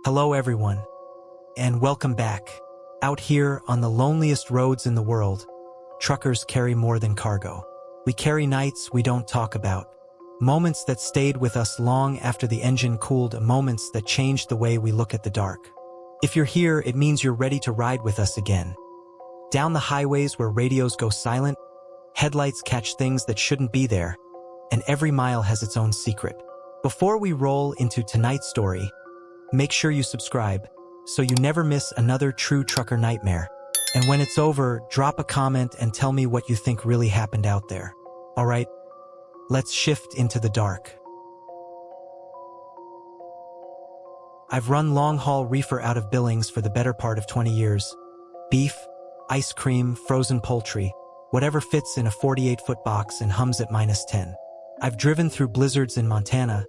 Hello everyone, and welcome back. Out here on the loneliest roads in the world, truckers carry more than cargo. We carry nights we don't talk about, moments that stayed with us long after the engine cooled, moments that changed the way we look at the dark. If you're here, it means you're ready to ride with us again. Down the highways where radios go silent, headlights catch things that shouldn't be there, and every mile has its own secret. Before we roll into tonight's story, make sure you subscribe so you never miss another true trucker nightmare. And when it's over, drop a comment and tell me what you think really happened out there. Alright, let's shift into the dark. I've run long-haul reefer out of Billings for the better part of 20 years. Beef, ice cream, frozen poultry, whatever fits in a 48-foot box and hums at -10. I've driven through blizzards in Montana,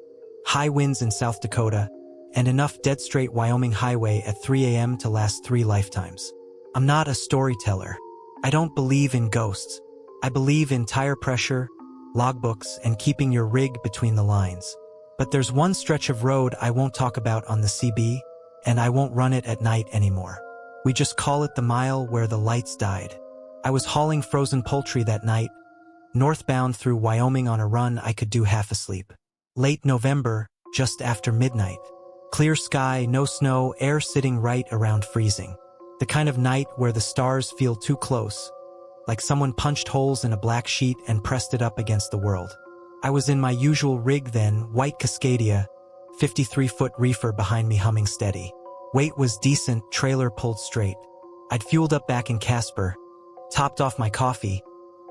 high winds in South Dakota, and enough dead-straight Wyoming highway at 3 a.m. to last 3 lifetimes. I'm not a storyteller. I don't believe in ghosts. I believe in tire pressure, logbooks, and keeping your rig between the lines. But there's one stretch of road I won't talk about on the CB, and I won't run it at night anymore. We just call it the mile where the lights died. I was hauling frozen poultry that night, northbound through Wyoming on a run I could do half asleep. Late November, just after midnight. Clear sky, no snow, air sitting right around freezing. The kind of night where the stars feel too close, like someone punched holes in a black sheet and pressed it up against the world. I was in my usual rig then, white Cascadia, 53-foot reefer behind me humming steady. Weight was decent, trailer pulled straight. I'd fueled up back in Casper, topped off my coffee,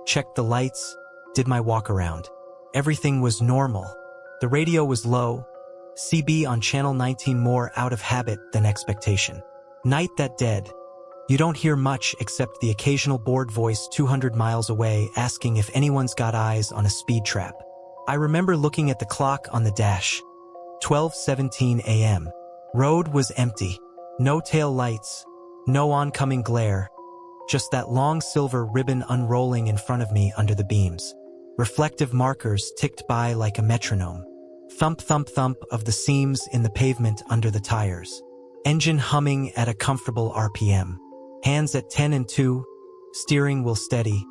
checked the lights, did my walk around. Everything was normal. The radio was low, CB on channel 19, more out of habit than expectation. Night that dead. You don't hear much except the occasional bored voice 200 miles away asking if anyone's got eyes on a speed trap. I remember looking at the clock on the dash. 12:17 a.m. Road was empty. No tail lights, no oncoming glare, just that long silver ribbon unrolling in front of me under the beams. Reflective markers ticked by like a metronome. Thump, thump, thump of the seams in the pavement under the tires. Engine humming at a comfortable RPM. Hands at 10 and 2, steering wheel steady,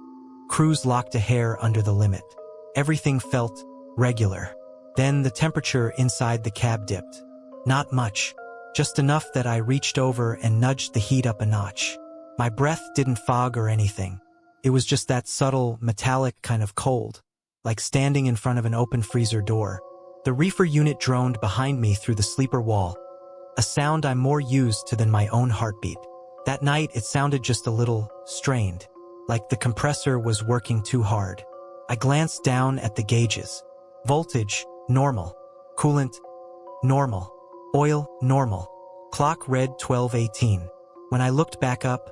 cruise locked a hair under the limit. Everything felt regular. Then the temperature inside the cab dipped. Not much, just enough that I reached over and nudged the heat up a notch. My breath didn't fog or anything. It was just that subtle, metallic kind of cold, like standing in front of an open freezer door. The reefer unit droned behind me through the sleeper wall, a sound I'm more used to than my own heartbeat. That night it sounded just a little strained, like the compressor was working too hard. I glanced down at the gauges. Voltage, normal. Coolant, normal. Oil, normal. Clock read 12:18. When I looked back up,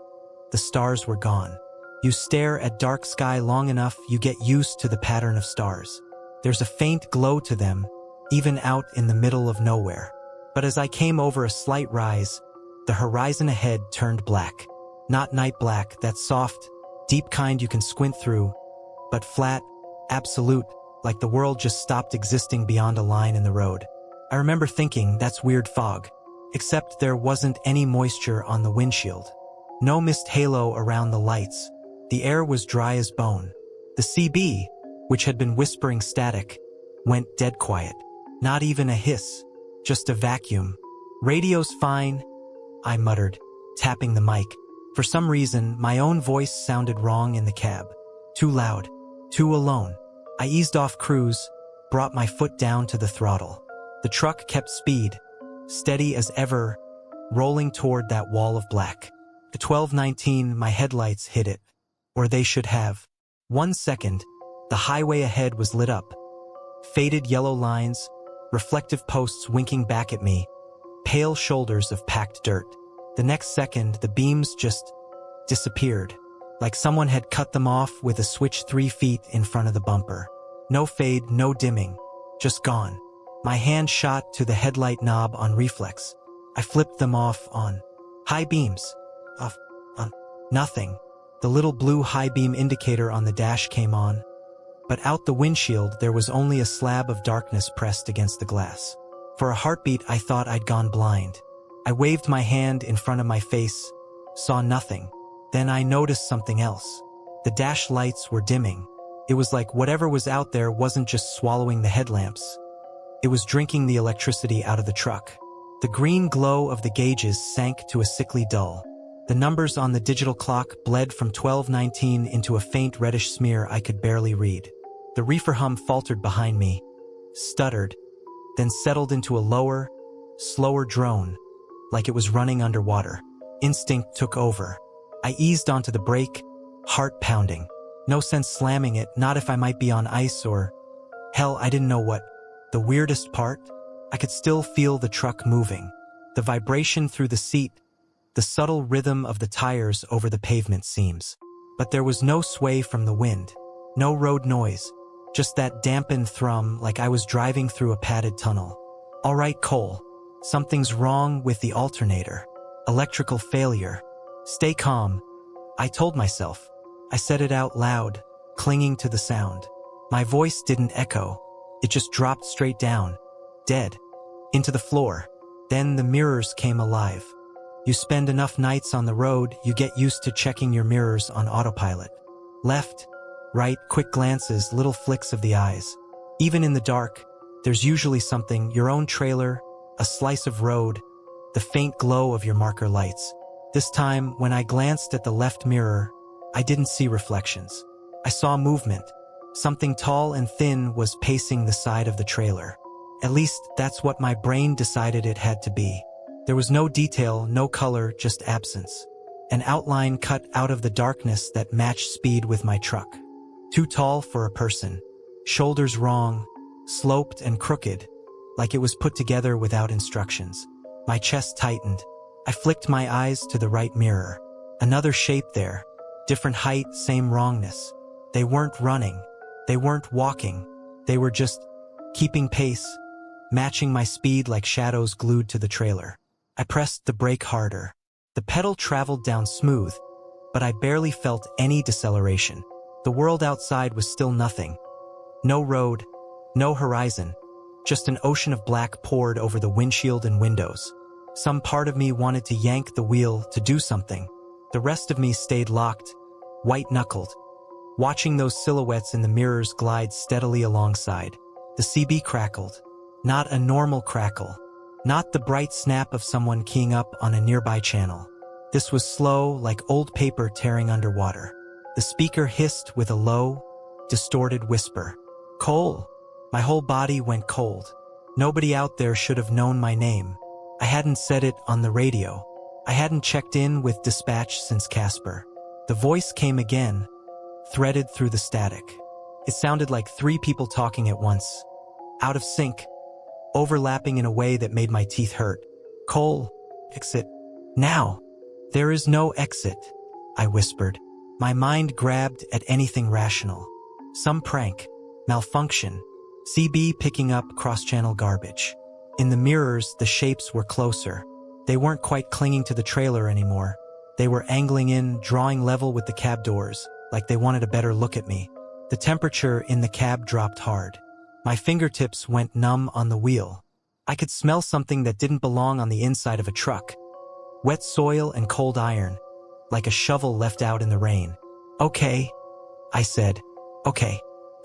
the stars were gone. You stare at dark sky long enough, you get used to the pattern of stars. There's a faint glow to them, even out in the middle of nowhere. But as I came over a slight rise, the horizon ahead turned black. Not night black, that soft, deep kind you can squint through, but flat, absolute, like the world just stopped existing beyond a line in the road. I remember thinking, that's weird fog. Except there wasn't any moisture on the windshield. No mist halo around the lights. The air was dry as bone. The CB, which had been whispering static, went dead quiet. Not even a hiss, just a vacuum. Radio's fine, I muttered, tapping the mic. For some reason, my own voice sounded wrong in the cab. Too loud, too alone. I eased off cruise, brought my foot down to the throttle. The truck kept speed, steady as ever, rolling toward that wall of black. At 12:19, my headlights hit it. Or they should have. 1 second, the highway ahead was lit up. Faded yellow lines, reflective posts winking back at me, pale shoulders of packed dirt. The next second, the beams just disappeared, like someone had cut them off with a switch 3 feet in front of the bumper. No fade, no dimming, just gone. My hand shot to the headlight knob on reflex. I flipped them off on high beams. Off on nothing. The little blue high beam indicator on the dash came on, but out the windshield there was only a slab of darkness pressed against the glass. For a heartbeat I thought I'd gone blind. I waved my hand in front of my face, saw nothing. Then I noticed something else. The dash lights were dimming. It was like whatever was out there wasn't just swallowing the headlamps. It was drinking the electricity out of the truck. The green glow of the gauges sank to a sickly dull. The numbers on the digital clock bled from 12:19 into a faint reddish smear I could barely read. The reefer hum faltered behind me, stuttered, then settled into a lower, slower drone, like it was running underwater. Instinct took over. I eased onto the brake, heart pounding. No sense slamming it, not if I might be on ice or... Hell, I didn't know what. The weirdest part? I could still feel the truck moving. The vibration through the seat, the subtle rhythm of the tires over the pavement seams. But there was no sway from the wind, no road noise, just that dampened thrum like I was driving through a padded tunnel. All right, Cole, something's wrong with the alternator. Electrical failure. Stay calm, I told myself. I said it out loud, clinging to the sound. My voice didn't echo. It just dropped straight down, dead, into the floor. Then the mirrors came alive. You spend enough nights on the road, you get used to checking your mirrors on autopilot. Left, right, quick glances, little flicks of the eyes. Even in the dark, there's usually something, your own trailer, a slice of road, the faint glow of your marker lights. This time, when I glanced at the left mirror, I didn't see reflections. I saw movement. Something tall and thin was pacing the side of the trailer. At least, that's what my brain decided it had to be. There was no detail, no color, just absence. An outline cut out of the darkness that matched speed with my truck. Too tall for a person. Shoulders wrong, sloped and crooked, like it was put together without instructions. My chest tightened. I flicked my eyes to the right mirror. Another shape there. Different height, same wrongness. They weren't running. They weren't walking. They were just keeping pace, matching my speed like shadows glued to the trailer. I pressed the brake harder. The pedal traveled down smooth, but I barely felt any deceleration. The world outside was still nothing. No road, no horizon, just an ocean of black poured over the windshield and windows. Some part of me wanted to yank the wheel to do something. The rest of me stayed locked, white-knuckled, watching those silhouettes in the mirrors glide steadily alongside. The CB crackled. Not a normal crackle. Not the bright snap of someone keying up on a nearby channel. This was slow, like old paper tearing underwater. The speaker hissed with a low, distorted whisper. Cole! My whole body went cold. Nobody out there should have known my name. I hadn't said it on the radio. I hadn't checked in with dispatch since Casper. The voice came again, threaded through the static. It sounded like three people talking at once. Out of sync, overlapping in a way that made my teeth hurt. Cole, exit. Now. There is no exit, I whispered. My mind grabbed at anything rational. Some prank, malfunction, CB picking up cross-channel garbage. In the mirrors, the shapes were closer. They weren't quite clinging to the trailer anymore. They were angling in, drawing level with the cab doors, like they wanted a better look at me. The temperature in the cab dropped hard. My fingertips went numb on the wheel. I could smell something that didn't belong on the inside of a truck. Wet soil and cold iron, like a shovel left out in the rain. Okay, I said. Okay.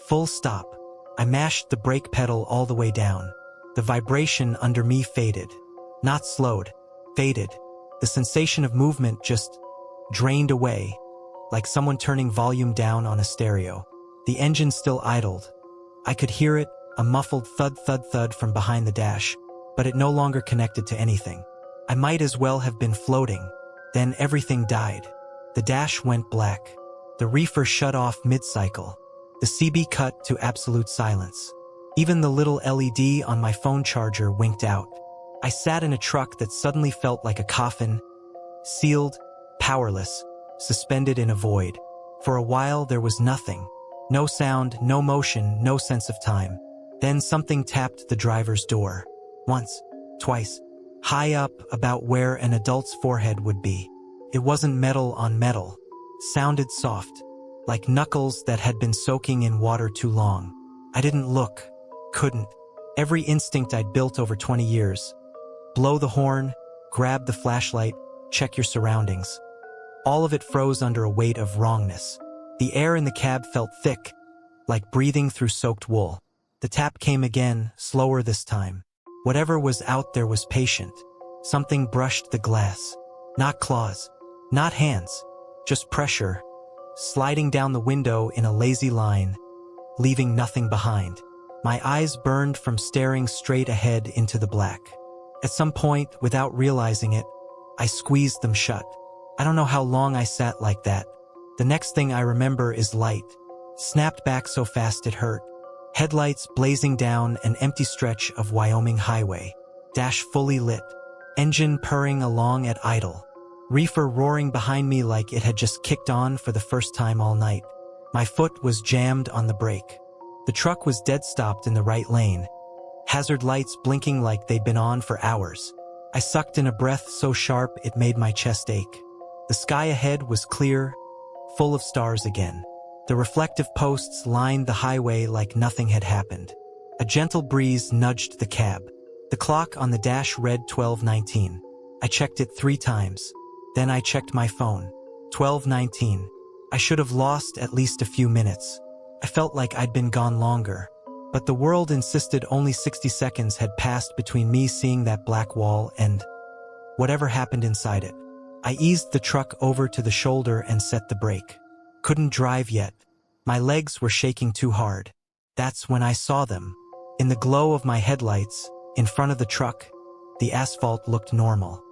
Full stop. I mashed the brake pedal all the way down. The vibration under me faded. Not slowed. Faded. The sensation of movement just drained away, like someone turning volume down on a stereo. The engine still idled. I could hear it, a muffled thud thud thud from behind the dash, but it no longer connected to anything. I might as well have been floating. Then everything died. The dash went black. The reefer shut off mid-cycle. The CB cut to absolute silence. Even the little LED on my phone charger winked out. I sat in a truck that suddenly felt like a coffin, sealed, powerless, suspended in a void. For a while there was nothing. No sound, no motion, no sense of time. Then something tapped the driver's door. Once, twice. High up, about where an adult's forehead would be. It wasn't metal on metal. Sounded soft, like knuckles that had been soaking in water too long. I didn't look. Couldn't. Every instinct I'd built over 20 years. Blow the horn, grab the flashlight, check your surroundings. All of it froze under a weight of wrongness. The air in the cab felt thick, like breathing through soaked wool. The tap came again, slower this time. Whatever was out there was patient. Something brushed the glass. Not claws, not hands, just pressure, sliding down the window in a lazy line, leaving nothing behind. My eyes burned from staring straight ahead into the black. At some point, without realizing it, I squeezed them shut. I don't know how long I sat like that. The next thing I remember is light. Snapped back so fast it hurt. Headlights blazing down an empty stretch of Wyoming highway. Dash fully lit. Engine purring along at idle. Reefer roaring behind me like it had just kicked on for the first time all night. My foot was jammed on the brake. The truck was dead stopped in the right lane. Hazard lights blinking like they'd been on for hours. I sucked in a breath so sharp it made my chest ache. The sky ahead was clear, full of stars again. The reflective posts lined the highway like nothing had happened. A gentle breeze nudged the cab. The clock on the dash read 12:19. I checked it 3 times. Then I checked my phone. 12:19. I should have lost at least a few minutes. I felt like I'd been gone longer. But the world insisted only 60 seconds had passed between me seeing that black wall and whatever happened inside it. I eased the truck over to the shoulder and set the brake. Couldn't drive yet. My legs were shaking too hard. That's when I saw them. In the glow of my headlights, in front of the truck, the asphalt looked normal.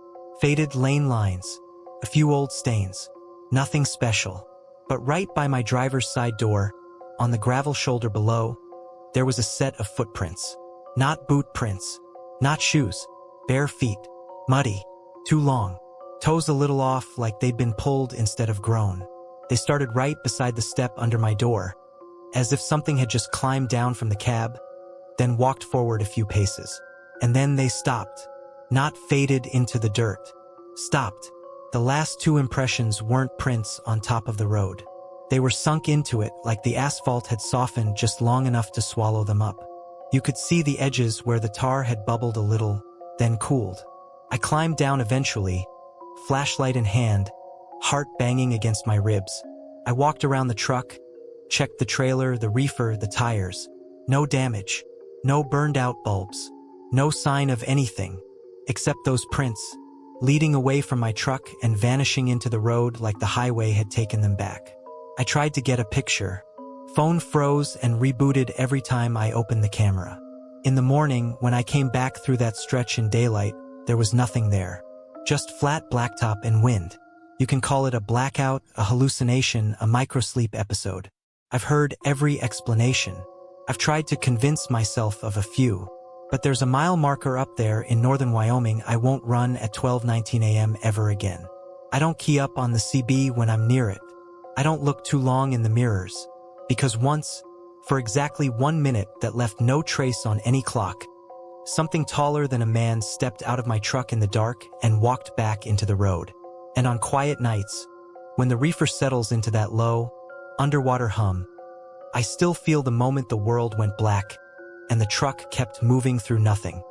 Faded lane lines, a few old stains, nothing special. But right by my driver's side door, on the gravel shoulder below, there was a set of footprints. Not boot prints, not shoes, bare feet, muddy, too long, toes a little off like they'd been pulled instead of grown. They started right beside the step under my door, as if something had just climbed down from the cab, then walked forward a few paces. And then they stopped, not faded into the dirt. Stopped. The last 2 impressions weren't prints on top of the road. They were sunk into it like the asphalt had softened just long enough to swallow them up. You could see the edges where the tar had bubbled a little, then cooled. I climbed down eventually, flashlight in hand, heart banging against my ribs. I walked around the truck, checked the trailer, the reefer, the tires. No damage, no burned out bulbs, no sign of anything, except those prints, leading away from my truck and vanishing into the road like the highway had taken them back. I tried to get a picture. Phone froze and rebooted every time I opened the camera. In the morning, when I came back through that stretch in daylight, there was nothing there. Just flat blacktop and wind. You can call it a blackout, a hallucination, a microsleep episode. I've heard every explanation. I've tried to convince myself of a few. But there's a mile marker up there in northern Wyoming I won't run at 12:19 a.m. ever again. I don't key up on the CB when I'm near it. I don't look too long in the mirrors. Because once, for exactly 1 minute that left no trace on any clock, something taller than a man stepped out of my truck in the dark and walked back into the road. And on quiet nights, when the reefer settles into that low, underwater hum, I still feel the moment the world went black and the truck kept moving through nothing.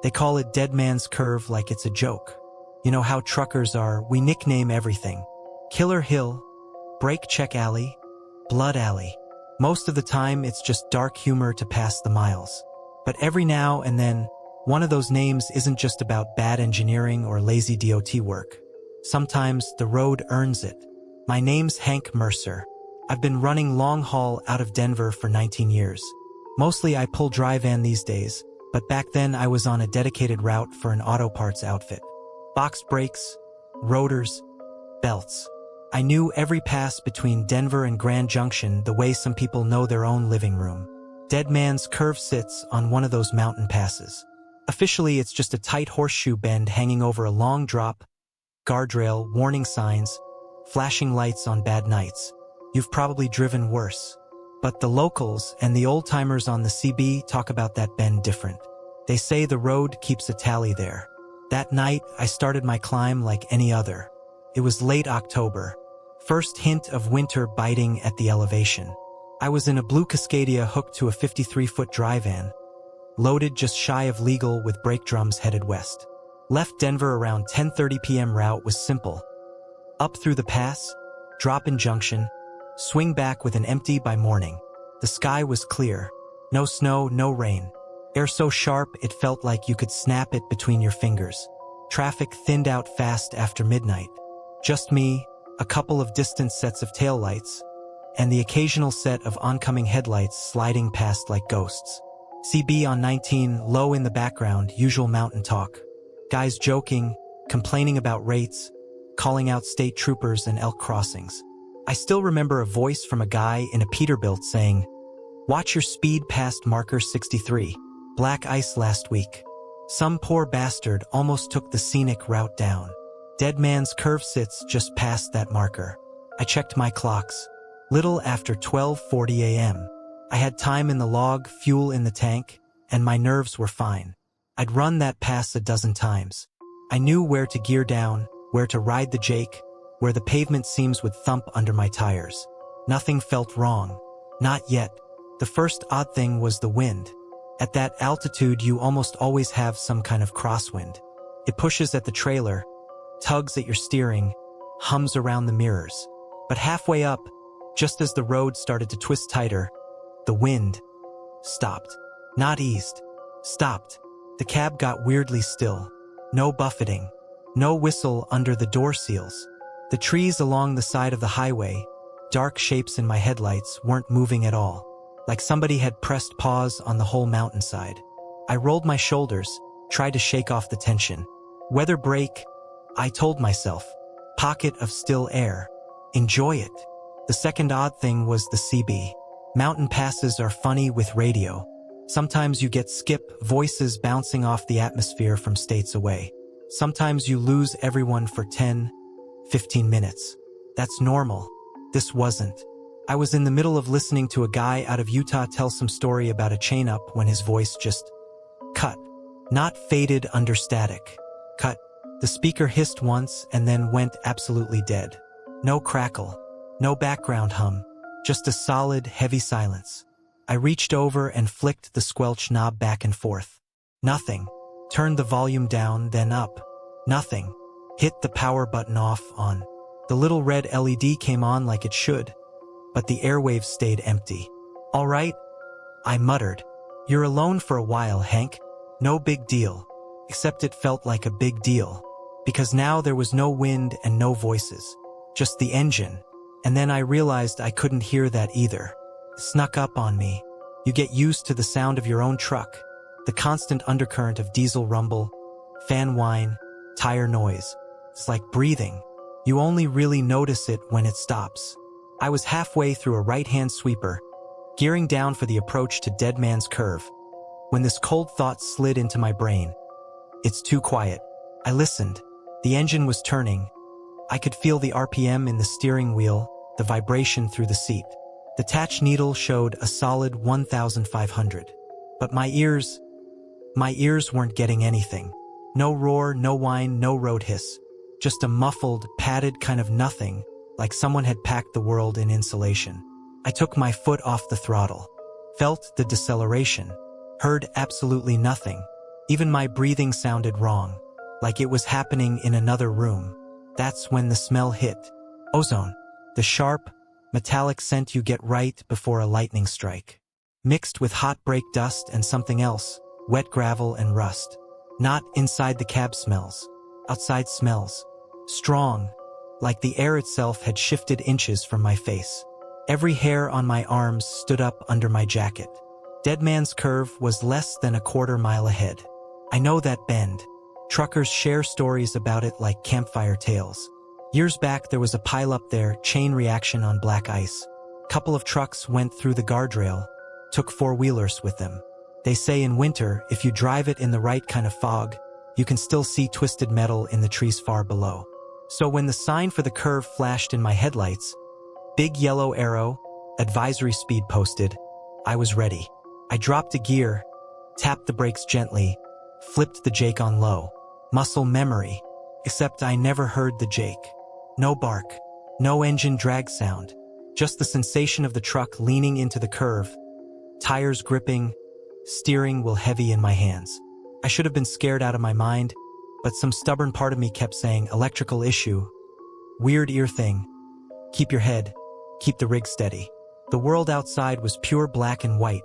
They call it Dead Man's Curve like it's a joke. You know how truckers are, we nickname everything. Killer Hill, Brake Check Alley, Blood Alley. Most of the time it's just dark humor to pass the miles. But every now and then, one of those names isn't just about bad engineering or lazy DOT work. Sometimes the road earns it. My name's Hank Mercer. I've been running long haul out of Denver for 19 years. Mostly I pull dry van these days, but back then I was on a dedicated route for an auto parts outfit. Box brakes, rotors, belts. I knew every pass between Denver and Grand Junction the way some people know their own living room. Dead Man's Curve sits on one of those mountain passes. Officially, it's just a tight horseshoe bend hanging over a long drop, guardrail, warning signs, flashing lights on bad nights. You've probably driven worse. But the locals and the old-timers on the CB talk about that bend different. They say the road keeps a tally there. That night, I started my climb like any other. It was late October. First hint of winter biting at the elevation. I was in a blue Cascadia hooked to a 53-foot dry van. loaded just shy of legal with brake drums headed west. Left Denver around 10:30 p.m. Route was simple. Up through the pass, drop in Junction, swing back with an empty by morning. The sky was clear. No snow, no rain. Air so sharp it felt like you could snap it between your fingers. Traffic thinned out fast after midnight. Just me, a couple of distant sets of taillights, and the occasional set of oncoming headlights sliding past like ghosts. CB on 19, low in the background, usual mountain talk. Guys joking, complaining about rates, calling out state troopers and elk crossings. I still remember a voice from a guy in a Peterbilt saying, "Watch your speed past marker 63. Black ice last week." Some poor bastard almost took the scenic route down. Dead Man's Curve sits just past that marker. I checked my clocks. Little after 12:40 a.m. I had time in the log, fuel in the tank, and my nerves were fine. I'd run that pass a dozen times. I knew where to gear down, where to ride the Jake, where the pavement seams would thump under my tires. Nothing felt wrong. Not yet. The first odd thing was the wind. At that altitude you almost always have some kind of crosswind. It pushes at the trailer, tugs at your steering, hums around the mirrors. But halfway up, just as the road started to twist tighter, the wind stopped. Not eased. Stopped. The cab got weirdly still. No buffeting. No whistle under the door seals. The trees along the side of the highway, dark shapes in my headlights, weren't moving at all. Like somebody had pressed pause on the whole mountainside. I rolled my shoulders, tried to shake off the tension. Weather break, I told myself. Pocket of still air. Enjoy it. The second odd thing was the CB. Mountain passes are funny with radio. Sometimes you get skip voices bouncing off the atmosphere from states away. Sometimes you lose everyone for 10, 15 minutes. That's normal. This wasn't. I was in the middle of listening to a guy out of Utah tell some story about a chain-up when his voice just cut. Not faded under static. Cut. The speaker hissed once and then went absolutely dead. No crackle. No background hum. Just a solid, heavy silence. I reached over and flicked the squelch knob back and forth. Nothing. Turned the volume down, then up. Nothing. Hit the power button off, on. The little red LED came on like it should, but the airwaves stayed empty. "All right," I muttered. "You're alone for a while, Hank. No big deal." Except it felt like a big deal. Because now there was no wind and no voices. Just the engine. And then I realized I couldn't hear that either. It snuck up on me. You get used to the sound of your own truck. The constant undercurrent of diesel rumble, fan whine, tire noise. It's like breathing. You only really notice it when it stops. I was halfway through a right-hand sweeper, gearing down for the approach to Dead Man's Curve, when this cold thought slid into my brain. It's too quiet. I listened. The engine was turning. I could feel the RPM in the steering wheel, the vibration through the seat. The touch needle showed a solid 1,500. But my ears weren't getting anything. No roar, no whine, no road hiss. Just a muffled, padded kind of nothing, like someone had packed the world in insulation. I took my foot off the throttle. Felt the deceleration. Heard absolutely nothing. Even my breathing sounded wrong, like it was happening in another room. That's when the smell hit. Ozone. The sharp, metallic scent you get right before a lightning strike. Mixed with hot brake dust and something else, wet gravel and rust. Not inside the cab smells. Outside smells. Strong. Like the air itself had shifted inches from my face. Every hair on my arms stood up under my jacket. Dead Man's Curve was less than a quarter-mile ahead. I know that bend. Truckers share stories about it like campfire tales. Years back there was a pileup there, chain reaction on black ice. Couple of trucks went through the guardrail, took four-wheelers with them. They say in winter, if you drive it in the right kind of fog, you can still see twisted metal in the trees far below. So when the sign for the curve flashed in my headlights, big yellow arrow, advisory speed posted, I was ready. I dropped a gear, tapped the brakes gently, flipped the Jake on low. Muscle memory. Except I never heard the Jake. No bark. No engine drag sound. Just the sensation of the truck leaning into the curve. Tires gripping. steering wheel heavy in my hands. I should have been scared out of my mind, but some stubborn part of me kept saying, electrical issue, weird ear thing, keep your head, keep the rig steady. The world outside was pure black and white,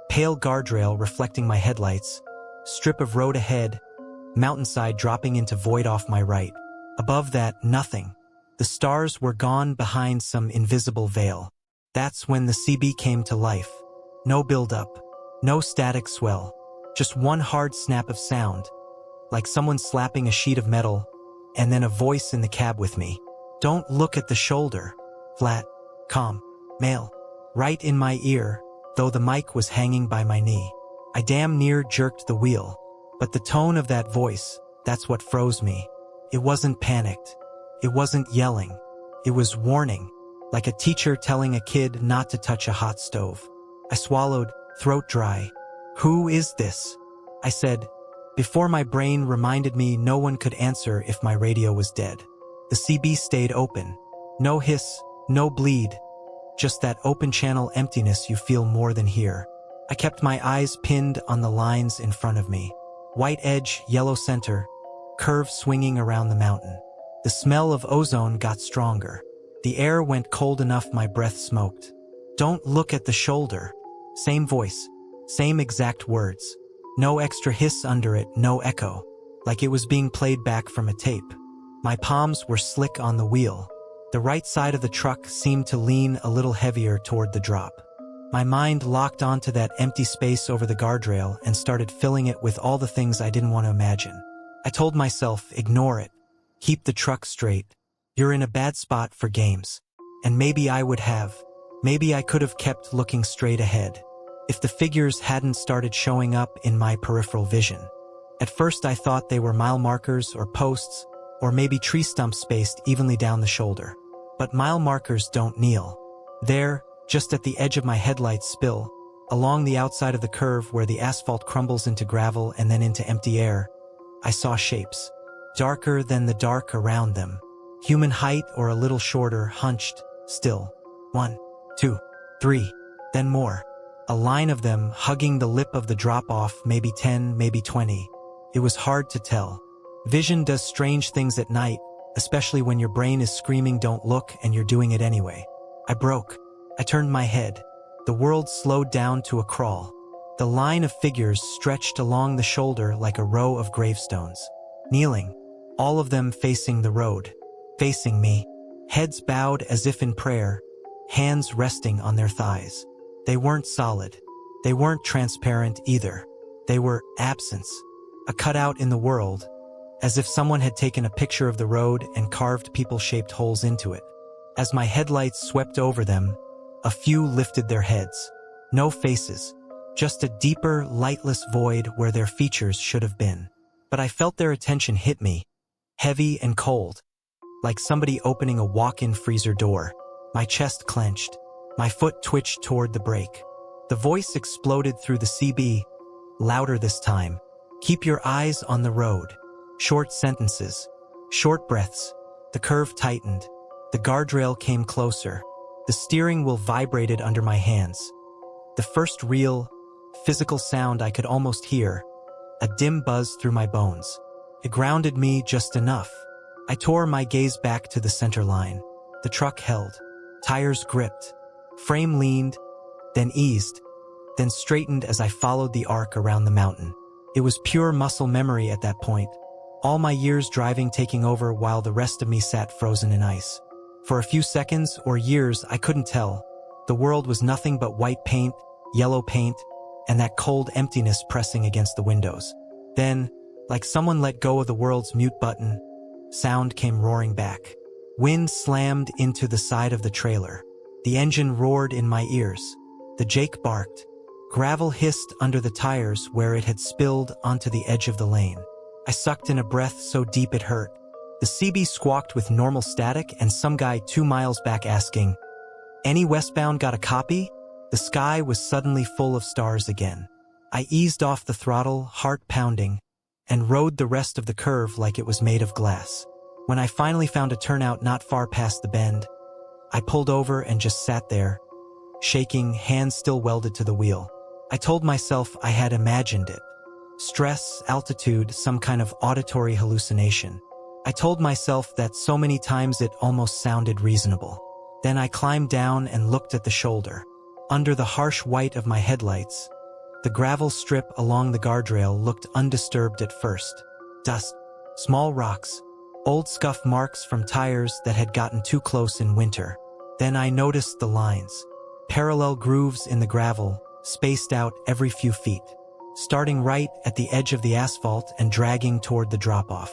pale guardrail reflecting my headlights, strip of road ahead, mountainside dropping into void off my right. Above that, nothing. The stars were gone behind some invisible veil. That's when the CB came to life. No build-up, no static swell, just one hard snap of sound, like someone slapping a sheet of metal, and then a voice in the cab with me. Don't look at the shoulder. Flat, calm, male. Right in my ear, though the mic was hanging by my knee. I damn near jerked the wheel. But the tone of that voice, that's what froze me. It wasn't panicked. It wasn't yelling. It was warning, like a teacher telling a kid not to touch a hot stove. I swallowed, throat dry. Who is this? I said, before my brain reminded me no one could answer if my radio was dead. The CB stayed open. No hiss, no bleed. Just that open channel emptiness you feel more than hear. I kept my eyes pinned on the lines in front of me. White edge, yellow center, curve swinging around the mountain. The smell of ozone got stronger. The air went cold enough my breath smoked. Don't look at the shoulder. Same voice, same exact words. No extra hiss under it, no echo, like it was being played back from a tape. My palms were slick on the wheel. The right side of the truck seemed to lean a little heavier toward the drop. My mind locked onto that empty space over the guardrail and started filling it with all the things I didn't want to imagine. I told myself, ignore it. Keep the truck straight. You're in a bad spot for games. And maybe I would have. Maybe I could have kept looking straight ahead, if the figures hadn't started showing up in my peripheral vision. At first I thought they were mile markers or posts, or maybe tree stumps spaced evenly down the shoulder. But mile markers don't kneel. There, just at the edge of my headlights spill, along the outside of the curve where the asphalt crumbles into gravel and then into empty air, I saw shapes. Darker than the dark around them. Human height or a little shorter, hunched, still. 1, 2, 3, then more. A line of them hugging the lip of the drop-off, maybe 10, maybe 20. It was hard to tell. Vision does strange things at night, especially when your brain is screaming don't look and you're doing it anyway. I broke. I turned my head. The world slowed down to a crawl. The line of figures stretched along the shoulder like a row of gravestones. Kneeling, all of them facing the road. Facing me. Heads bowed as if in prayer, hands resting on their thighs. They weren't solid. They weren't transparent either. They were absence. A cutout in the world, as if someone had taken a picture of the road and carved people-shaped holes into it. As my headlights swept over them, a few lifted their heads. No faces, just a deeper, lightless void where their features should have been. But I felt their attention hit me, heavy and cold, like somebody opening a walk-in freezer door. My chest clenched. My foot twitched toward the brake. The voice exploded through the CB, louder this time. Keep your eyes on the road. Short sentences, short breaths. The curve tightened. The guardrail came closer. The steering wheel vibrated under my hands. The first real, physical sound I could almost hear, a dim buzz through my bones. It grounded me just enough. I tore my gaze back to the center line. The truck held. Tires gripped. Frame leaned, then eased, then straightened as I followed the arc around the mountain. It was pure muscle memory at that point. All my years driving taking over while the rest of me sat frozen in ice. For a few seconds or years, I couldn't tell. The world was nothing but white paint, yellow paint, and that cold emptiness pressing against the windows. Then, like someone let go of the world's mute button, sound came roaring back. Wind slammed into the side of the trailer. The engine roared in my ears. The Jake barked. Gravel hissed under the tires where it had spilled onto the edge of the lane. I sucked in a breath so deep it hurt. The CB squawked with normal static and some guy 2 miles back asking, "Any westbound got a copy?" The sky was suddenly full of stars again. I eased off the throttle, heart pounding, and rode the rest of the curve like it was made of glass. When I finally found a turnout not far past the bend, I pulled over and just sat there, shaking, hands still welded to the wheel. I told myself I had imagined it. Stress, altitude, some kind of auditory hallucination. I told myself that so many times it almost sounded reasonable. Then I climbed down and looked at the shoulder. Under the harsh white of my headlights, the gravel strip along the guardrail looked undisturbed at first. Dust, small rocks, old scuff marks from tires that had gotten too close in winter. Then I noticed the lines. Parallel grooves in the gravel, spaced out every few feet, starting right at the edge of the asphalt and dragging toward the drop-off.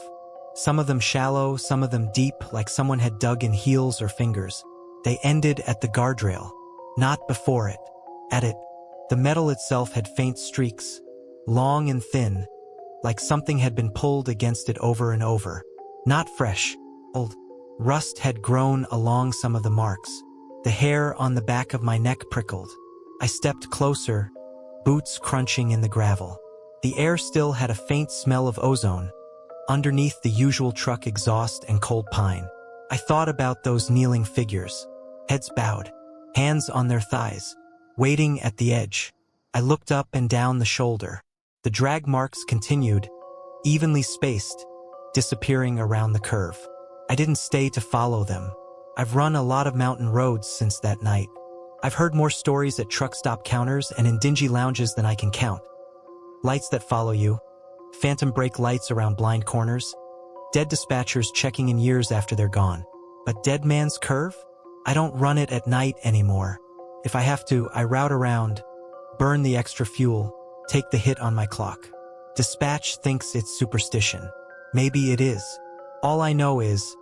Some of them shallow, some of them deep, like someone had dug in heels or fingers. They ended at the guardrail, not before it. At it, the metal itself had faint streaks, long and thin, like something had been pulled against it over and over. Not fresh, old. Rust had grown along some of the marks. The hair on the back of my neck prickled. I stepped closer, boots crunching in the gravel. The air still had a faint smell of ozone, underneath the usual truck exhaust and cold pine. I thought about those kneeling figures, heads bowed, hands on their thighs, waiting at the edge. I looked up and down the shoulder. The drag marks continued, evenly spaced, disappearing around the curve. I didn't stay to follow them. I've run a lot of mountain roads since that night. I've heard more stories at truck stop counters and in dingy lounges than I can count. Lights that follow you, phantom brake lights around blind corners, dead dispatchers checking in years after they're gone. But Dead Man's Curve? I don't run it at night anymore. If I have to, I route around, burn the extra fuel, take the hit on my clock. Dispatch thinks it's superstition. Maybe it is. All I know is,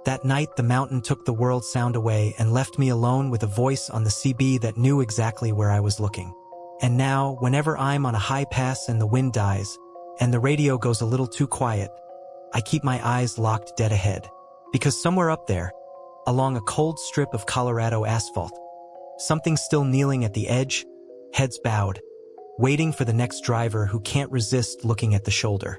that night the mountain took the world sound away and left me alone with a voice on the CB that knew exactly where I was looking. And now, whenever I'm on a high pass and the wind dies, and the radio goes a little too quiet, I keep my eyes locked dead ahead. Because somewhere up there, along a cold strip of Colorado asphalt, something's still kneeling at the edge, heads bowed, waiting for the next driver who can't resist looking at the shoulder.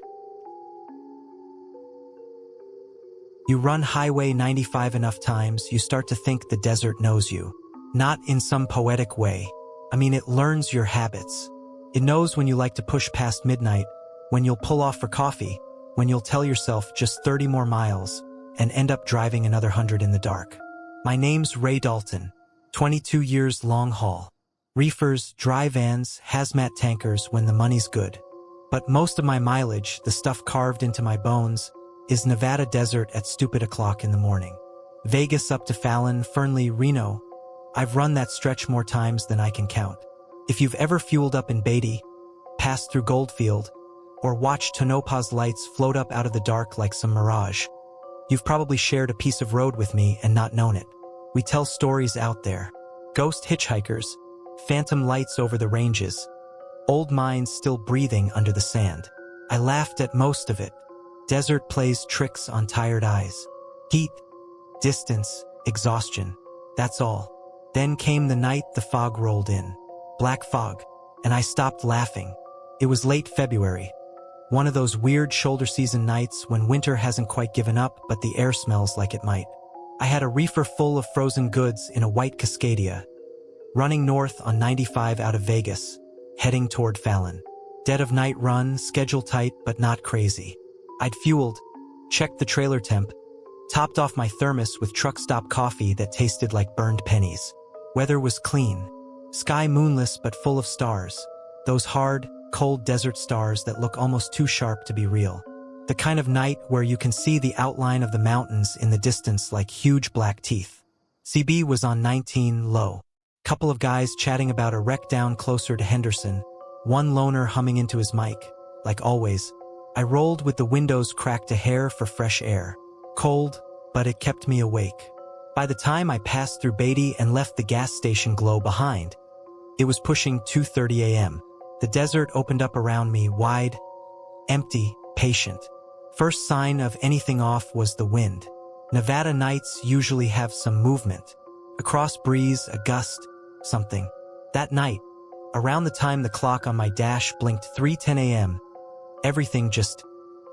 You run Highway 95 enough times, you start to think the desert knows you. Not in some poetic way. I mean, it learns your habits. It knows when you like to push past midnight, when you'll pull off for coffee, when you'll tell yourself just 30 more miles, and end up driving another 100 in the dark. My name's Ray Dalton. 22 years long haul. Reefers, dry vans, hazmat tankers when the money's good. But most of my mileage, the stuff carved into my bones, is Nevada desert at stupid o'clock in the morning. Vegas up to Fallon, Fernley, Reno. I've run that stretch more times than I can count. If you've ever fueled up in Beatty, passed through Goldfield, or watched Tonopah's lights float up out of the dark like some mirage, you've probably shared a piece of road with me and not known it. We tell stories out there. Ghost hitchhikers, phantom lights over the ranges, old mines still breathing under the sand. I laughed at most of it. Desert plays tricks on tired eyes. Heat, distance, exhaustion. That's all. Then came the night the fog rolled in. Black fog. And I stopped laughing. It was late February. One of those weird shoulder season nights when winter hasn't quite given up but the air smells like it might. I had a reefer full of frozen goods in a white Cascadia, running north on 95 out of Vegas, heading toward Fallon. Dead of night run, schedule tight but not crazy. I'd fueled, checked the trailer temp, topped off my thermos with truck stop coffee that tasted like burned pennies. Weather was clean. Sky moonless but full of stars. Those hard, cold desert stars that look almost too sharp to be real. The kind of night where you can see the outline of the mountains in the distance like huge black teeth. CB was on 19 low. Couple of guys chatting about a wreck down closer to Henderson. One loner humming into his mic. Like always, I rolled with the windows cracked a hair for fresh air. Cold, but it kept me awake. By the time I passed through Beatty and left the gas station glow behind, it was pushing 2:30 a.m. The desert opened up around me, wide, empty, patient. First sign of anything off was the wind. Nevada nights usually have some movement. A cross breeze, a gust, something. That night, around the time the clock on my dash blinked 3:10 a.m., everything just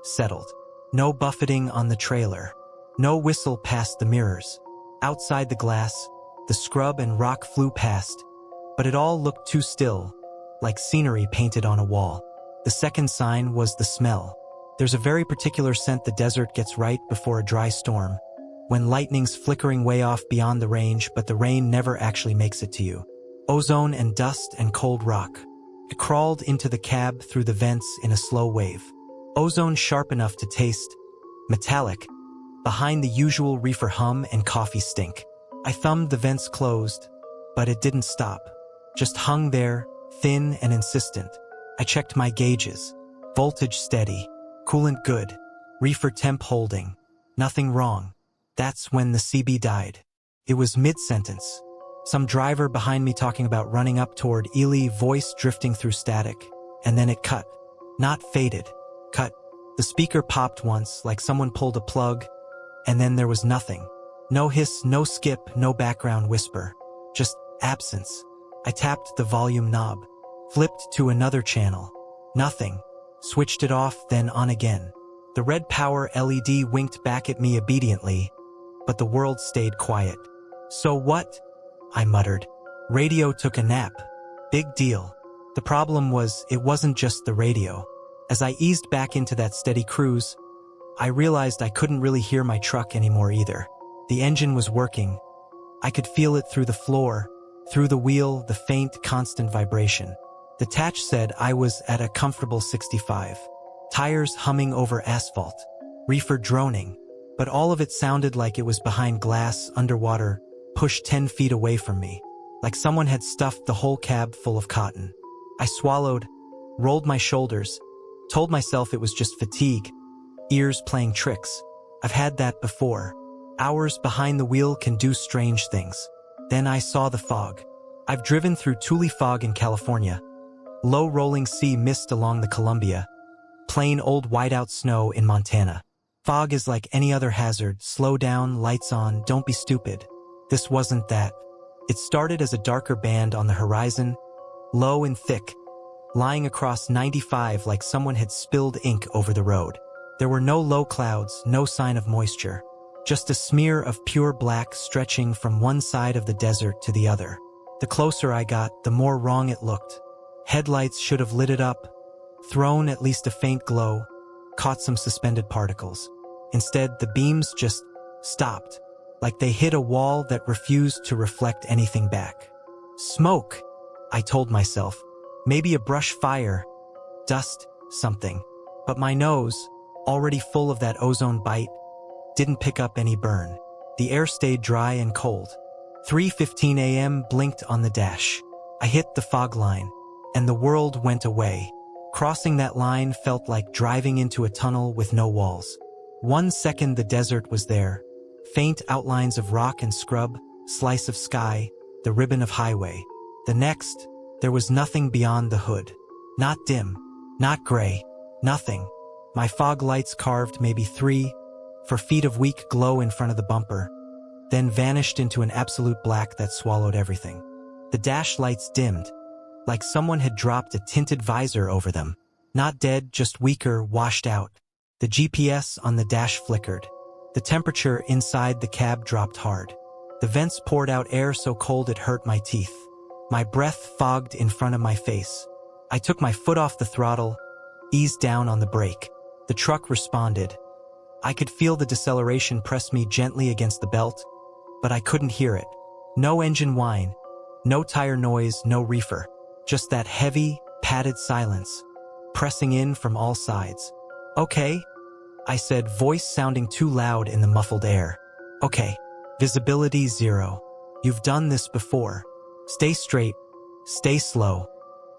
settled. No buffeting on the trailer. No whistle past the mirrors. Outside the glass, the scrub and rock flew past, but it all looked too still, like scenery painted on a wall. The second sign was the smell. There's a very particular scent the desert gets right before a dry storm, when lightning's flickering way off beyond the range but the rain never actually makes it to you. Ozone and dust and cold rock. I crawled into the cab through the vents in a slow wave. Ozone sharp enough to taste metallic, behind the usual reefer hum and coffee stink. I thumbed the vents closed, but it didn't stop. Just hung there, thin and insistent. I checked my gauges. Voltage steady. Coolant good. Reefer temp holding. Nothing wrong. That's when the CB died. It was mid-sentence. Some driver behind me talking about running up toward Ely, voice drifting through static. And then it cut. Not faded. Cut. The speaker popped once, like someone pulled a plug, and then there was nothing. No hiss, no skip, no background whisper. Just absence. I tapped the volume knob. Flipped to another channel. Nothing. Switched it off, then on again. The red power LED winked back at me obediently, but the world stayed quiet. So what? I muttered. Radio took a nap. Big deal. The problem was, it wasn't just the radio. As I eased back into that steady cruise, I realized I couldn't really hear my truck anymore either. The engine was working. I could feel it through the floor, through the wheel, the faint, constant vibration. The tatch said I was at a comfortable 65. Tires humming over asphalt. Reefer droning. But all of it sounded like it was behind glass, underwater, pushed 10 feet away from me. Like someone had stuffed the whole cab full of cotton. I swallowed, rolled my shoulders, told myself it was just fatigue, ears playing tricks. I've had that before. Hours behind the wheel can do strange things. Then I saw the fog. I've driven through Tule fog in California. Low rolling sea mist along the Columbia. Plain old whiteout snow in Montana. Fog is like any other hazard. Slow down, lights on, don't be stupid. This wasn't that. It started as a darker band on the horizon, low and thick, lying across 95 like someone had spilled ink over the road. There were no low clouds, no sign of moisture. Just a smear of pure black stretching from one side of the desert to the other. The closer I got, the more wrong it looked. Headlights should have lit it up, thrown at least a faint glow, caught some suspended particles. Instead, the beams just stopped, like they hit a wall that refused to reflect anything back. Smoke, I told myself. Maybe a brush fire, dust, something. But my nose, already full of that ozone bite, didn't pick up any burn. The air stayed dry and cold. 3:15 a.m. blinked on the dash. I hit the fog line, and the world went away. Crossing that line felt like driving into a tunnel with no walls. 1 second the desert was there. Faint outlines of rock and scrub, slice of sky, the ribbon of highway. The next, there was nothing beyond the hood. Not dim, not gray, nothing. My fog lights carved maybe 3-4 feet of weak glow in front of the bumper, then vanished into an absolute black that swallowed everything. The dash lights dimmed, like someone had dropped a tinted visor over them. Not dead, just weaker, washed out. The GPS on the dash flickered. The temperature inside the cab dropped hard. The vents poured out air so cold it hurt my teeth. My breath fogged in front of my face. I took my foot off the throttle, eased down on the brake. The truck responded. I could feel the deceleration press me gently against the belt, but I couldn't hear it. No engine whine, no tire noise, no reefer. Just that heavy, padded silence, pressing in from all sides. Okay, I said, voice sounding too loud in the muffled air. Okay, visibility 0. You've done this before. Stay straight, stay slow.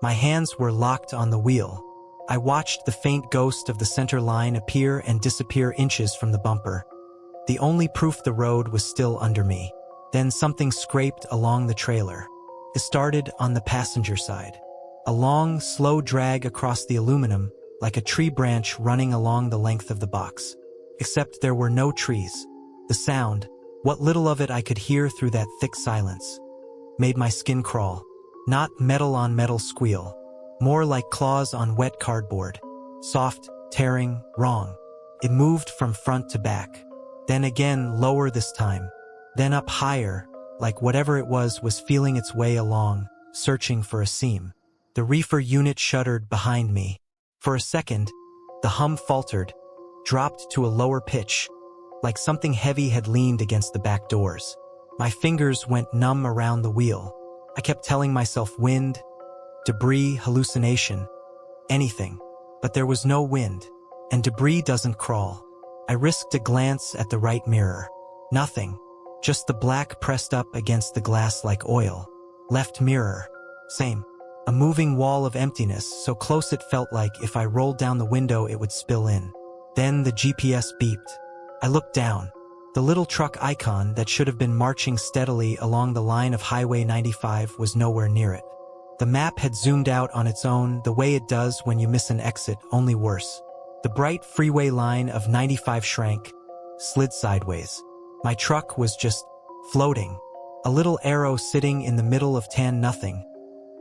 My hands were locked on the wheel. I watched the faint ghost of the center line appear and disappear inches from the bumper. The only proof the road was still under me. Then something scraped along the trailer. It started on the passenger side. A long, slow drag across the aluminum, like a tree branch running along the length of the box. Except there were no trees. The sound, what little of it I could hear through that thick silence, made my skin crawl. Not metal on metal squeal. More like claws on wet cardboard. Soft, tearing, wrong. It moved from front to back. Then again, lower this time. Then up higher, like whatever it was feeling its way along, searching for a seam. The reefer unit shuddered behind me. For a second, the hum faltered, dropped to a lower pitch, like something heavy had leaned against the back doors. My fingers went numb around the wheel. I kept telling myself wind, debris, hallucination, anything. But there was no wind, and debris doesn't crawl. I risked a glance at the right mirror. Nothing. Just the black pressed up against the glass like oil. Left mirror. Same. A moving wall of emptiness, so close it felt like if I rolled down the window it would spill in. Then the GPS beeped. I looked down. The little truck icon that should have been marching steadily along the line of Highway 95 was nowhere near it. The map had zoomed out on its own, the way it does when you miss an exit, only worse. The bright freeway line of 95 shrank, slid sideways. My truck was just floating. A little arrow sitting in the middle of tan nothing,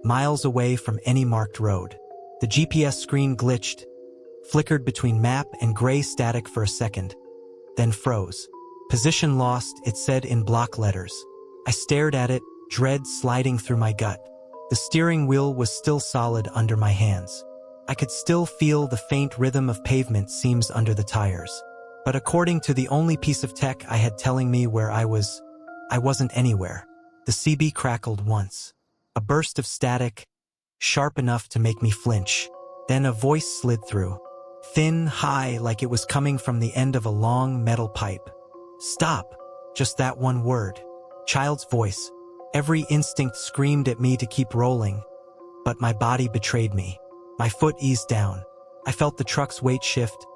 miles away from any marked road. The GPS screen glitched, flickered between map and gray static for a second, then froze. Position lost, it said in block letters. I stared at it, dread sliding through my gut. The steering wheel was still solid under my hands. I could still feel the faint rhythm of pavement seams under the tires. But according to the only piece of tech I had telling me where I wasn't anywhere. The CB crackled once. A burst of static, sharp enough to make me flinch. Then a voice slid through. Thin, high, like it was coming from the end of a long metal pipe. Stop. Just that one word. Child's voice. Every instinct screamed at me to keep rolling, but my body betrayed me. My foot eased down. I felt the truck's weight shift,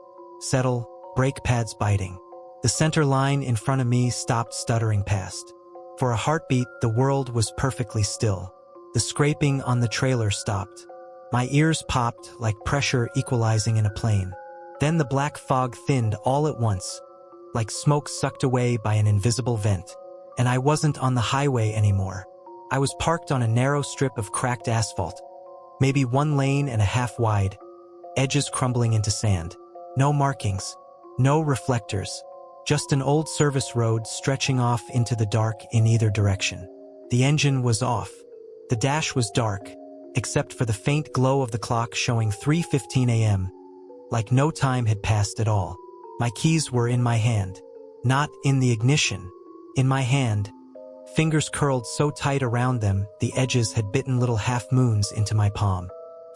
settle, brake pads biting. The center line in front of me stopped stuttering past. For a heartbeat, the world was perfectly still. The scraping on the trailer stopped. My ears popped like pressure equalizing in a plane. Then the black fog thinned all at once, like smoke sucked away by an invisible vent. And I wasn't on the highway anymore. I was parked on a narrow strip of cracked asphalt, maybe 1 lane and a half wide, edges crumbling into sand. No markings, no reflectors, just an old service road stretching off into the dark in either direction. The engine was off. The dash was dark, except for the faint glow of the clock showing 3:15 a.m., like no time had passed at all. My keys were in my hand, not in the ignition. In my hand, fingers curled so tight around them, the edges had bitten little half-moons into my palm.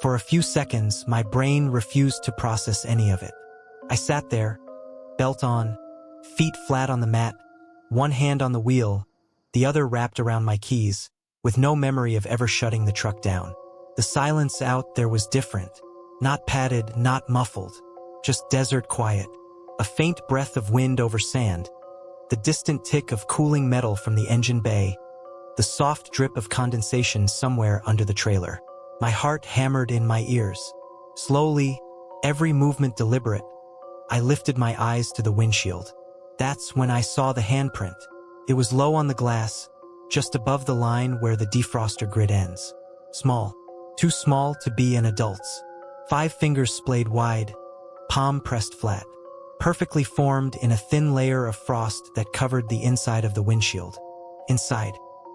For a few seconds, my brain refused to process any of it. I sat there, belt on, feet flat on the mat, one hand on the wheel, the other wrapped around my keys, with no memory of ever shutting the truck down. The silence out there was different. Not padded, not muffled, just desert quiet. A faint breath of wind over sand, the distant tick of cooling metal from the engine bay, the soft drip of condensation somewhere under the trailer. My heart hammered in my ears. Slowly, every movement deliberate, I lifted my eyes to the windshield. That's when I saw the handprint. It was low on the glass, just above the line where the defroster grid ends. Small, too small to be an adult's. 5 fingers splayed wide, palm pressed flat, perfectly formed in a thin layer of frost that covered the inside of the windshield. Inside,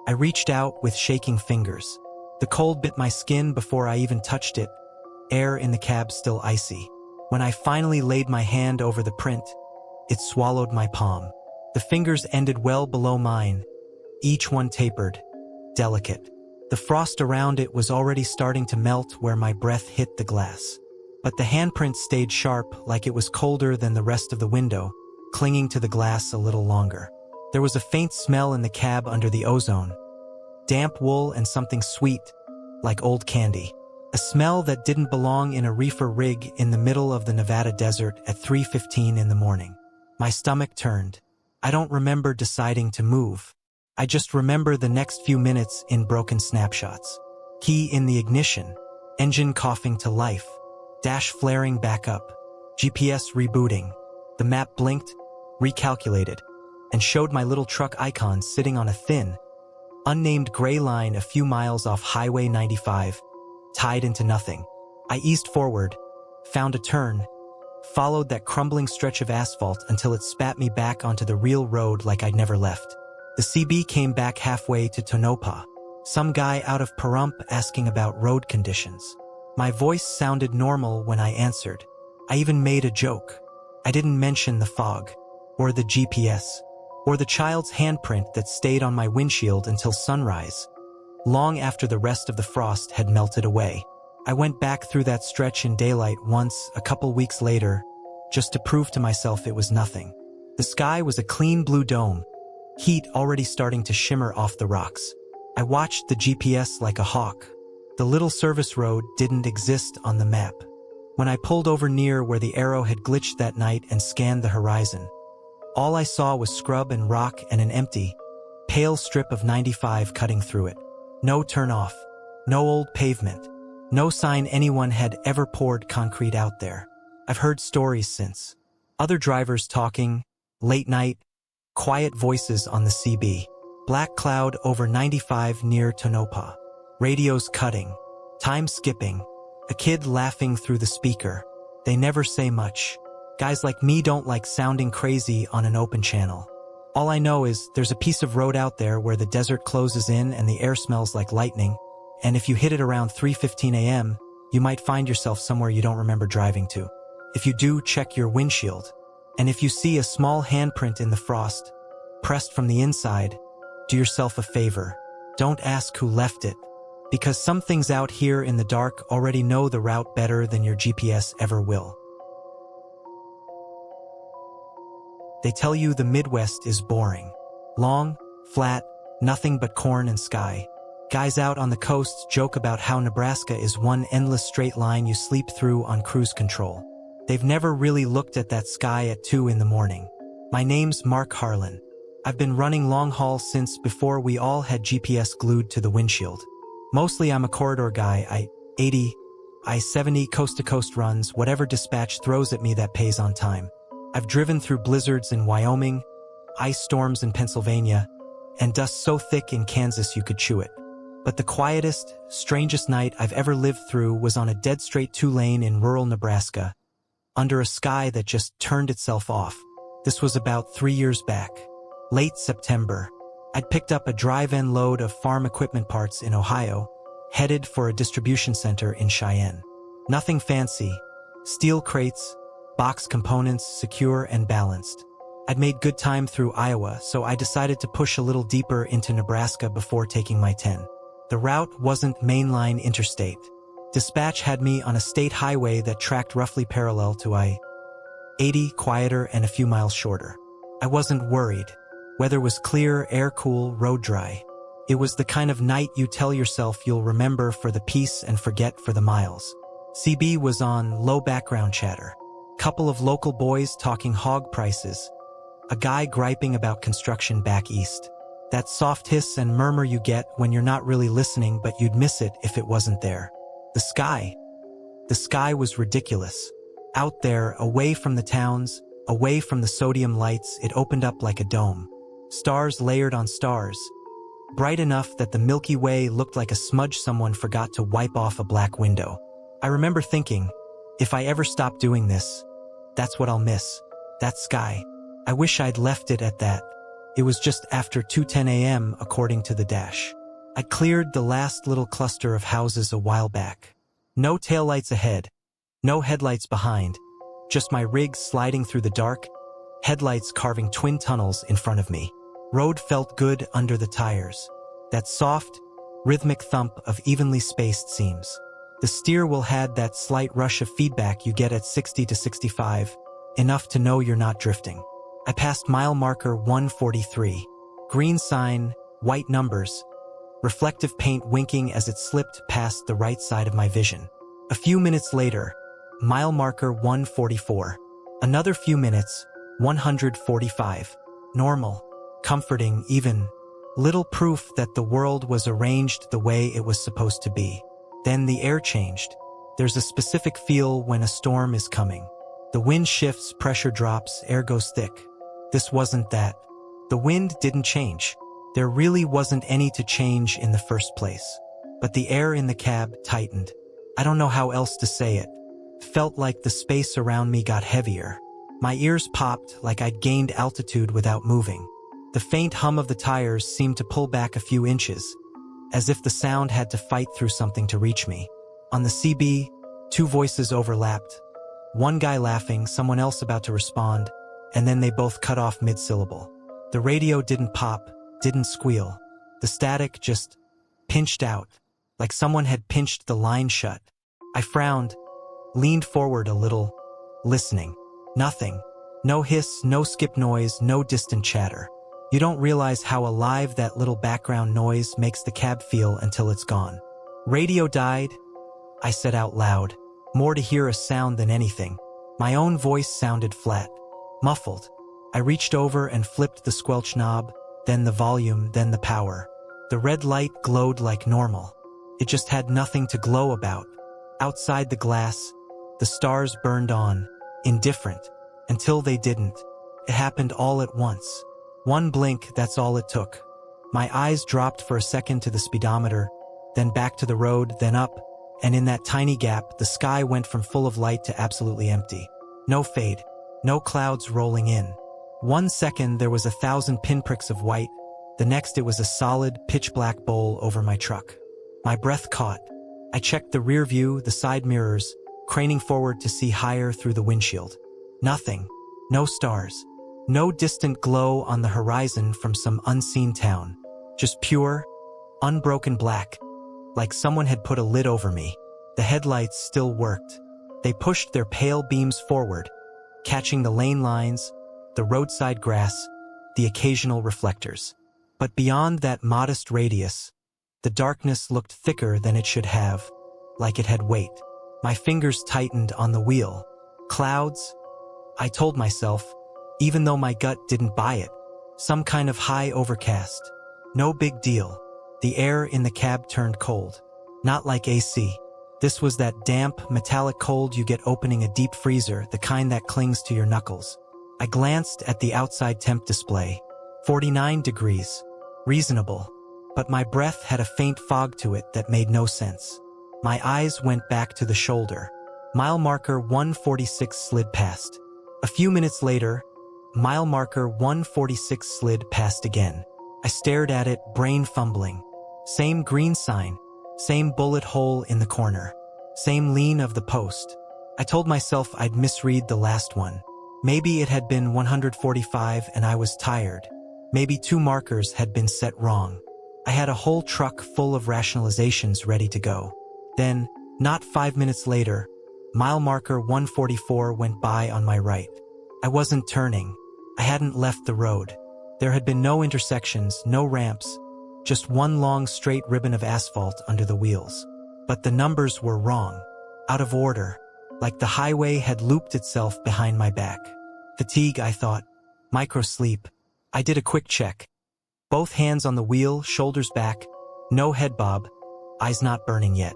I reached out with shaking fingers. The cold bit my skin before I even touched it, air in the cab still icy. When I finally laid my hand over the print, it swallowed my palm. The fingers ended well below mine, each one tapered, delicate. The frost around it was already starting to melt where my breath hit the glass. But the handprint stayed sharp, like it was colder than the rest of the window, clinging to the glass a little longer. There was a faint smell in the cab under the ozone. Damp wool and something sweet, like old candy. A smell that didn't belong in a reefer rig in the middle of the Nevada desert at 3:15 in the morning. My stomach turned. I don't remember deciding to move. I just remember the next few minutes in broken snapshots. Key in the ignition, engine coughing to life, dash flaring back up, GPS rebooting. The map blinked, recalculated, and showed my little truck icon sitting on a thin, unnamed gray line a few miles off Highway 95, tied into nothing. I eased forward, found a turn, followed that crumbling stretch of asphalt until it spat me back onto the real road like I'd never left. The CB came back halfway to Tonopah, Some guy out of Pahrump asking about road conditions. My voice sounded normal when I answered. I even made a joke. I didn't mention the fog, or the GPS, or the child's handprint that stayed on my windshield until sunrise, long after the rest of the frost had melted away. I went back through that stretch in daylight once, a couple weeks later, just to prove to myself it was nothing. The sky was a clean blue dome, heat already starting to shimmer off the rocks. I watched the GPS like a hawk. The little service road didn't exist on the map. When I pulled over near where the arrow had glitched that night and scanned the horizon, all I saw was scrub and rock and an empty, pale strip of 95 cutting through it. No turnoff, no old pavement, no sign anyone had ever poured concrete out there. I've heard stories since. Other drivers talking, late night, quiet voices on the CB. Black cloud over 95 near Tonopah. Radios cutting, time skipping, a kid laughing through the speaker. They never say much. Guys like me don't like sounding crazy on an open channel. All I know is there's a piece of road out there where the desert closes in and the air smells like lightning, and if you hit it around 3:15 a.m., you might find yourself somewhere you don't remember driving to. If you do, check your windshield. And if you see a small handprint in the frost, pressed from the inside, do yourself a favor. Don't ask who left it, because some things out here in the dark already know the route better than your GPS ever will. They tell you the Midwest is boring. Long, flat, nothing but corn and sky. Guys out on the coasts joke about how Nebraska is one endless straight line you sleep through on cruise control. They've never really looked at that sky at 2 in the morning. My name's Mark Harlan. I've been running long haul since before we all had GPS glued to the windshield. Mostly I'm a corridor guy. I-80, I-70 coast-to-coast runs, whatever dispatch throws at me that pays on time. I've driven through blizzards in Wyoming, ice storms in Pennsylvania, and dust so thick in Kansas you could chew it. But the quietest, strangest night I've ever lived through was on a dead straight 2-lane in rural Nebraska, under a sky that just turned itself off. This was about 3 years back. Late September. I'd picked up a drive-in load of farm equipment parts in Ohio, headed for a distribution center in Cheyenne. Nothing fancy. Steel crates, box components, secure and balanced. I'd made good time through Iowa, so I decided to push a little deeper into Nebraska before taking my 10. The route wasn't mainline interstate. Dispatch had me on a state highway that tracked roughly parallel to I-80, quieter and a few miles shorter. I wasn't worried. Weather was clear, air cool, road dry. It was the kind of night you tell yourself you'll remember for the peace and forget for the miles. CB was on, low background chatter. Couple of local boys talking hog prices. A guy griping about construction back east. That soft hiss and murmur you get when you're not really listening, but you'd miss it if it wasn't there. The sky was ridiculous. Out there, away from the towns, away from the sodium lights, it opened up like a dome. Stars layered on stars, bright enough that the Milky Way looked like a smudge someone forgot to wipe off a black window. I remember thinking, if I ever stop doing this, that's what I'll miss. That sky. I wish I'd left it at that. It was just after 2:10 a.m. according to the dash. I cleared the last little cluster of houses a while back. No taillights ahead, no headlights behind, just my rig sliding through the dark, headlights carving twin tunnels in front of me. Road felt good under the tires. That soft, rhythmic thump of evenly spaced seams. The steer wheel had that slight rush of feedback you get at 60 to 65, enough to know you're not drifting. I passed mile marker 143. Green sign, white numbers, reflective paint winking as it slipped past the right side of my vision. A few minutes later, mile marker 144. Another few minutes, 145. Normal, comforting, even. Little proof that the world was arranged the way it was supposed to be. Then the air changed. There's a specific feel when a storm is coming. The wind shifts, pressure drops, air goes thick. This wasn't that. The wind didn't change. There really wasn't any to change in the first place. But the air in the cab tightened. I don't know how else to say it. Felt like the space around me got heavier. My ears popped like I'd gained altitude without moving. The faint hum of the tires seemed to pull back a few inches, as if the sound had to fight through something to reach me. On the CB, two voices overlapped. One guy laughing, someone else about to respond, and then they both cut off mid-syllable. The radio didn't pop, didn't squeal. The static just pinched out, like someone had pinched the line shut. I frowned, leaned forward a little, listening. Nothing. No hiss, no skip noise, no distant chatter. You don't realize how alive that little background noise makes the cab feel until it's gone. Radio died, I said out loud, more to hear a sound than anything. My own voice sounded flat, muffled. I reached over and flipped the squelch knob, then the volume, then the power. The red light glowed like normal. It just had nothing to glow about. Outside the glass, the stars burned on, indifferent, until they didn't. It happened all at once. One blink, that's all it took. My eyes dropped for a second to the speedometer, then back to the road, then up, and in that tiny gap, the sky went from full of light to absolutely empty. No fade, no clouds rolling in. 1 second there was 1,000 pinpricks of white, the next it was a solid, pitch-black bowl over my truck. My breath caught. I checked the rear view, the side mirrors, craning forward to see higher through the windshield. Nothing. No stars. No distant glow on the horizon from some unseen town. Just pure, unbroken black, like someone had put a lid over me. The headlights still worked. They pushed their pale beams forward, catching the lane lines, the roadside grass, the occasional reflectors. But beyond that modest radius, the darkness looked thicker than it should have, like it had weight. My fingers tightened on the wheel. Clouds? I told myself, even though my gut didn't buy it. Some kind of high overcast. No big deal. The air in the cab turned cold. Not like AC. This was that damp, metallic cold you get opening a deep freezer, the kind that clings to your knuckles. I glanced at the outside temp display. 49 degrees. Reasonable. But my breath had a faint fog to it that made no sense. My eyes went back to the shoulder. Mile marker 146 slid past. A few minutes later, mile marker 146 slid past again. I stared at it, brain fumbling. Same green sign, same bullet hole in the corner, same lean of the post. I told myself I'd misread the last one. Maybe it had been 145 and I was tired. Maybe 2 markers had been set wrong. I had a whole truck full of rationalizations ready to go. Then, not 5 minutes later, mile marker 144 went by on my right. I wasn't turning. I hadn't left the road. There had been no intersections, no ramps, just one long straight ribbon of asphalt under the wheels. But the numbers were wrong, out of order, like the highway had looped itself behind my back. Fatigue, I thought. Micro-sleep. I did a quick check. Both hands on the wheel, shoulders back, no head bob, eyes not burning yet.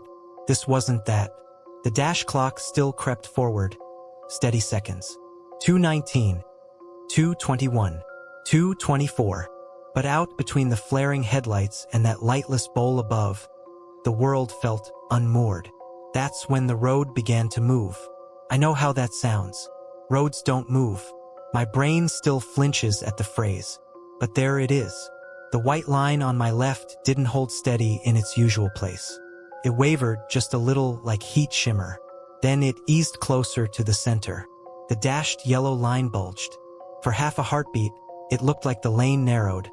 This wasn't that. The dash clock still crept forward. Steady seconds. 2:19. 2:21. 2:24. But out between the flaring headlights and that lightless bowl above, the world felt unmoored. That's when the road began to move. I know how that sounds. Roads don't move. My brain still flinches at the phrase. But there it is. The white line on my left didn't hold steady in its usual place. It wavered just a little like heat shimmer. Then it eased closer to the center. The dashed yellow line bulged. For half a heartbeat, it looked like the lane narrowed,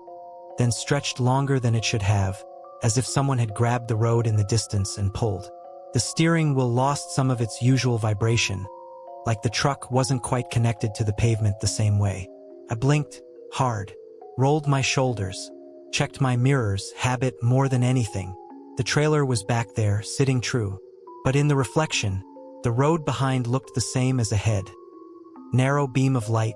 then stretched longer than it should have, as if someone had grabbed the road in the distance and pulled. The steering wheel lost some of its usual vibration, like the truck wasn't quite connected to the pavement the same way. I blinked, hard, rolled my shoulders, checked my mirrors, habit more than anything. The trailer was back there, sitting true. But in the reflection, the road behind looked the same as ahead. Narrow beam of light,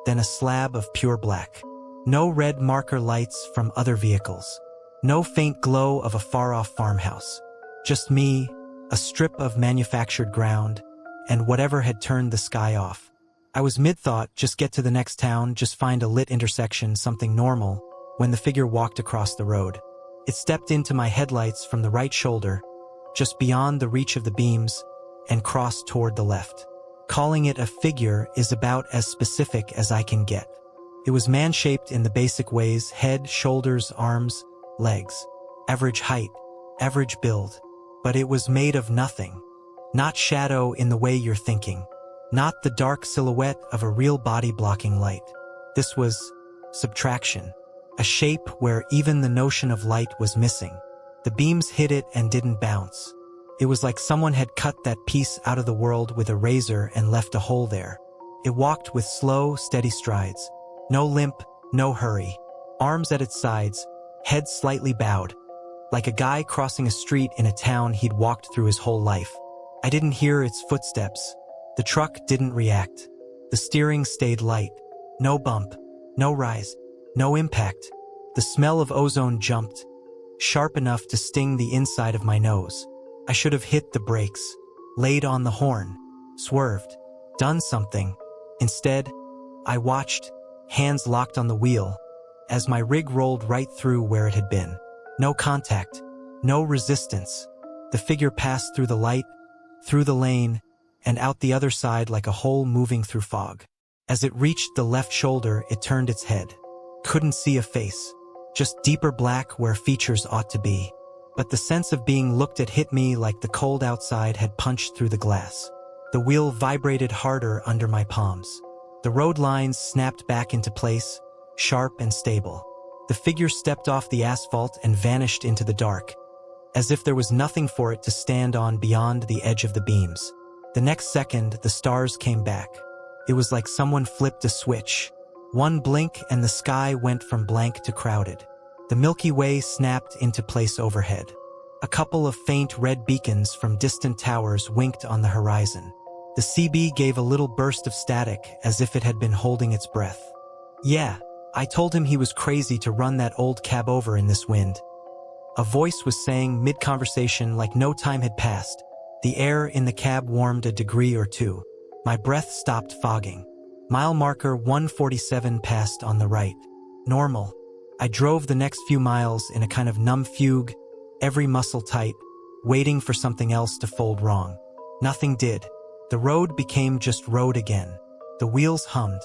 then a slab of pure black. No red marker lights from other vehicles. No faint glow of a far-off farmhouse. Just me, a strip of manufactured ground, and whatever had turned the sky off. I was mid-thought, just get to the next town, just find a lit intersection, something normal, when the figure walked across the road. It stepped into my headlights from the right shoulder, just beyond the reach of the beams, and crossed toward the left. Calling it a figure is about as specific as I can get. It was man-shaped in the basic ways: head, shoulders, arms, legs. average height, average build. But it was made of nothing. Not shadow in the way you're thinking. Not the dark silhouette of a real body blocking light. This was subtraction. A shape where even the notion of light was missing. The beams hit it and didn't bounce. It was like someone had cut that piece out of the world with a razor and left a hole there. It walked with slow, steady strides. No limp, no hurry. Arms at its sides, head slightly bowed. Like a guy crossing a street in a town he'd walked through his whole life. I didn't hear its footsteps. The truck didn't react. The steering stayed light. No bump, no rise, no impact. The smell of ozone jumped, sharp enough to sting the inside of my nose. I should have hit the brakes, laid on the horn, swerved, done something. Instead, I watched, hands locked on the wheel, as my rig rolled right through where it had been. No contact, no resistance. The figure passed through the light, through the lane, and out the other side like a hole moving through fog. As it reached the left shoulder, it turned its head. Couldn't see a face, just deeper black where features ought to be. But the sense of being looked at hit me like the cold outside had punched through the glass. The wheel vibrated harder under my palms. The road lines snapped back into place, sharp and stable. The figure stepped off the asphalt and vanished into the dark, as if there was nothing for it to stand on beyond the edge of the beams. The next second, the stars came back. It was like someone flipped a switch. One blink and the sky went from blank to crowded. The Milky Way snapped into place overhead. A couple of faint red beacons from distant towers winked on the horizon. The CB gave a little burst of static as if it had been holding its breath. Yeah, I told him he was crazy to run that old cab over in this wind. A voice was saying mid-conversation like no time had passed. The air in the cab warmed a degree or two. My breath stopped fogging. Mile marker 147 passed on the right. Normal. I drove the next few miles in a kind of numb fugue, every muscle tight, waiting for something else to fold wrong. Nothing did. The road became just road again. The wheels hummed.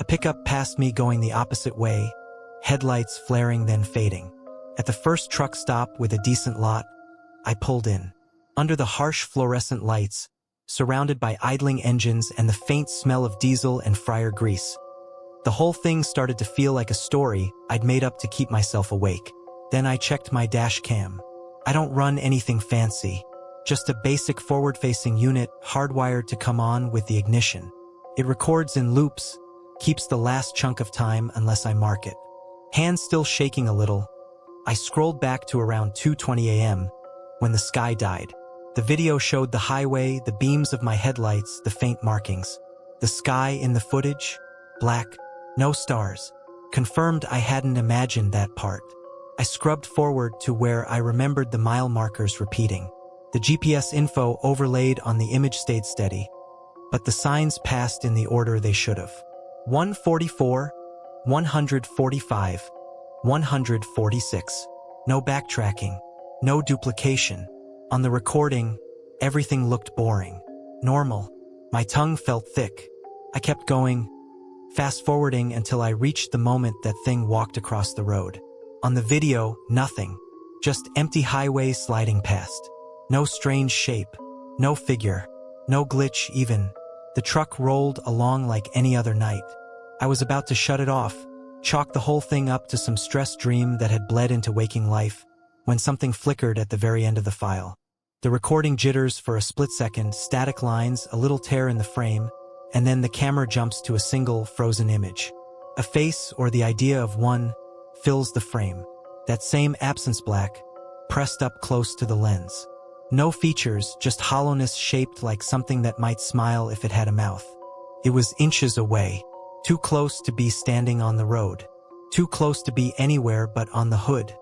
A pickup passed me going the opposite way, headlights flaring then fading. At the first truck stop with a decent lot, I pulled in. Under the harsh fluorescent lights, surrounded by idling engines and the faint smell of diesel and fryer grease. The whole thing started to feel like a story I'd made up to keep myself awake. Then I checked my dash cam. I don't run anything fancy, just a basic forward-facing unit hardwired to come on with the ignition. It records in loops, keeps the last chunk of time unless I mark it. Hands still shaking a little, I scrolled back to around 2:20 a.m. when the sky died. The video showed the highway, the beams of my headlights, the faint markings. The sky in the footage, black, no stars. Confirmed I hadn't imagined that part. I scrubbed forward to where I remembered the mile markers repeating. The GPS info overlaid on the image stayed steady, but the signs passed in the order they should have. 144, 145, 146. No backtracking, no duplication. On the recording, everything looked boring. Normal. My tongue felt thick. I kept going, fast-forwarding until I reached the moment that thing walked across the road. On the video, nothing. Just empty highway sliding past. No strange shape. No figure. No glitch even. The truck rolled along like any other night. I was about to shut it off, chalk the whole thing up to some stress dream that had bled into waking life, when something flickered at the very end of the file. The recording jitters for a split second, static lines, a little tear in the frame, and then the camera jumps to a single, frozen image. A face, or the idea of one, fills the frame. That same absence black, pressed up close to the lens. No features, just hollowness shaped like something that might smile if it had a mouth. It was inches away, too close to be standing on the road, too close to be anywhere but on the hood,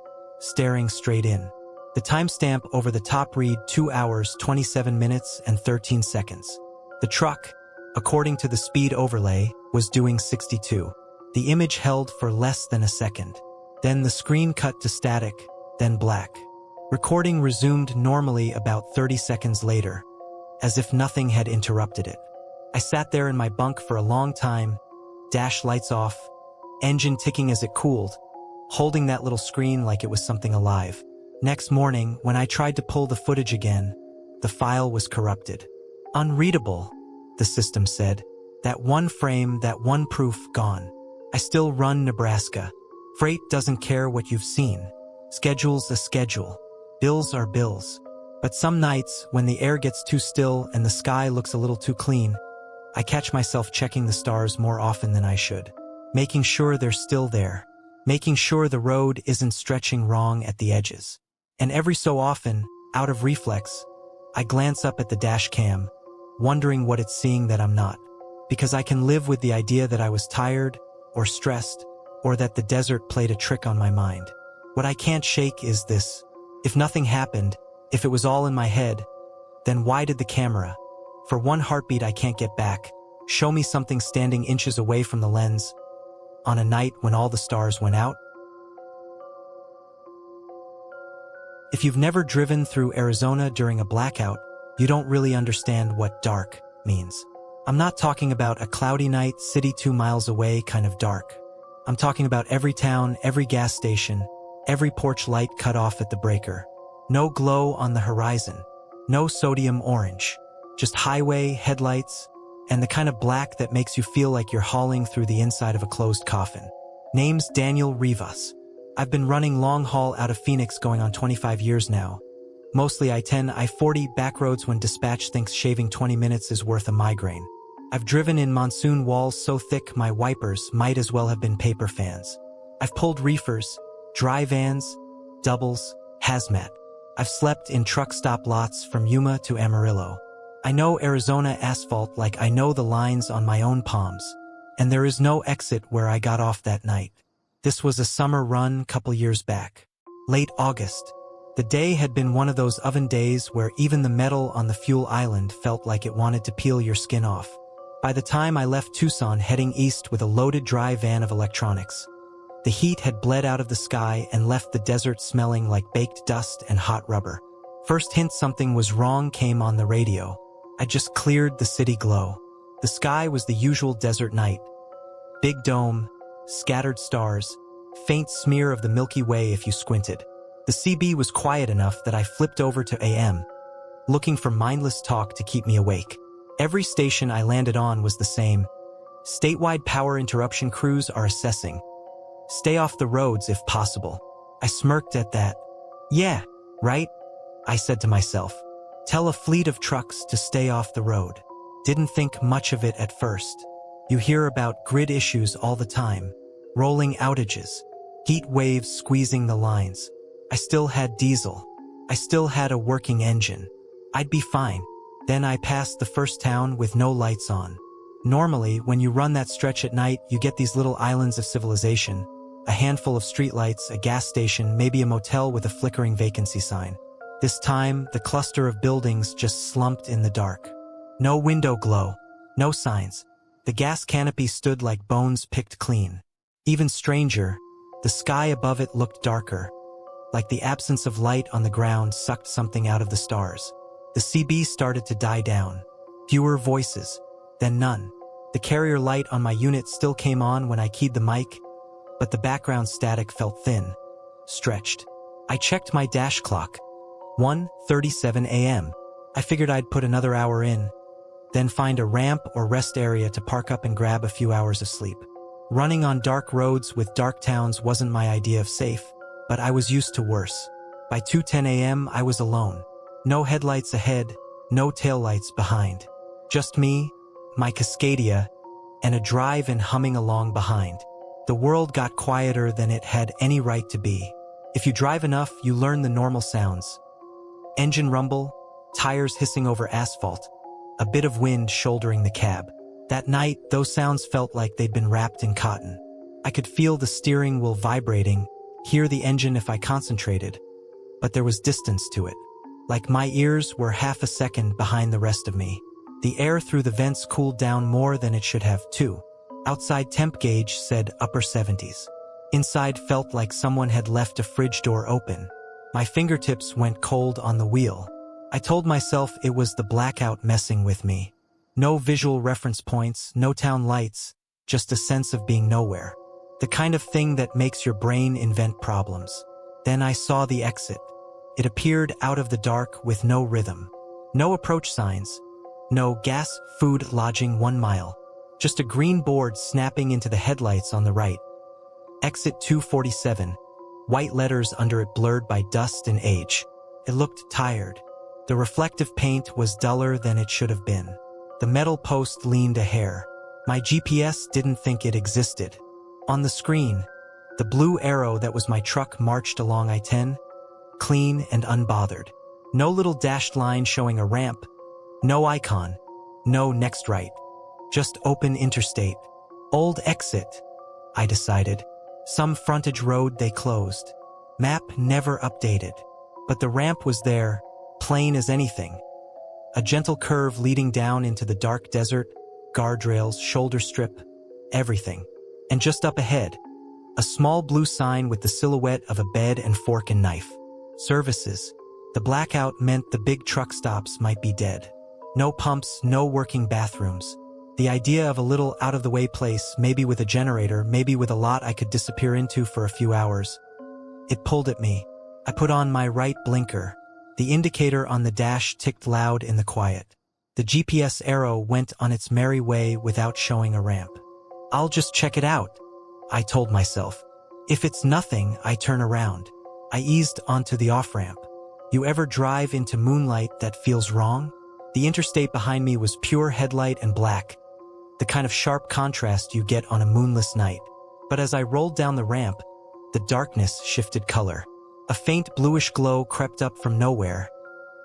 staring straight in. The timestamp over the top read 2 hours, 27 minutes, and 13 seconds. The truck, according to the speed overlay, was doing 62. The image held for less than a second. Then the screen cut to static, then black. Recording resumed normally about 30 seconds later, as if nothing had interrupted it. I sat there in my bunk for a long time, dash lights off, engine ticking as it cooled, holding that little screen like it was something alive. Next morning, when I tried to pull the footage again, the file was corrupted. Unreadable, the system said. That one frame, that one proof, gone. I still run Nebraska. Freight doesn't care what you've seen. Schedule's a schedule. Bills are bills. But some nights, when the air gets too still and the sky looks a little too clean, I catch myself checking the stars more often than I should. Making sure they're still there. Making sure the road isn't stretching wrong at the edges. And every so often, out of reflex, I glance up at the dash cam, wondering what it's seeing that I'm not. Because I can live with the idea that I was tired, or stressed, or that the desert played a trick on my mind. What I can't shake is this. If nothing happened, if it was all in my head, then why did the camera, for one heartbeat I can't get back, show me something standing inches away from the lens on a night when all the stars went out? If you've never driven through Arizona during a blackout, you don't really understand what dark means. I'm not talking about a cloudy night, city 2 miles away kind of dark. I'm talking about every town, every gas station, every porch light cut off at the breaker. No glow on the horizon. No sodium orange. Just highway, headlights, and the kind of black that makes you feel like you're hauling through the inside of a closed coffin. Name's Daniel Rivas. I've been running long haul out of Phoenix going on 25 years now. Mostly I-10, I-40 back roads when dispatch thinks shaving 20 minutes is worth a migraine. I've driven in monsoon walls so thick my wipers might as well have been paper fans. I've pulled reefers, dry vans, doubles, hazmat. I've slept in truck stop lots from Yuma to Amarillo. I know Arizona asphalt like I know the lines on my own palms. And there is no exit where I got off that night. This was a summer run couple years back. Late August. The day had been one of those oven days where even the metal on the fuel island felt like it wanted to peel your skin off. By the time I left Tucson heading east with a loaded dry van of electronics, the heat had bled out of the sky and left the desert smelling like baked dust and hot rubber. First hint something was wrong came on the radio. I just cleared the city glow. The sky was the usual desert night. Big dome, scattered stars, faint smear of the Milky Way if you squinted. The CB was quiet enough that I flipped over to AM, looking for mindless talk to keep me awake. Every station I landed on was the same. Statewide power interruption crews are assessing. Stay off the roads if possible. I smirked at that. Yeah, right? I said to myself. Tell a fleet of trucks to stay off the road. Didn't think much of it at first. You hear about grid issues all the time. Rolling outages. Heat waves squeezing the lines. I still had diesel. I still had a working engine. I'd be fine. Then I passed the first town with no lights on. Normally, when you run that stretch at night, you get these little islands of civilization. A handful of streetlights, a gas station, maybe a motel with a flickering vacancy sign. This time, the cluster of buildings just slumped in the dark. No window glow. No signs. The gas canopy stood like bones picked clean. Even stranger, the sky above it looked darker. Like the absence of light on the ground sucked something out of the stars. The CB started to die down. Fewer voices, then none. The carrier light on my unit still came on when I keyed the mic, but the background static felt thin, stretched. I checked my dash clock. 1:37 a.m. I figured I'd put another hour in, then find a ramp or rest area to park up and grab a few hours of sleep. Running on dark roads with dark towns wasn't my idea of safe, but I was used to worse. By 2:10 a.m. I was alone. No headlights ahead, no taillights behind. Just me, my Cascadia, and a drive and humming along behind. The world got quieter than it had any right to be. If you drive enough, you learn the normal sounds. Engine rumble, tires hissing over asphalt, a bit of wind shouldering the cab. That night, those sounds felt like they'd been wrapped in cotton. I could feel the steering wheel vibrating, hear the engine if I concentrated, but there was distance to it. Like my ears were half a second behind the rest of me. The air through the vents cooled down more than it should have, too. Outside temp gauge said upper 70s. Inside felt like someone had left a fridge door open. My fingertips went cold on the wheel. I told myself it was the blackout messing with me. No visual reference points, no town lights, just a sense of being nowhere. The kind of thing that makes your brain invent problems. Then I saw the exit. It appeared out of the dark with no rhythm. No approach signs. No gas, food, lodging 1 mile. Just a green board snapping into the headlights on the right. Exit 247. White letters under it blurred by dust and age. It looked tired. The reflective paint was duller than it should have been. The metal post leaned a hair. My GPS didn't think it existed. On the screen, the blue arrow that was my truck marched along I-10, clean and unbothered. No little dashed line showing a ramp. No icon. No next right. Just open interstate. Old exit, I decided. Some frontage road they closed. Map never updated. But the ramp was there, plain as anything. A gentle curve leading down into the dark desert, guardrails, shoulder strip, everything. And just up ahead, a small blue sign with the silhouette of a bed and fork and knife. Services. The blackout meant the big truck stops might be dead. No pumps, no working bathrooms. The idea of a little out-of-the-way place, maybe with a generator, maybe with a lot I could disappear into for a few hours. It pulled at me. I put on my right blinker. The indicator on the dash ticked loud in the quiet. The GPS arrow went on its merry way without showing a ramp. I'll just check it out, I told myself. If it's nothing, I turn around. I eased onto the off-ramp. You ever drive into moonlight that feels wrong? The interstate behind me was pure headlight and black, the kind of sharp contrast you get on a moonless night. But as I rolled down the ramp, the darkness shifted color. A faint bluish glow crept up from nowhere,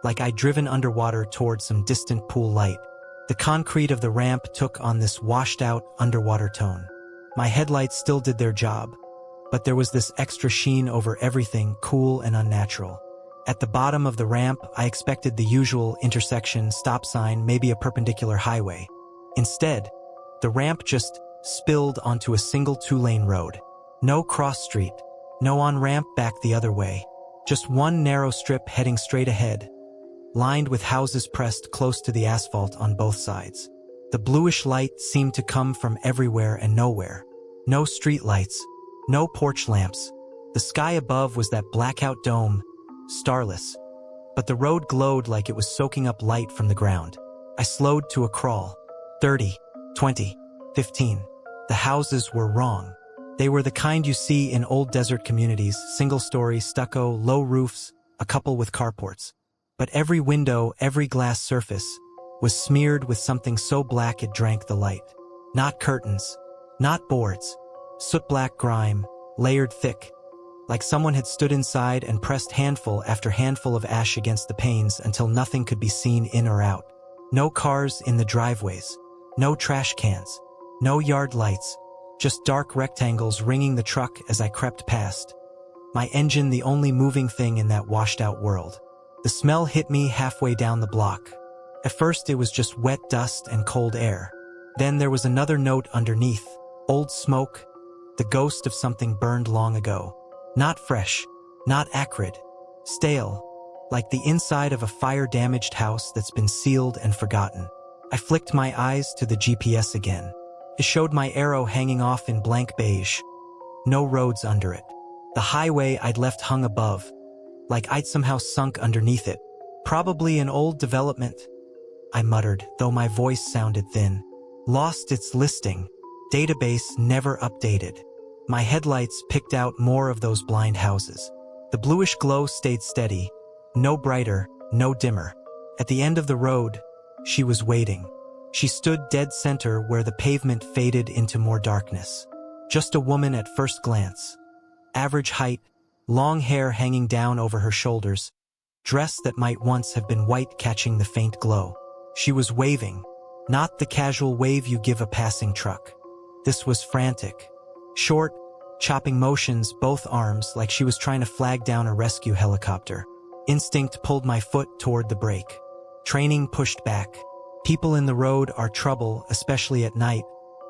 like I'd driven underwater toward some distant pool light. The concrete of the ramp took on this washed-out, underwater tone. My headlights still did their job, but there was this extra sheen over everything, cool and unnatural. At the bottom of the ramp, I expected the usual intersection, stop sign, maybe a perpendicular highway. Instead, the ramp just spilled onto a single 2-lane road. No cross street, no on-ramp back the other way. Just one narrow strip heading straight ahead, lined with houses pressed close to the asphalt on both sides. The bluish light seemed to come from everywhere and nowhere. No street lights, no porch lamps. The sky above was that blackout dome, starless. But the road glowed like it was soaking up light from the ground. I slowed to a crawl. 30, 20, 15. The houses were wrong. They were the kind you see in old desert communities, single-story, stucco, low roofs, a couple with carports. But every window, every glass surface, was smeared with something so black it drank the light. Not curtains, not boards. Soot-black grime, layered thick, like someone had stood inside and pressed handful after handful of ash against the panes until nothing could be seen in or out. No cars in the driveways, no trash cans, no yard lights, just dark rectangles ringing the truck as I crept past. My engine the only moving thing in that washed-out world. The smell hit me halfway down the block. At first it was just wet dust and cold air. Then there was another note underneath, old smoke, the ghost of something burned long ago. Not fresh, not acrid, stale, like the inside of a fire-damaged house that's been sealed and forgotten. I flicked my eyes to the GPS again. It showed my arrow hanging off in blank beige. No roads under it. The highway I'd left hung above, like I'd somehow sunk underneath it. Probably an old development, I muttered, though my voice sounded thin. Lost its listing. Database never updated. My headlights picked out more of those blind houses. The bluish glow stayed steady. No brighter, no dimmer. At the end of the road, she was waiting. She stood dead center where the pavement faded into more darkness. Just a woman at first glance. Average height, long hair hanging down over her shoulders, dress that might once have been white catching the faint glow. She was waving, not the casual wave you give a passing truck. This was frantic. Short, chopping motions, both arms, like she was trying to flag down a rescue helicopter. Instinct pulled my foot toward the brake. Training pushed back. People in the road are trouble, especially at night,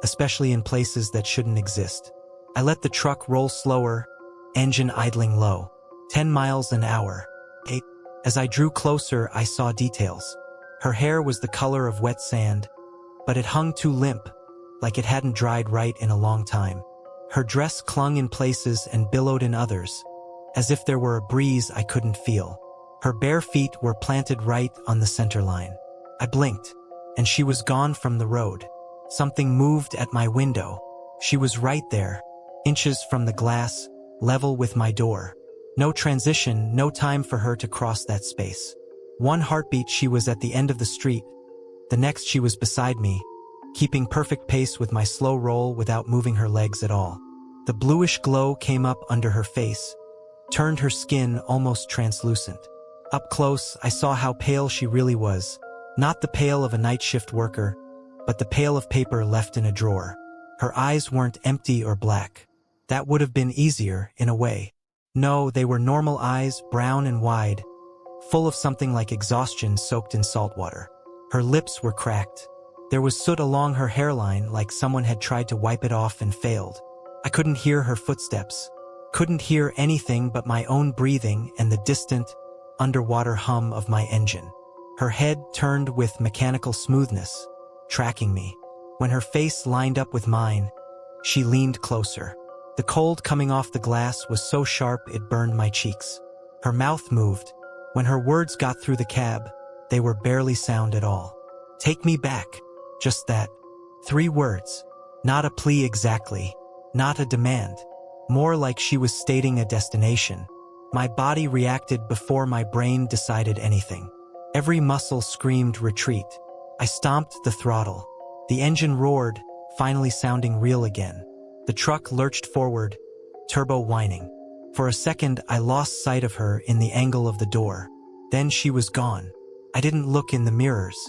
especially in places that shouldn't exist. I let the truck roll slower, engine idling low. 10 miles an hour. 8. As I drew closer, I saw details. Her hair was the color of wet sand, but it hung too limp, like it hadn't dried right in a long time. Her dress clung in places and billowed in others, as if there were a breeze I couldn't feel. Her bare feet were planted right on the center line. I blinked, and she was gone from the road. Something moved at my window. She was right there, inches from the glass, level with my door. No transition, no time for her to cross that space. One heartbeat she was at the end of the street. The next she was beside me, keeping perfect pace with my slow roll without moving her legs at all. The bluish glow came up under her face, turned her skin almost translucent. Up close, I saw how pale she really was. Not the pale of a night shift worker, but the pale of paper left in a drawer. Her eyes weren't empty or black. That would have been easier, in a way. No, they were normal eyes, brown and wide, full of something like exhaustion soaked in salt water. Her lips were cracked. There was soot along her hairline like someone had tried to wipe it off and failed. I couldn't hear her footsteps. Couldn't hear anything but my own breathing and the distant, underwater hum of my engine. Her head turned with mechanical smoothness, tracking me. When her face lined up with mine, she leaned closer. The cold coming off the glass was so sharp it burned my cheeks. Her mouth moved. When her words got through the cab, they were barely sound at all. Take me back. Just that. 3 words. Not a plea exactly. Not a demand. More like she was stating a destination. My body reacted before my brain decided anything. Every muscle screamed retreat. I stomped the throttle. The engine roared, finally sounding real again. The truck lurched forward, turbo whining. For a second, I lost sight of her in the angle of the door. Then she was gone. I didn't look in the mirrors,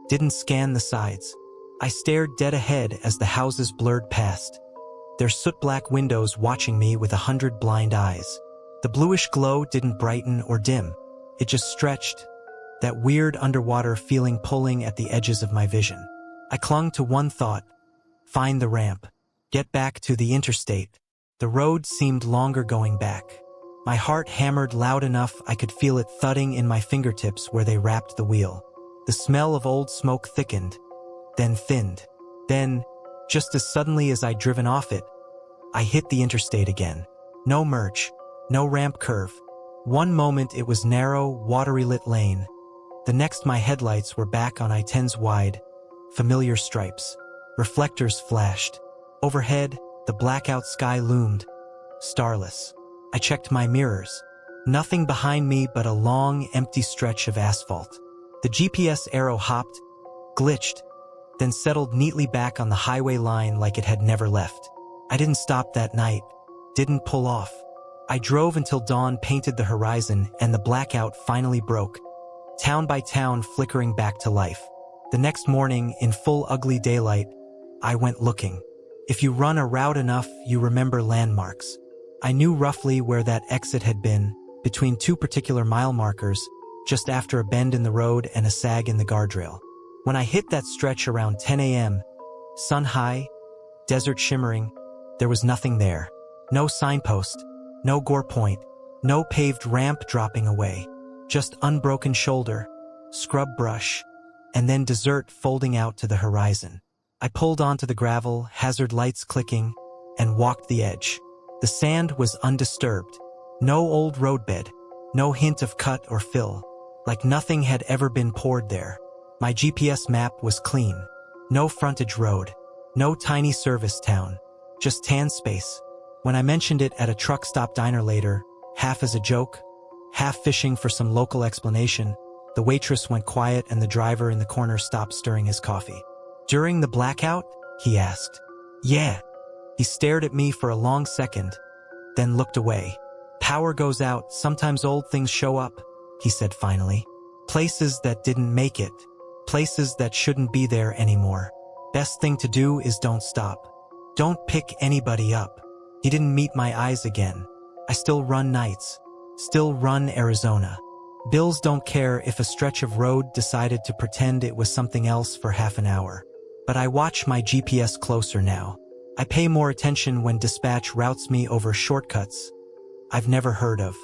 didn't scan the sides. I stared dead ahead as the houses blurred past, their soot-black windows watching me with 100 blind eyes. The bluish glow didn't brighten or dim. It just stretched, that weird underwater feeling pulling at the edges of my vision. I clung to one thought: find the ramp. Get back to the interstate. The road seemed longer going back. My heart hammered loud enough I could feel it thudding in my fingertips where they wrapped the wheel. The smell of old smoke thickened, then thinned. Then, just as suddenly as I'd driven off it, I hit the interstate again. No merge, no ramp curve. One moment it was narrow, watery lit lane. The next my headlights were back on I-10's wide, familiar stripes. Reflectors flashed. Overhead, the blackout sky loomed, starless. I checked my mirrors. Nothing behind me but a long, empty stretch of asphalt. The GPS arrow hopped, glitched, then settled neatly back on the highway line like it had never left. I didn't stop that night, didn't pull off. I drove until dawn painted the horizon and the blackout finally broke, town by town flickering back to life. The next morning, in full ugly daylight, I went looking. If you run a route enough, you remember landmarks. I knew roughly where that exit had been, between 2 particular mile markers, just after a bend in the road and a sag in the guardrail. When I hit that stretch around 10 a.m., sun high, desert shimmering, there was nothing there. No signpost, no gore point, no paved ramp dropping away. Just unbroken shoulder, scrub brush, and then desert folding out to the horizon. I pulled onto the gravel, hazard lights clicking, and walked the edge. The sand was undisturbed. No old roadbed, no hint of cut or fill, like nothing had ever been poured there. My GPS map was clean. No frontage road, no tiny service town, just tan space. When I mentioned it at a truck stop diner later, half as a joke, half fishing for some local explanation, the waitress went quiet and the driver in the corner stopped stirring his coffee. During the blackout? He asked. Yeah. He stared at me for a long second, then looked away. Power goes out, sometimes old things show up, he said finally. Places that didn't make it. Places that shouldn't be there anymore. Best thing to do is don't stop. Don't pick anybody up. He didn't meet my eyes again. I still run nights. Still run Arizona. Bills don't care if a stretch of road decided to pretend it was something else for half an hour. But I watch my GPS closer now. I pay more attention when dispatch routes me over shortcuts I've never heard of.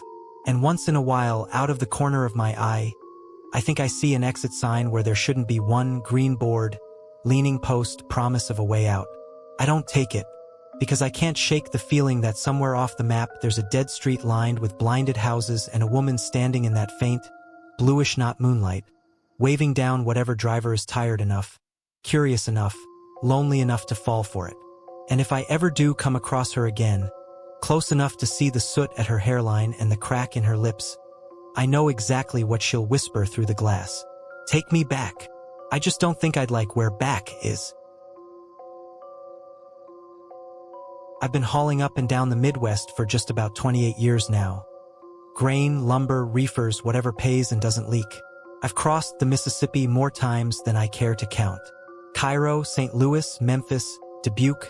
And once in a while, out of the corner of my eye, I think I see an exit sign where there shouldn't be one, green board, leaning post, promise of a way out. I don't take it, because I can't shake the feeling that somewhere off the map there's a dead street lined with blinded houses and a woman standing in that faint, bluish not moonlight, waving down whatever driver is tired enough, curious enough, lonely enough to fall for it. And if I ever do come across her again, close enough to see the soot at her hairline and the crack in her lips, I know exactly what she'll whisper through the glass. Take me back. I just don't think I'd like where back is. I've been hauling up and down the Midwest for just about 28 years now. Grain, lumber, reefers, whatever pays and doesn't leak. I've crossed the Mississippi more times than I care to count. Cairo, St. Louis, Memphis, Dubuque.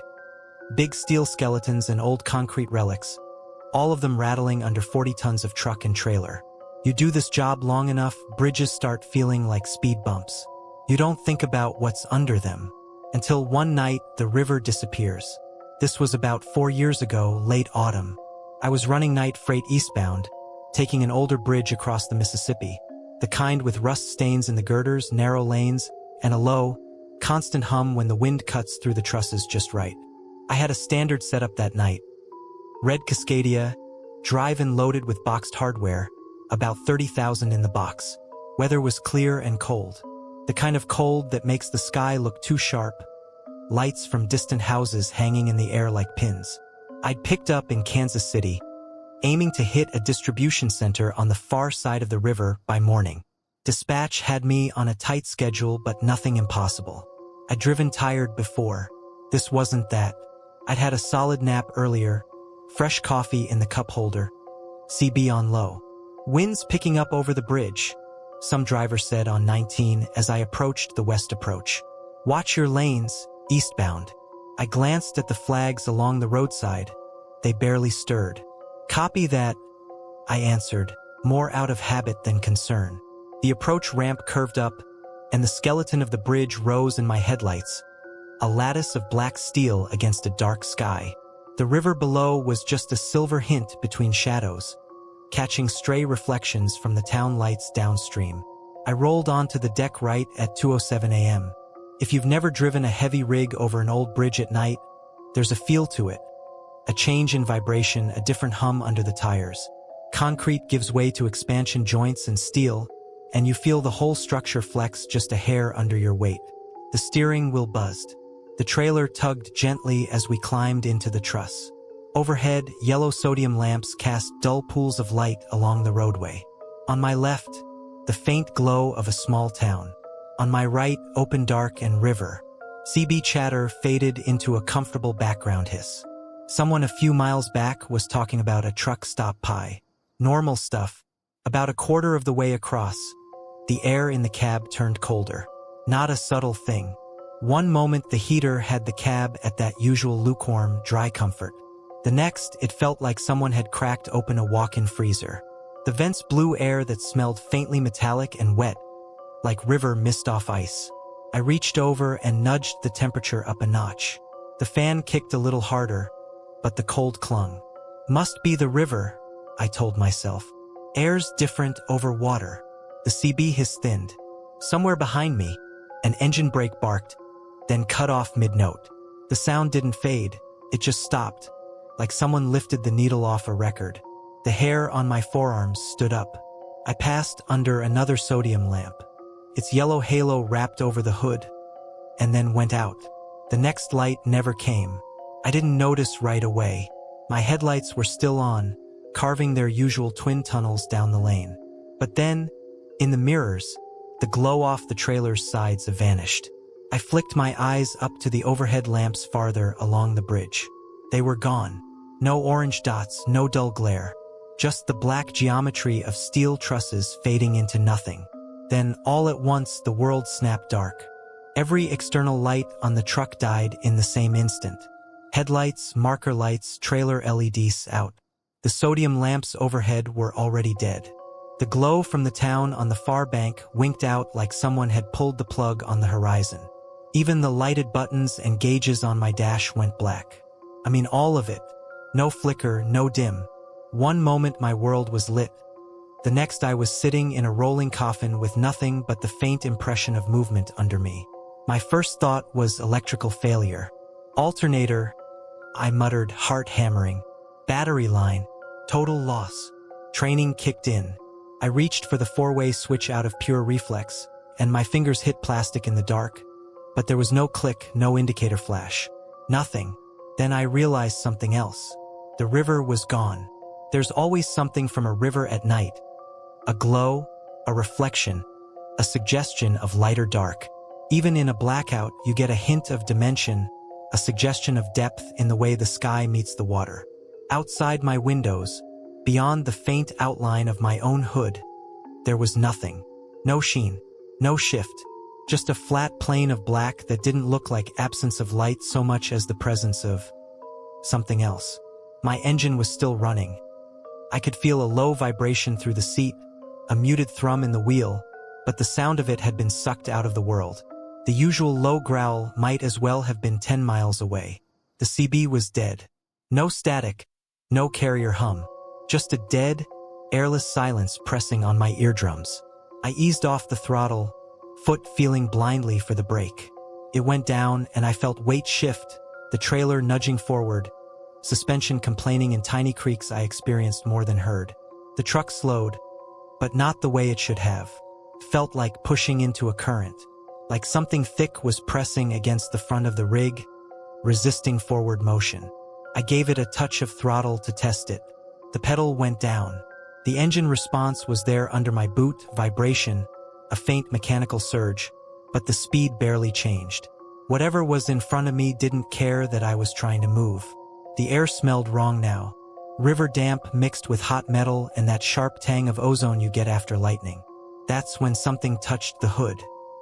Big steel skeletons and old concrete relics. All of them rattling under 40 tons of truck and trailer. You do this job long enough, bridges start feeling like speed bumps. You don't think about what's under them. Until one night, the river disappears. This was about 4 years ago, late autumn. I was running night freight eastbound, taking an older bridge across the Mississippi, the kind with rust stains in the girders, narrow lanes, and a low, constant hum when the wind cuts through the trusses just right. I had a standard setup that night. Red Cascadia, drive-in loaded with boxed hardware, about 30,000 in the box. Weather was clear and cold. The kind of cold that makes the sky look too sharp. Lights from distant houses hanging in the air like pins. I'd picked up in Kansas City, aiming to hit a distribution center on the far side of the river by morning. Dispatch had me on a tight schedule, but nothing impossible. I'd driven tired before. This wasn't that. I'd had a solid nap earlier, fresh coffee in the cup holder, CB on low. Winds picking up over the bridge, some driver said on 19 as I approached the west approach. Watch your lanes, eastbound. I glanced at the flags along the roadside. They barely stirred. Copy that, I answered, more out of habit than concern. The approach ramp curved up, and the skeleton of the bridge rose in my headlights, a lattice of black steel against a dark sky. The river below was just a silver hint between shadows, catching stray reflections from the town lights downstream. I rolled onto the deck right at 2:07 a.m. If you've never driven a heavy rig over an old bridge at night, there's a feel to it. A change in vibration, a different hum under the tires. Concrete gives way to expansion joints and steel, and you feel the whole structure flex just a hair under your weight. The steering wheel buzzed. The trailer tugged gently as we climbed into the truss. Overhead, yellow sodium lamps cast dull pools of light along the roadway. On my left, the faint glow of a small town. On my right, open dark and river. CB chatter faded into a comfortable background hiss. Someone a few miles back was talking about a truck stop pie. Normal stuff. About a quarter of the way across, the air in the cab turned colder. Not a subtle thing. One moment the heater had the cab at that usual lukewarm, dry comfort. The next, it felt like someone had cracked open a walk-in freezer. The vents blew air that smelled faintly metallic and wet, like river mist off ice. I reached over and nudged the temperature up a notch. The fan kicked a little harder, but the cold clung. Must be the river, I told myself. Air's different over water. The CB hiss thinned. Somewhere behind me, an engine brake barked, then cut off mid-note. The sound didn't fade, it just stopped, like someone lifted the needle off a record. The hair on my forearms stood up. I passed under another sodium lamp. Its yellow halo wrapped over the hood, and then went out. The next light never came. I didn't notice right away. My headlights were still on, carving their usual twin tunnels down the lane. But then, in the mirrors, the glow off the trailer's sides vanished. I flicked my eyes up to the overhead lamps farther along the bridge. They were gone. No orange dots, no dull glare. Just the black geometry of steel trusses fading into nothing. Then, all at once, the world snapped dark. Every external light on the truck died in the same instant. Headlights, marker lights, trailer LEDs out. The sodium lamps overhead were already dead. The glow from the town on the far bank winked out like someone had pulled the plug on the horizon. Even the lighted buttons and gauges on my dash went black. I mean, all of it. No flicker, no dim. One moment my world was lit. The next I was sitting in a rolling coffin with nothing but the faint impression of movement under me. My first thought was electrical failure. Alternator, I muttered, heart hammering. Battery line, total loss. Training kicked in. I reached for the four-way switch out of pure reflex, and my fingers hit plastic in the dark. But there was no click, no indicator flash. Nothing. Then I realized something else. The river was gone. There's always something from a river at night. A glow, a reflection, a suggestion of light or dark. Even in a blackout, you get a hint of dimension, a suggestion of depth in the way the sky meets the water. Outside my windows, beyond the faint outline of my own hood, there was nothing. No sheen, no shift, just a flat plane of black that didn't look like absence of light so much as the presence of something else. My engine was still running. I could feel a low vibration through the seat, a muted thrum in the wheel, but the sound of it had been sucked out of the world. The usual low growl might as well have been 10 miles away. The CB was dead. No static, no carrier hum. Just a dead, airless silence pressing on my eardrums. I eased off the throttle, foot feeling blindly for the brake. It went down and I felt weight shift, the trailer nudging forward, suspension complaining in tiny creaks I experienced more than heard. The truck slowed, but not the way it should have. Felt like pushing into a current. Like something thick was pressing against the front of the rig, resisting forward motion. I gave it a touch of throttle to test it. The pedal went down. The engine response was there under my boot, vibration, a faint mechanical surge, but the speed barely changed. Whatever was in front of me didn't care that I was trying to move. The air smelled wrong now. River damp mixed with hot metal and that sharp tang of ozone you get after lightning. That's when something touched the hood.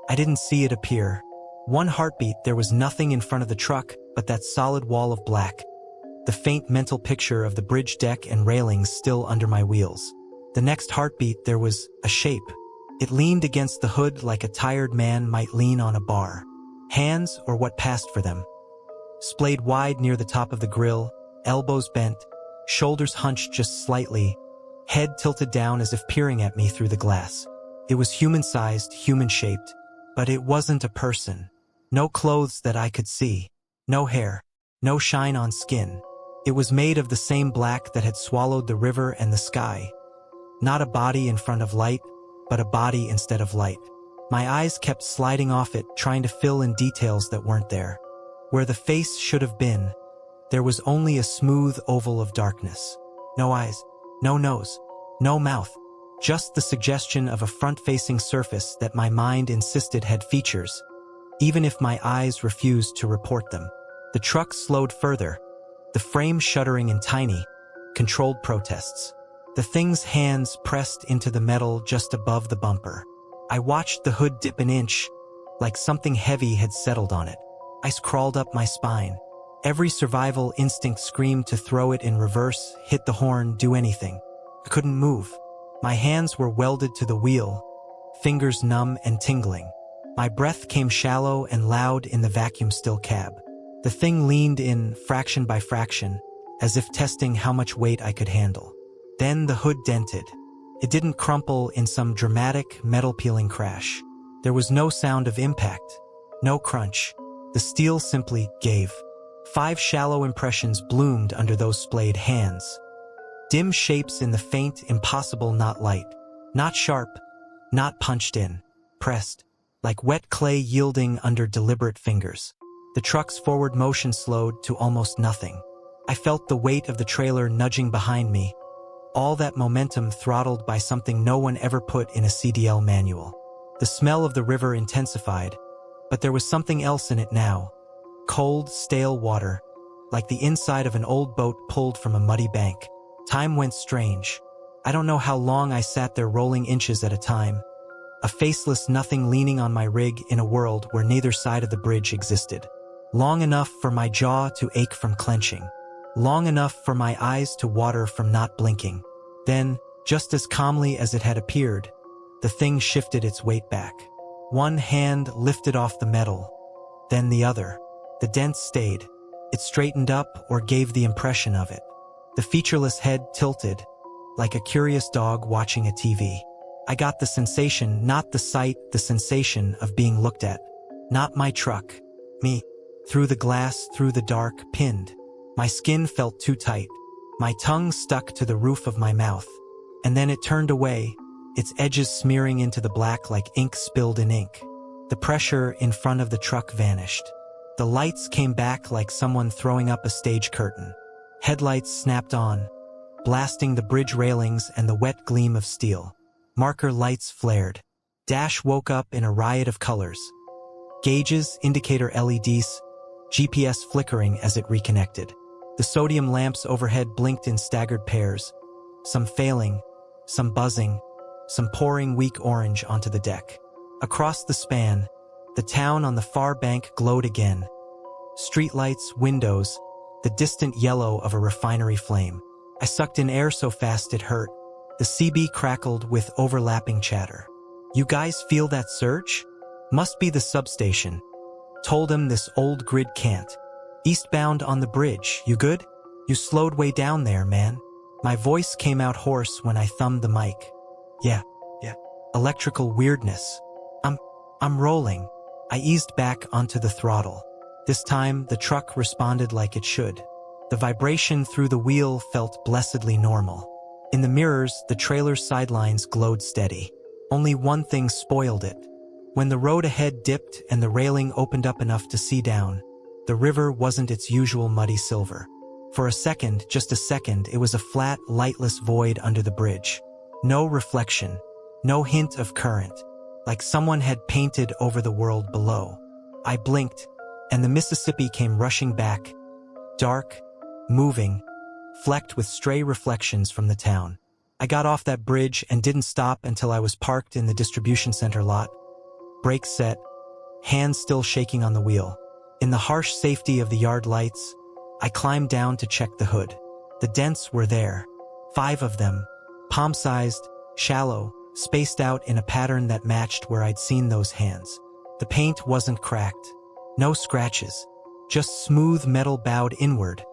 I didn't see it appear. One heartbeat, there was nothing in front of the truck but that solid wall of black. The faint mental picture of the bridge deck and railings still under my wheels. The next heartbeat, there was a shape. It leaned against the hood like a tired man might lean on a bar. Hands, or what passed for them, splayed wide near the top of the grill, elbows bent, shoulders hunched just slightly, head tilted down as if peering at me through the glass. It was human-sized, human-shaped, but it wasn't a person. No clothes that I could see. No hair. No shine on skin. It was made of the same black that had swallowed the river and the sky. Not a body in front of light, but a body instead of light. My eyes kept sliding off it, trying to fill in details that weren't there. Where the face should have been, there was only a smooth oval of darkness. No eyes, no nose, no mouth. Just the suggestion of a front-facing surface that my mind insisted had features, even if my eyes refused to report them. The truck slowed further, the frame shuddering in tiny, controlled protests. The thing's hands pressed into the metal just above the bumper. I watched the hood dip an inch, like something heavy had settled on it. Ice crawled up my spine. Every survival instinct screamed to throw it in reverse, hit the horn, do anything. I couldn't move. My hands were welded to the wheel, fingers numb and tingling. My breath came shallow and loud in the vacuum-still cab. The thing leaned in, fraction by fraction, as if testing how much weight I could handle. Then the hood dented. It didn't crumple in some dramatic, metal-peeling crash. There was no sound of impact, no crunch. The steel simply gave. 5 shallow impressions bloomed under those splayed hands. Dim shapes in the faint, impossible not light. Not sharp, not punched in. Pressed, like wet clay yielding under deliberate fingers. The truck's forward motion slowed to almost nothing. I felt the weight of the trailer nudging behind me, all that momentum throttled by something no one ever put in a CDL manual. The smell of the river intensified, but there was something else in it now. Cold, stale water, like the inside of an old boat pulled from a muddy bank. Time went strange. I don't know how long I sat there rolling inches at a time. A faceless nothing leaning on my rig in a world where neither side of the bridge existed. Long enough for my jaw to ache from clenching. Long enough for my eyes to water from not blinking. Then, just as calmly as it had appeared, the thing shifted its weight back. One hand lifted off the metal, then the other. The dent stayed. It straightened up or gave the impression of it. The featureless head tilted, like a curious dog watching a TV. I got the sensation, not the sight, the sensation of being looked at. Not my truck. Me. Through the glass, through the dark, pinned. My skin felt too tight. My tongue stuck to the roof of my mouth. And then it turned away, its edges smearing into the black like ink spilled in ink. The pressure in front of the truck vanished. The lights came back like someone throwing up a stage curtain. Headlights snapped on, blasting the bridge railings and the wet gleam of steel. Marker lights flared. Dash woke up in a riot of colors. Gauges, indicator LEDs, GPS flickering as it reconnected. The sodium lamps overhead blinked in staggered pairs, some failing, some buzzing, some pouring weak orange onto the deck. Across the span, the town on the far bank glowed again. Streetlights, windows, the distant yellow of a refinery flame. I sucked in air so fast it hurt. The CB crackled with overlapping chatter. "You guys feel that surge? Must be the substation." Told him this old grid can't. "Eastbound on the bridge, you good? You slowed way down there, man." My voice came out hoarse when I thumbed the mic. Yeah. Electrical weirdness. I'm rolling." I eased back onto the throttle. This time, the truck responded like it should. The vibration through the wheel felt blessedly normal. In the mirrors, the trailer's sidelines glowed steady. Only one thing spoiled it. When the road ahead dipped and the railing opened up enough to see down, the river wasn't its usual muddy silver. For a second, just a second, it was a flat, lightless void under the bridge. No reflection, no hint of current, like someone had painted over the world below. I blinked, and the Mississippi came rushing back, dark, moving, flecked with stray reflections from the town. I got off that bridge and didn't stop until I was parked in the distribution center lot. Brakes set, hands still shaking on the wheel. In the harsh safety of the yard lights, I climbed down to check the hood. The dents were there. 5 of them, palm-sized, shallow, spaced out in a pattern that matched where I'd seen those hands. The paint wasn't cracked. No scratches. Just smooth metal bowed inward,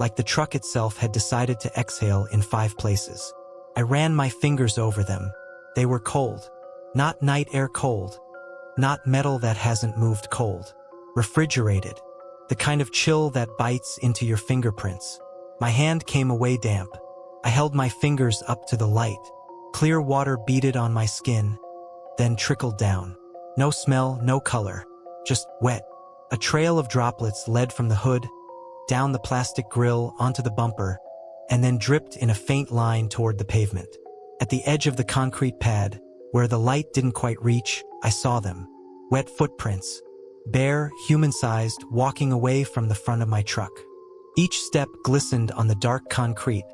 like the truck itself had decided to exhale in 5 places. I ran my fingers over them. They were cold. Not night air cold. Not metal that hasn't moved cold. Refrigerated. The kind of chill that bites into your fingerprints. My hand came away damp. I held my fingers up to the light. Clear water beaded on my skin, then trickled down. No smell, no color. Just wet. A trail of droplets led from the hood, down the plastic grill onto the bumper, and then dripped in a faint line toward the pavement. At the edge of the concrete pad, where the light didn't quite reach, I saw them. Wet footprints. Bare, human-sized, walking away from the front of my truck. Each step glistened on the dark concrete,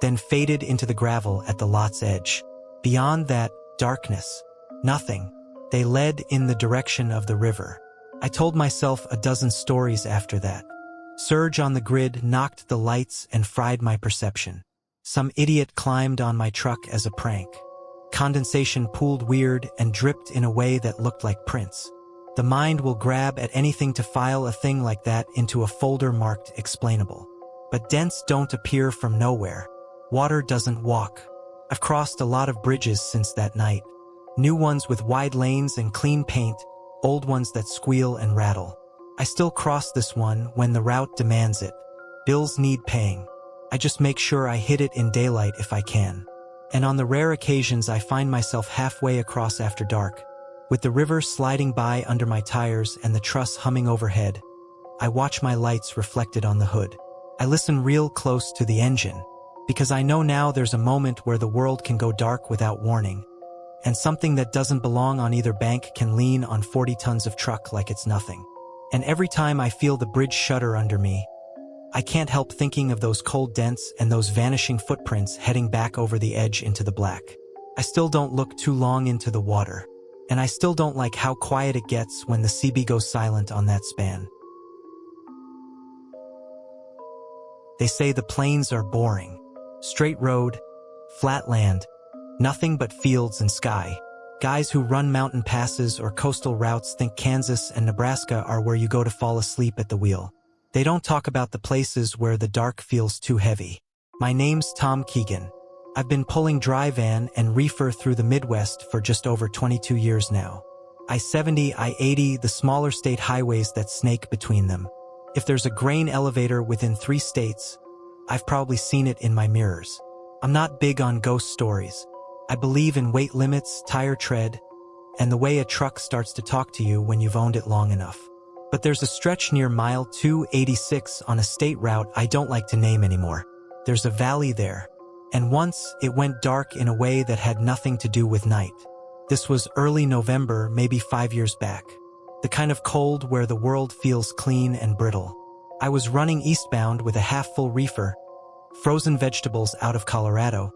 then faded into the gravel at the lot's edge. Beyond that, darkness. Nothing. They led in the direction of the river. I told myself a dozen stories after that. Surge on the grid knocked the lights and fried my perception. Some idiot climbed on my truck as a prank. Condensation pooled weird and dripped in a way that looked like prints. The mind will grab at anything to file a thing like that into a folder marked explainable. But dents don't appear from nowhere. Water doesn't walk. I've crossed a lot of bridges since that night. New ones with wide lanes and clean paint, old ones that squeal and rattle. I still cross this one when the route demands it. Bills need paying. I just make sure I hit it in daylight if I can. And on the rare occasions I find myself halfway across after dark, with the river sliding by under my tires and the truss humming overhead, I watch my lights reflected on the hood. I listen real close to the engine, because I know now there's a moment where the world can go dark without warning, and something that doesn't belong on either bank can lean on 40 tons of truck like it's nothing. And every time I feel the bridge shudder under me, I can't help thinking of those cold dents and those vanishing footprints heading back over the edge into the black. I still don't look too long into the water, and I still don't like how quiet it gets when the CB goes silent on that span. They say the plains are boring. Straight road, flat land, nothing but fields and sky. Guys who run mountain passes or coastal routes think Kansas and Nebraska are where you go to fall asleep at the wheel. They don't talk about the places where the dark feels too heavy. My name's Tom Keegan. I've been pulling dry van and reefer through the Midwest for just over 22 years now. I-70, I-80, the smaller state highways that snake between them. If there's a grain elevator within 3 states, I've probably seen it in my mirrors. I'm not big on ghost stories, I believe in weight limits, tire tread, and the way a truck starts to talk to you when you've owned it long enough. But there's a stretch near mile 286 on a state route I don't like to name anymore. There's a valley there. And once, it went dark in a way that had nothing to do with night. This was early November, maybe 5 years back. The kind of cold where the world feels clean and brittle. I was running eastbound with a half-full reefer, frozen vegetables out of Colorado,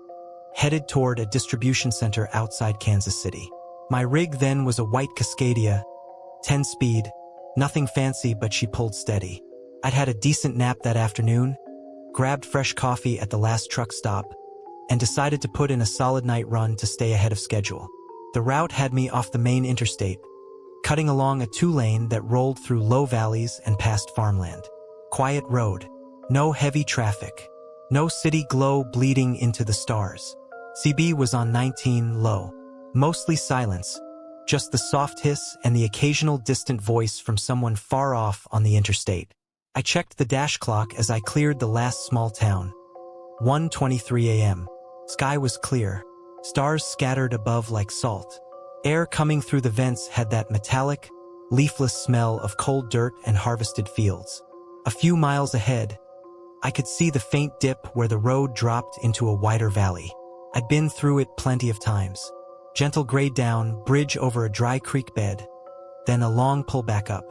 headed toward a distribution center outside Kansas City. My rig then was a white Cascadia, 10-speed, nothing fancy, but she pulled steady. I'd had a decent nap that afternoon, grabbed fresh coffee at the last truck stop, and decided to put in a solid night run to stay ahead of schedule. The route had me off the main interstate, cutting along a 2-lane that rolled through low valleys and past farmland. Quiet road, no heavy traffic, no city glow bleeding into the stars. CB was on 19 low, mostly silence, just the soft hiss and the occasional distant voice from someone far off on the interstate. I checked the dash clock as I cleared the last small town. 1:23 a.m. Sky was clear, stars scattered above like salt. Air coming through the vents had that metallic, leafless smell of cold dirt and harvested fields. A few miles ahead, I could see the faint dip where the road dropped into a wider valley. I'd been through it plenty of times. Gentle grade down, bridge over a dry creek bed, then a long pull back up.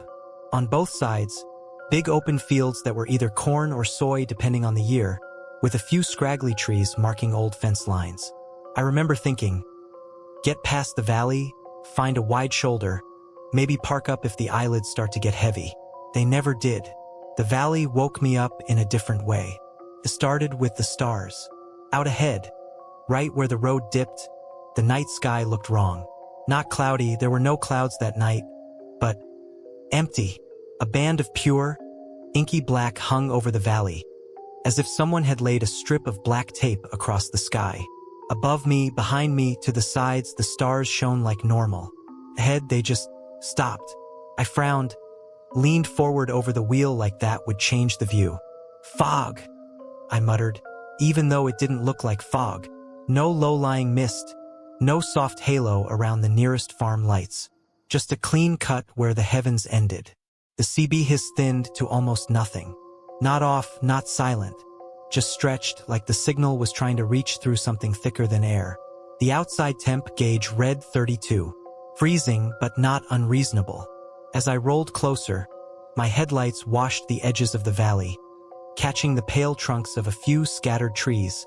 On both sides, big open fields that were either corn or soy depending on the year, with a few scraggly trees marking old fence lines. I remember thinking, get past the valley, find a wide shoulder, maybe park up if the eyelids start to get heavy. They never did. The valley woke me up in a different way. It started with the stars. Out ahead, right where the road dipped, the night sky looked wrong. Not cloudy, there were no clouds that night, but empty. A band of pure, inky black hung over the valley, as if someone had laid a strip of black tape across the sky. Above me, behind me, to the sides, the stars shone like normal. Ahead, they just stopped. I frowned, leaned forward over the wheel like that would change the view. Fog, I muttered, even though it didn't look like fog. No low-lying mist, no soft halo around the nearest farm lights. Just a clean cut where the heavens ended. The CB hiss thinned to almost nothing. Not off, not silent. Just stretched like the signal was trying to reach through something thicker than air. The outside temp gauge read 32. Freezing, but not unreasonable. As I rolled closer, my headlights washed the edges of the valley, catching the pale trunks of a few scattered trees,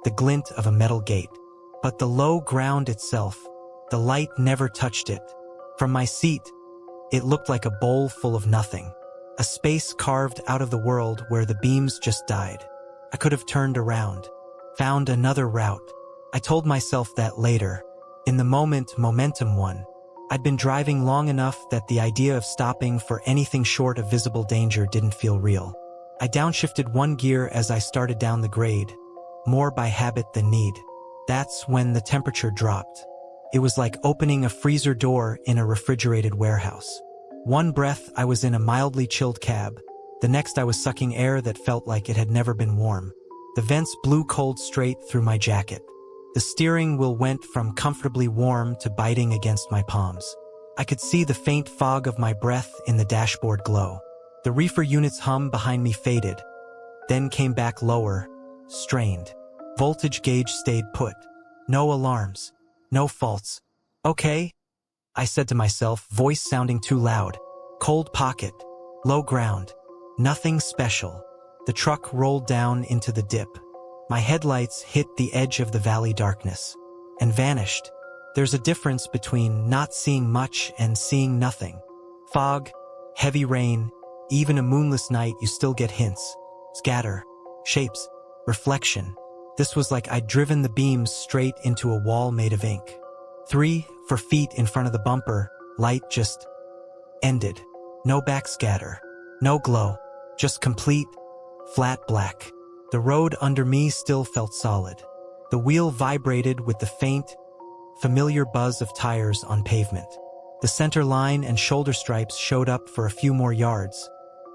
the glint of a metal gate. But the low ground itself, the light never touched it. From my seat, it looked like a bowl full of nothing. A space carved out of the world where the beams just died. I could have turned around, found another route. I told myself that later. In the moment, momentum won. I'd been driving long enough that the idea of stopping for anything short of visible danger didn't feel real. I downshifted one gear as I started down the grade, more by habit than need. That's when the temperature dropped. It was like opening a freezer door in a refrigerated warehouse. One breath, I was in a mildly chilled cab. The next, I was sucking air that felt like it had never been warm. The vents blew cold straight through my jacket. The steering wheel went from comfortably warm to biting against my palms. I could see the faint fog of my breath in the dashboard glow. The reefer unit's hum behind me faded, then came back lower, strained. Voltage gauge stayed put. No alarms. No faults. Okay, I said to myself, voice sounding too loud. Cold pocket. Low ground. Nothing special. The truck rolled down into the dip. My headlights hit the edge of the valley darkness and vanished. There's a difference between not seeing much and seeing nothing. Fog, heavy rain, even a moonless night, you still get hints. Scatter, shapes, reflection. This was like I'd driven the beams straight into a wall made of ink. 3, 4 feet in front of the bumper, light just ended. No backscatter, no glow, just complete, flat black. The road under me still felt solid. The wheel vibrated with the faint, familiar buzz of tires on pavement. The center line and shoulder stripes showed up for a few more yards,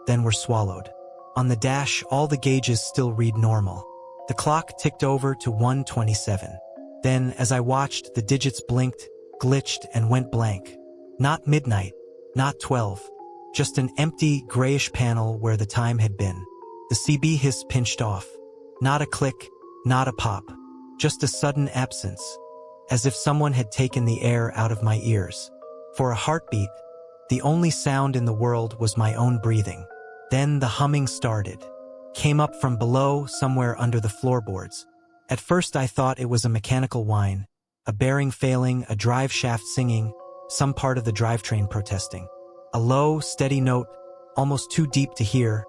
then were swallowed. On the dash, all the gauges still read normal. The clock ticked over to 1:27. Then, as I watched, the digits blinked, glitched, and went blank. Not midnight, not 12. Just an empty, grayish panel where the time had been. The CB hiss pinched off. Not a click, not a pop. Just a sudden absence. As if someone had taken the air out of my ears. For a heartbeat, the only sound in the world was my own breathing. Then the humming started. Came up from below, somewhere under the floorboards. At first I thought it was a mechanical whine. A bearing failing, a drive shaft singing, some part of the drivetrain protesting. A low, steady note, almost too deep to hear,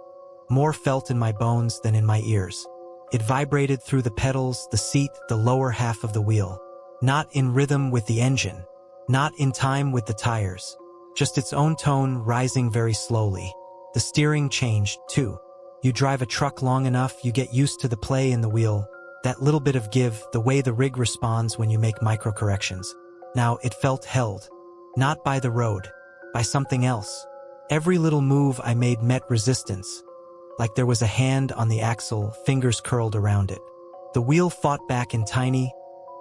more felt in my bones than in my ears. It vibrated through the pedals, the seat, the lower half of the wheel. Not in rhythm with the engine. Not in time with the tires. Just its own tone rising very slowly. The steering changed, too. You drive a truck long enough, you get used to the play in the wheel, that little bit of give, the way the rig responds when you make micro-corrections. Now it felt held. Not by the road. By something else. Every little move I made met resistance. Like there was a hand on the axle, fingers curled around it. The wheel fought back in tiny,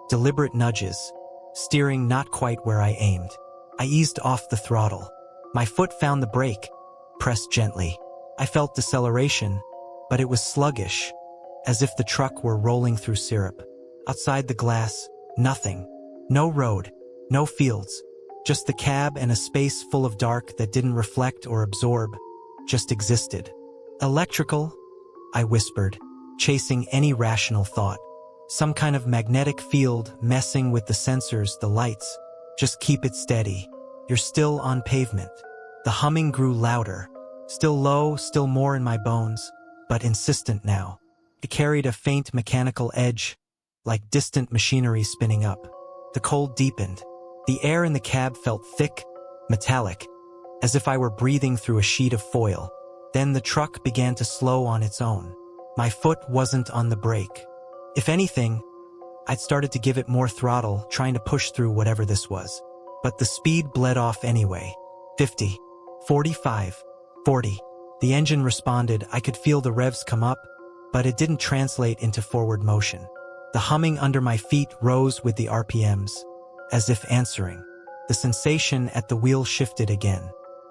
deliberate nudges, steering not quite where I aimed. I eased off the throttle. My foot found the brake, pressed gently. I felt deceleration, but it was sluggish, as if the truck were rolling through syrup. Outside the glass, nothing. No road, no fields. Just the cab and a space full of dark that didn't reflect or absorb, just existed. Electrical? I whispered, chasing any rational thought. Some kind of magnetic field messing with the sensors, the lights. Just keep it steady. You're still on pavement. The humming grew louder. Still low, still more in my bones, but insistent now. It carried a faint mechanical edge, like distant machinery spinning up. The cold deepened. The air in the cab felt thick, metallic, as if I were breathing through a sheet of foil. Then the truck began to slow on its own. My foot wasn't on the brake. If anything, I'd started to give it more throttle, trying to push through whatever this was. But the speed bled off anyway. 50, 45, 40. The engine responded. I could feel the revs come up, but it didn't translate into forward motion. The humming under my feet rose with the RPMs, as if answering. The sensation at the wheel shifted again.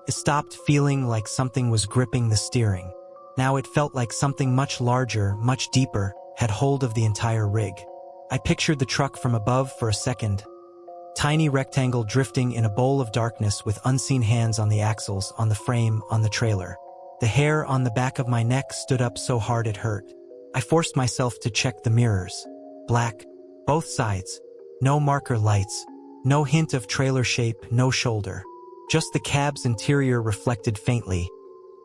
It stopped feeling like something was gripping the steering. Now it felt like something much larger, much deeper, had hold of the entire rig. I pictured the truck from above for a second. Tiny rectangle drifting in a bowl of darkness with unseen hands on the axles, on the frame, on the trailer. The hair on the back of my neck stood up so hard it hurt. I forced myself to check the mirrors. Black. Both sides. No marker lights. No hint of trailer shape, no shoulder. Just the cab's interior reflected faintly.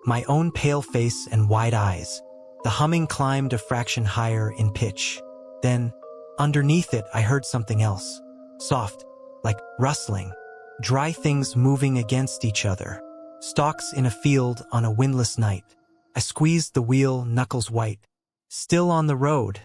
My own pale face and wide eyes. The humming climbed a fraction higher in pitch. Then, underneath it, I heard something else. Soft. Like rustling. Dry things moving against each other. Stalks in a field on a windless night. I squeezed the wheel, knuckles white. Still on the road,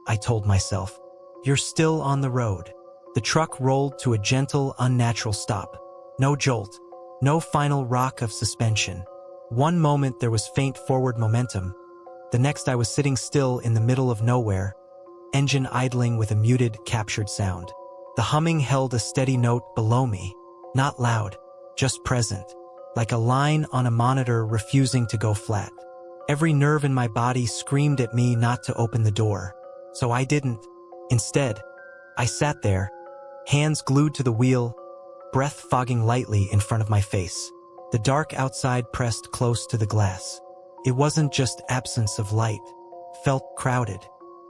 I told myself. You're still on the road. The truck rolled to a gentle, unnatural stop. No jolt. No final rock of suspension. One moment there was faint forward momentum. The next I was sitting still in the middle of nowhere, engine idling with a muted, captured sound. The humming held a steady note below me. Not loud, just present. Like a line on a monitor refusing to go flat. Every nerve in my body screamed at me not to open the door. So I didn't. Instead, I sat there, hands glued to the wheel, breath fogging lightly in front of my face. The dark outside pressed close to the glass. It wasn't just absence of light. Felt crowded.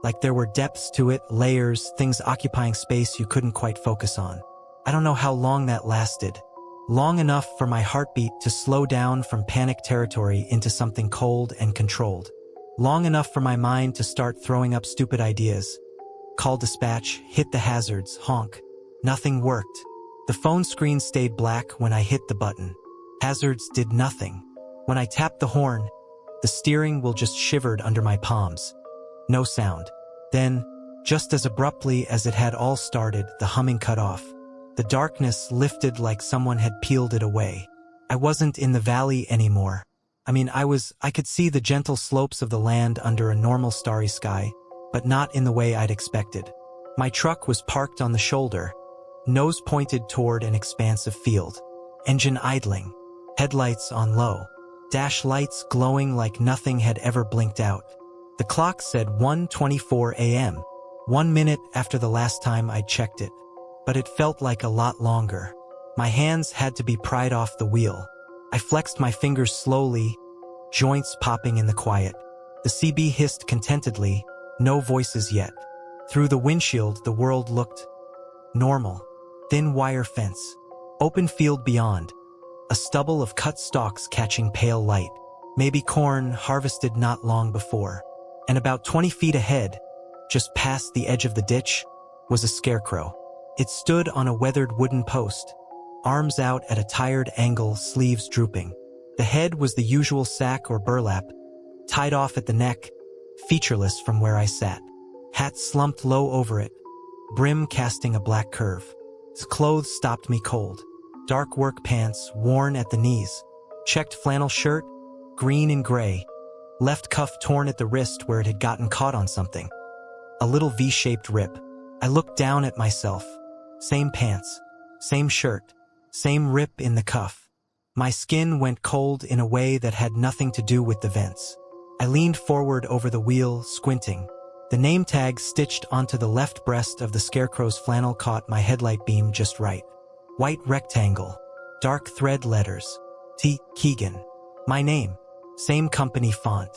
Like there were depths to it, layers, things occupying space you couldn't quite focus on. I don't know how long that lasted. Long enough for my heartbeat to slow down from panic territory into something cold and controlled. Long enough for my mind to start throwing up stupid ideas. Call dispatch, hit the hazards, honk. Nothing worked. The phone screen stayed black when I hit the button. Hazards did nothing. When I tapped the horn, the steering wheel just shivered under my palms. No sound. Then, just as abruptly as it had all started, the humming cut off. The darkness lifted like someone had peeled it away. I wasn't in the valley anymore. I could see the gentle slopes of the land under a normal starry sky, but not in the way I'd expected. My truck was parked on the shoulder, nose pointed toward an expansive field. Engine idling, headlights on low, dash lights glowing like nothing had ever blinked out. The clock said 1:24 a.m., 1 minute after the last time I'd checked it. But it felt like a lot longer. My hands had to be pried off the wheel. I flexed my fingers slowly, joints popping in the quiet. The CB hissed contentedly, no voices yet. Through the windshield, the world looked normal. Thin wire fence, open field beyond, a stubble of cut stalks catching pale light, maybe corn harvested not long before. And about 20 feet ahead, just past the edge of the ditch, was a scarecrow. It stood on a weathered wooden post, arms out at a tired angle, sleeves drooping. The head was the usual sack or burlap, tied off at the neck, featureless from where I sat. Hat slumped low over it, brim casting a black curve. His clothes stopped me cold. Dark work pants, worn at the knees. Checked flannel shirt, green and gray. Left cuff torn at the wrist where it had gotten caught on something. A little V-shaped rip. I looked down at myself. Same pants, same shirt, same rip in the cuff. My skin went cold in a way that had nothing to do with the vents. I leaned forward over the wheel, squinting. The name tag stitched onto the left breast of the scarecrow's flannel caught my headlight beam just right. White rectangle, dark thread letters. T. Keegan. My name. Same company font.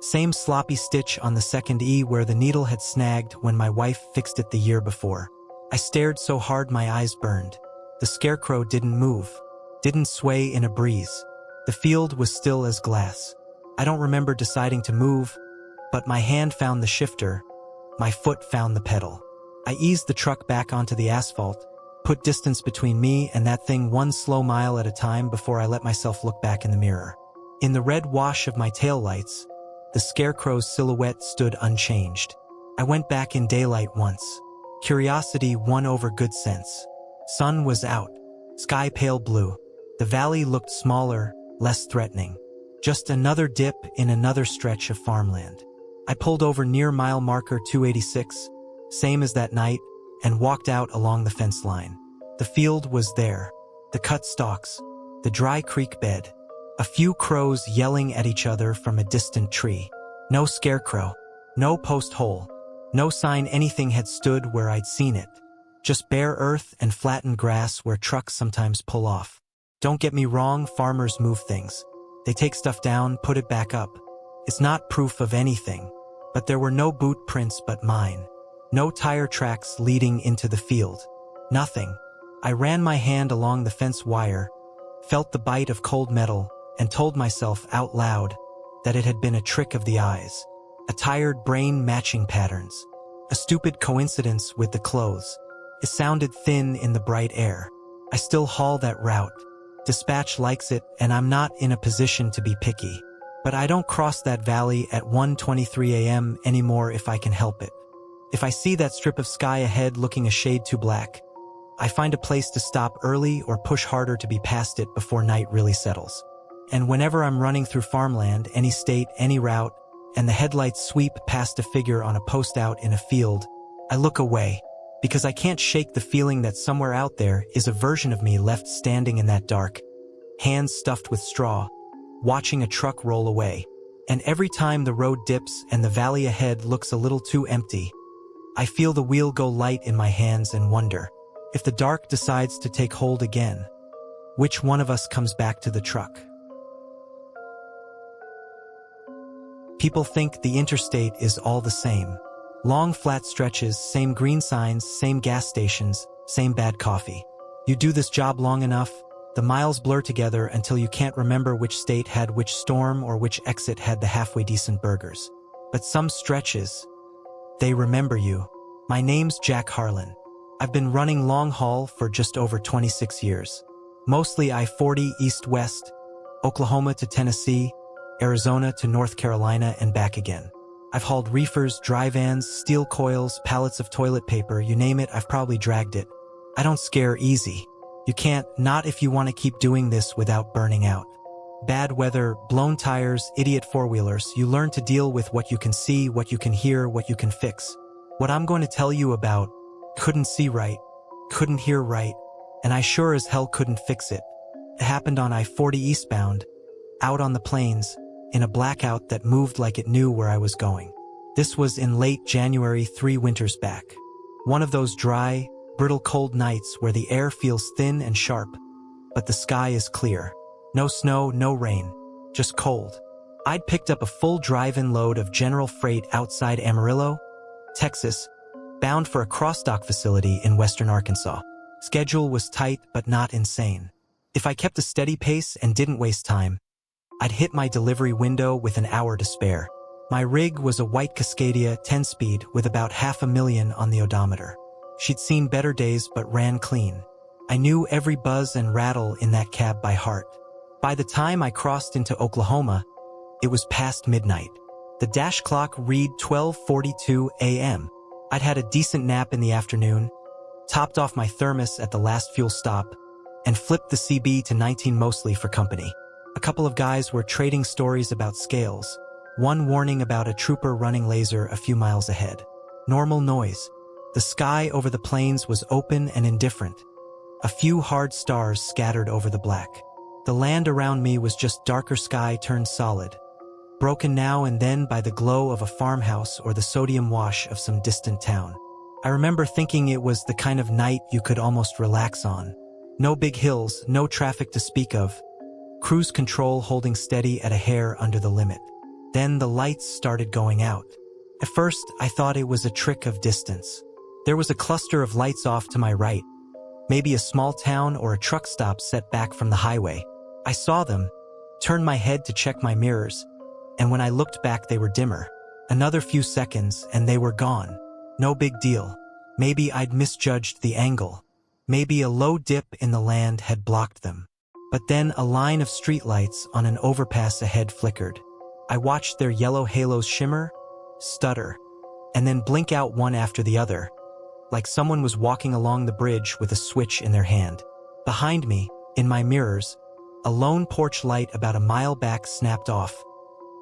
Same sloppy stitch on the second E where the needle had snagged when my wife fixed it the year before. I stared so hard my eyes burned. The scarecrow didn't move, didn't sway in a breeze. The field was still as glass. I don't remember deciding to move, but my hand found the shifter, my foot found the pedal. I eased the truck back onto the asphalt, put distance between me and that thing one slow mile at a time before I let myself look back in the mirror. In the red wash of my taillights, the scarecrow's silhouette stood unchanged. I went back in daylight once. Curiosity won over good sense. Sun was out, sky pale blue. The valley looked smaller, less threatening. Just another dip in another stretch of farmland. I pulled over near mile marker 286, same as that night, and walked out along the fence line. The field was there, the cut stalks, the dry creek bed, a few crows yelling at each other from a distant tree. No scarecrow, no post hole, no sign anything had stood where I'd seen it. Just bare earth and flattened grass where trucks sometimes pull off. Don't get me wrong, farmers move things. They take stuff down, put it back up. It's not proof of anything. But there were no boot prints but mine. No tire tracks leading into the field. Nothing. I ran my hand along the fence wire, felt the bite of cold metal, and told myself out loud that it had been a trick of the eyes. A tired brain matching patterns. A stupid coincidence with the clothes. It sounded thin in the bright air. I still haul that route. Dispatch likes it, and I'm not in a position to be picky. But I don't cross that valley at 1:23 a.m. anymore if I can help it. If I see that strip of sky ahead looking a shade too black, I find a place to stop early or push harder to be past it before night really settles. And whenever I'm running through farmland, any state, any route, and the headlights sweep past a figure on a post out in a field, I look away, because I can't shake the feeling that somewhere out there is a version of me left standing in that dark, hands stuffed with straw, watching a truck roll away. And every time the road dips and the valley ahead looks a little too empty, I feel the wheel go light in my hands and wonder, if the dark decides to take hold again, which one of us comes back to the truck? People think the interstate is all the same. Long flat stretches, same green signs, same gas stations, same bad coffee. You do this job long enough, the miles blur together until you can't remember which state had which storm or which exit had the halfway decent burgers. But some stretches, they remember you. My name's Jack Harlan. I've been running long haul for just over 26 years. Mostly I-40 east-west, Oklahoma to Tennessee, Arizona to North Carolina and back again. I've hauled reefers, dry vans, steel coils, pallets of toilet paper, you name it, I've probably dragged it. I don't scare easy. You can't, not if you want to keep doing this without burning out. Bad weather, blown tires, idiot four-wheelers, you learn to deal with what you can see, what you can hear, what you can fix. What I'm going to tell you about Couldn't see right, couldn't hear right, and I sure as hell couldn't fix it. It happened on I-40 eastbound, out on the plains, in a blackout that moved like it knew where I was going. This was in late January 3 winters back. One of those dry, brittle cold nights where the air feels thin and sharp, but the sky is clear. No snow, no rain, just cold. I'd picked up a full drive-in load of general freight outside Amarillo, Texas, bound for a cross-dock facility in western Arkansas. Schedule was tight but not insane. If I kept a steady pace and didn't waste time, I'd hit my delivery window with an hour to spare. My rig was a white Cascadia 10-speed with about 500,000 on the odometer. She'd seen better days but ran clean. I knew every buzz and rattle in that cab by heart. By the time I crossed into Oklahoma, it was past midnight. The dash clock read 12:42 a.m. I'd had a decent nap in the afternoon, topped off my thermos at the last fuel stop, and flipped the CB to 19 mostly for company. A couple of guys were trading stories about scales, one warning about a trooper running laser a few miles ahead. Normal noise. The sky over the plains was open and indifferent. A few hard stars scattered over the black. The land around me was just darker sky turned solid, broken now and then by the glow of a farmhouse or the sodium wash of some distant town. I remember thinking it was the kind of night you could almost relax on. No big hills, no traffic to speak of. Cruise control holding steady at a hair under the limit. Then the lights started going out. At first, I thought it was a trick of distance. There was a cluster of lights off to my right, maybe a small town or a truck stop set back from the highway. I saw them, turned my head to check my mirrors, and when I looked back they were dimmer. Another few seconds and they were gone. No big deal. Maybe I'd misjudged the angle. Maybe a low dip in the land had blocked them. But then a line of streetlights on an overpass ahead flickered. I watched their yellow halos shimmer, stutter, and then blink out one after the other, like someone was walking along the bridge with a switch in their hand. Behind me, in my mirrors, a lone porch light about a mile back snapped off,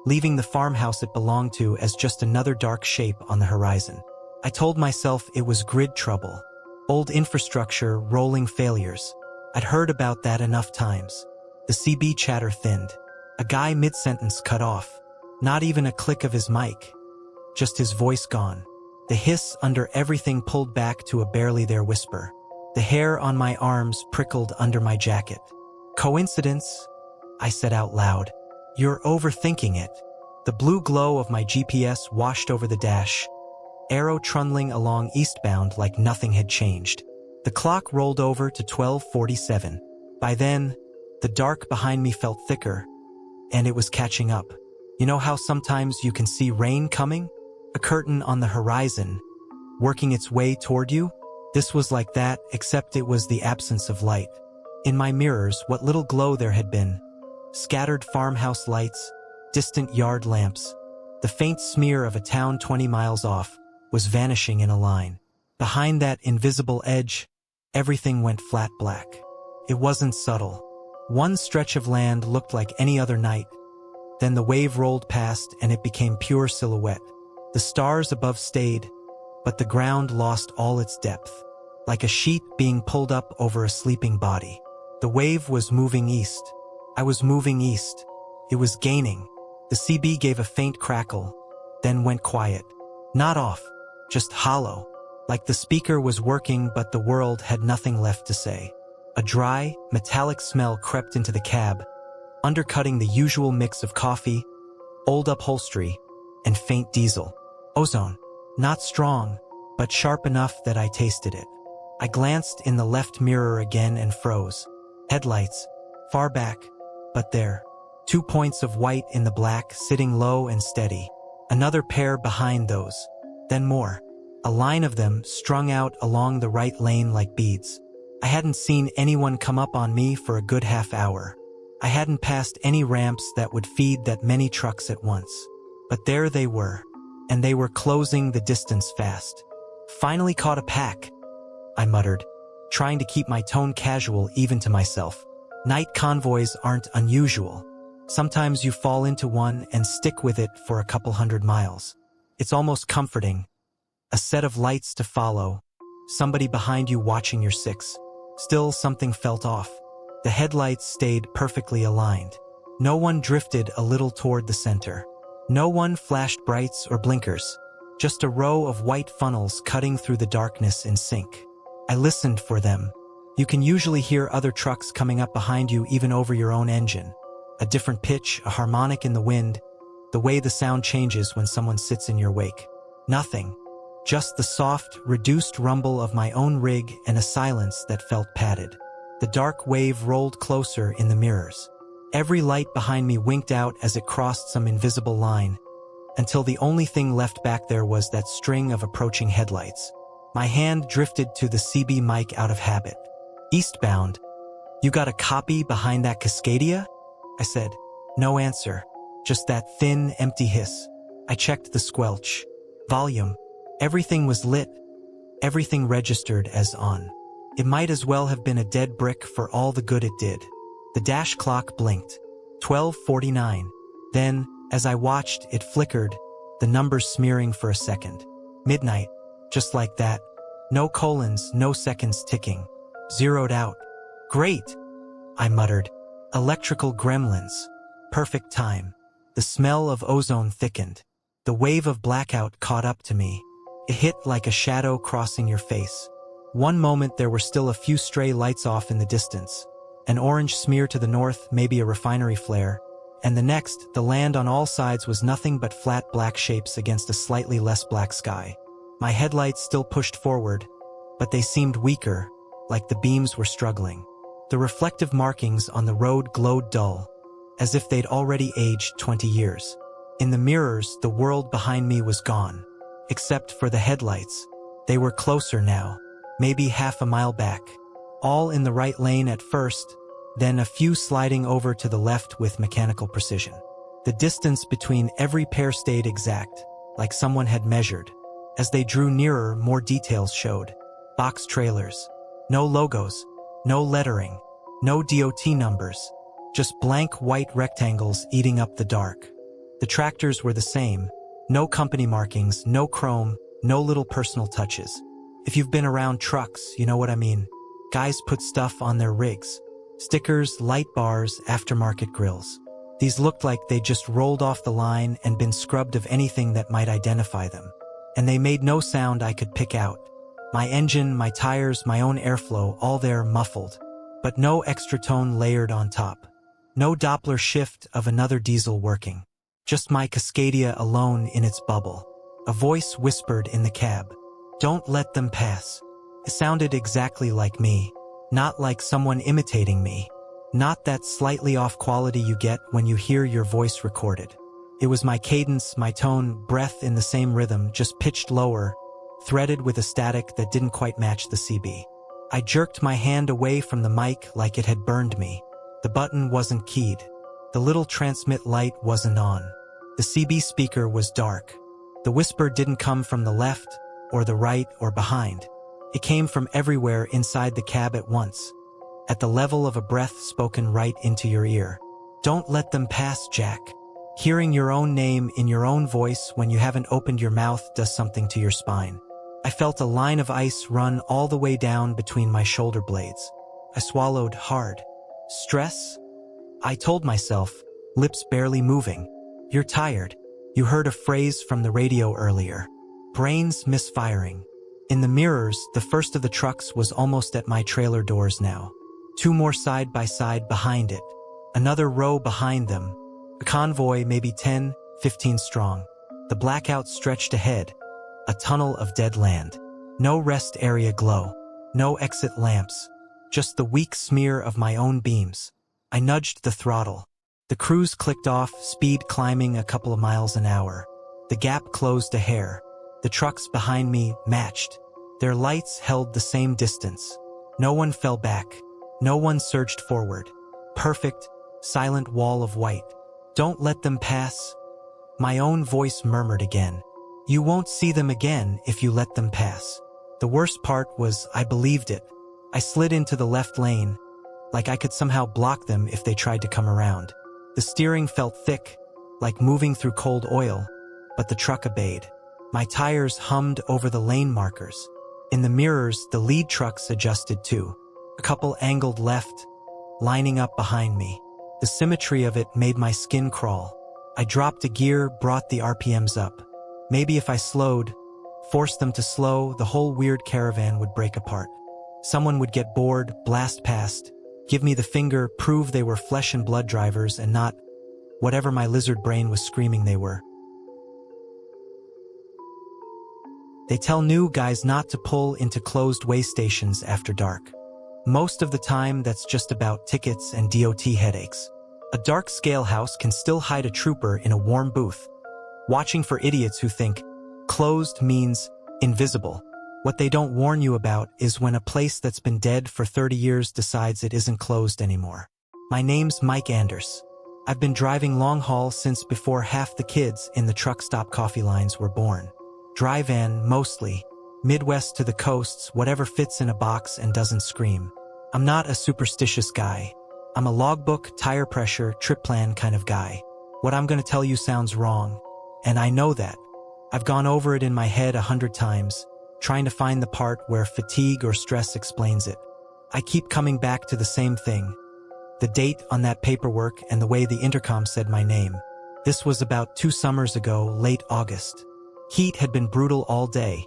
leaving the farmhouse it belonged to as just another dark shape on the horizon. I told myself it was grid trouble, old infrastructure, rolling failures. I'd heard about that enough times. The CB chatter thinned. A guy mid-sentence cut off. Not even a click of his mic. Just his voice gone. The hiss under everything pulled back to a barely there whisper. The hair on my arms prickled under my jacket. Coincidence? I said out loud. You're overthinking it. The blue glow of my GPS washed over the dash, arrow trundling along eastbound like nothing had changed. The clock rolled over to 12:47. By then, the dark behind me felt thicker, and it was catching up. You know how sometimes you can see rain coming? A curtain on the horizon, working its way toward you? This was like that, except it was the absence of light. In my mirrors, what little glow there had been. Scattered farmhouse lights, distant yard lamps. The faint smear of a town 20 miles off was vanishing in a line. Behind that invisible edge, everything went flat black. It wasn't subtle. One stretch of land looked like any other night. Then the wave rolled past and it became pure silhouette. The stars above stayed, but the ground lost all its depth, like a sheet being pulled up over a sleeping body. The wave was moving east. I was moving east. It was gaining. The CB gave a faint crackle, then went quiet. Not off, just hollow, like the speaker was working but the world had nothing left to say. A dry, metallic smell crept into the cab, undercutting the usual mix of coffee, old upholstery, and faint diesel. Ozone. Not strong, but sharp enough that I tasted it. I glanced in the left mirror again and froze. Headlights. Far back, but there. 2 points of white in the black, sitting low and steady. Another pair behind those. Then more. A line of them strung out along the right lane like beads. I hadn't seen anyone come up on me for a good half hour. I hadn't passed any ramps that would feed that many trucks at once. But there they were, and they were closing the distance fast. Finally caught a pack, I muttered, trying to keep my tone casual even to myself. Night convoys aren't unusual. Sometimes you fall into one and stick with it for a couple hundred miles. It's almost comforting. A set of lights to follow, somebody behind you watching your six. Still, something felt off. The headlights stayed perfectly aligned. No one drifted a little toward the center. No one flashed brights or blinkers. Just a row of white funnels cutting through the darkness in sync. I listened for them. You can usually hear other trucks coming up behind you even over your own engine. A different pitch, a harmonic in the wind, the way the sound changes when someone sits in your wake. Nothing. Just the soft, reduced rumble of my own rig and a silence that felt padded. The dark wave rolled closer in the mirrors. Every light behind me winked out as it crossed some invisible line, until the only thing left back there was that string of approaching headlights. My hand drifted to the CB mic out of habit. Eastbound. You got a copy behind that Cascadia? I said. No answer. Just that thin, empty hiss. I checked the squelch. Volume. Everything was lit. Everything registered as on. It might as well have been a dead brick for all the good it did. The dash clock blinked. 12:49. Then, as I watched, it flickered, the numbers smearing for a second. Midnight. Just like that. No colons, no seconds ticking. Zeroed out. Great, I muttered. Electrical gremlins. Perfect time. The smell of ozone thickened. The wave of blackout caught up to me. It hit like a shadow crossing your face. One moment there were still a few stray lights off in the distance. An orange smear to the north, maybe a refinery flare. And the next, the land on all sides was nothing but flat black shapes against a slightly less black sky. My headlights still pushed forward, but they seemed weaker, like the beams were struggling. The reflective markings on the road glowed dull, as if they'd already aged 20 years. In the mirrors, the world behind me was gone. Except for the headlights. They were closer now, maybe half a mile back. All in the right lane at first, then a few sliding over to the left with mechanical precision. The distance between every pair stayed exact, like someone had measured. As they drew nearer, more details showed. Box trailers. No logos. No lettering. No DOT numbers. Just blank white rectangles eating up the dark. The tractors were the same. No company markings, no chrome, no little personal touches. If you've been around trucks, you know what I mean. Guys put stuff on their rigs. Stickers, light bars, aftermarket grills. These looked like they just rolled off the line and been scrubbed of anything that might identify them. And they made no sound I could pick out. My engine, my tires, my own airflow, all there muffled. But no extra tone layered on top. No Doppler shift of another diesel working. Just my Cascadia alone in its bubble. A voice whispered in the cab. Don't let them pass. It sounded exactly like me. Not like someone imitating me. Not that slightly off quality you get when you hear your voice recorded. It was my cadence, my tone, breath in the same rhythm, just pitched lower, threaded with a static that didn't quite match the CB. I jerked my hand away from the mic like it had burned me. The button wasn't keyed. The little transmit light wasn't on. The CB speaker was dark. The whisper didn't come from the left, or the right, or behind. It came from everywhere inside the cab at once, at the level of a breath spoken right into your ear. Don't let them pass, Jack. Hearing your own name in your own voice when you haven't opened your mouth does something to your spine. I felt a line of ice run all the way down between my shoulder blades. I swallowed hard. Stress? I told myself, lips barely moving. You're tired. You heard a phrase from the radio earlier. Brains misfiring. In the mirrors, the first of the trucks was almost at my trailer doors now. Two more side by side behind it. Another row behind them. A convoy maybe 10, 15 strong. The blackout stretched ahead. A tunnel of dead land. No rest area glow. No exit lamps. Just the weak smear of my own beams. I nudged the throttle. The cruise clicked off, speed climbing a couple of miles an hour. The gap closed a hair. The trucks behind me matched. Their lights held the same distance. No one fell back. No one surged forward. Perfect, silent wall of white. Don't let them pass. My own voice murmured again. You won't see them again if you let them pass. The worst part was I believed it. I slid into the left lane, like I could somehow block them if they tried to come around. The steering felt thick, like moving through cold oil, but the truck obeyed. My tires hummed over the lane markers. In the mirrors, the lead trucks adjusted too. A couple angled left, lining up behind me. The symmetry of it made my skin crawl. I dropped a gear, brought the RPMs up. Maybe if I slowed, forced them to slow, the whole weird caravan would break apart. Someone would get bored, blast past, give me the finger, prove they were flesh and blood drivers and not whatever my lizard brain was screaming they were. They tell new guys not to pull into closed way stations after dark. Most of the time, that's just about tickets and DOT headaches. A dark scale house can still hide a trooper in a warm booth, watching for idiots who think closed means invisible. What they don't warn you about is when a place that's been dead for 30 years decides it isn't closed anymore. My name's Mike Anders. I've been driving long haul since before half the kids in the truck stop coffee lines were born. Dry van, mostly. Midwest to the coasts, whatever fits in a box and doesn't scream. I'm not a superstitious guy. I'm a logbook, tire pressure, trip plan kind of guy. What I'm gonna tell you sounds wrong, and I know that. I've gone over it in my head 100 times, trying to find the part where fatigue or stress explains it. I keep coming back to the same thing. The date on that paperwork and the way the intercom said my name. This was about 2 summers ago, late August. Heat had been brutal all day.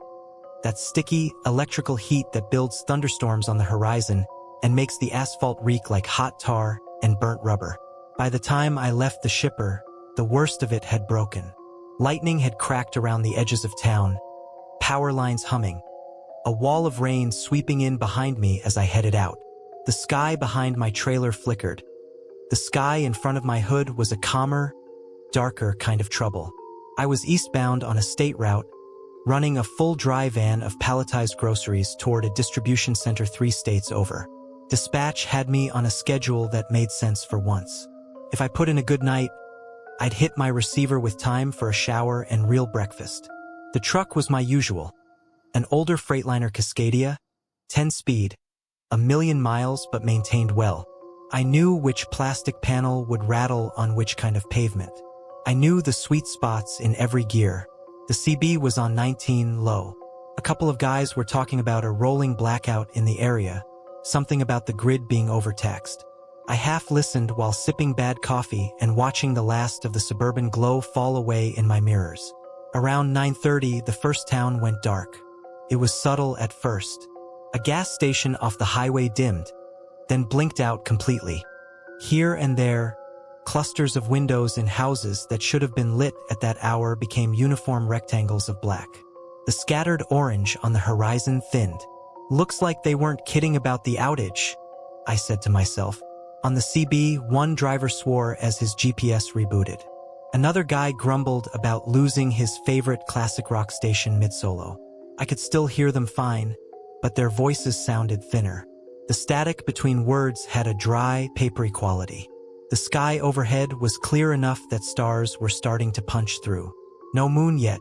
That sticky, electrical heat that builds thunderstorms on the horizon and makes the asphalt reek like hot tar and burnt rubber. By the time I left the shipper, the worst of it had broken. Lightning had cracked around the edges of town, power lines humming, a wall of rain sweeping in behind me as I headed out. The sky behind my trailer flickered. The sky in front of my hood was a calmer, darker kind of trouble. I was eastbound on a state route, running a full dry van of palletized groceries toward a distribution center 3 states over. Dispatch had me on a schedule that made sense for once. If I put in a good night, I'd hit my receiver with time for a shower and real breakfast. The truck was my usual. An older Freightliner Cascadia, 10 speed, 1,000,000 miles but maintained well. I knew which plastic panel would rattle on which kind of pavement. I knew the sweet spots in every gear. The CB was on 19 low. A couple of guys were talking about a rolling blackout in the area, something about the grid being overtaxed. I half listened while sipping bad coffee and watching the last of the suburban glow fall away in my mirrors. Around 9:30, the first town went dark. It was subtle at first. A gas station off the highway dimmed, then blinked out completely. Here and there, clusters of windows in houses that should have been lit at that hour became uniform rectangles of black. The scattered orange on the horizon thinned. Looks like they weren't kidding about the outage, I said to myself. On the CB, one driver swore as his GPS rebooted. Another guy grumbled about losing his favorite classic rock station mid-solo. I could still hear them fine, but their voices sounded thinner. The static between words had a dry, papery quality. The sky overhead was clear enough that stars were starting to punch through. No moon yet.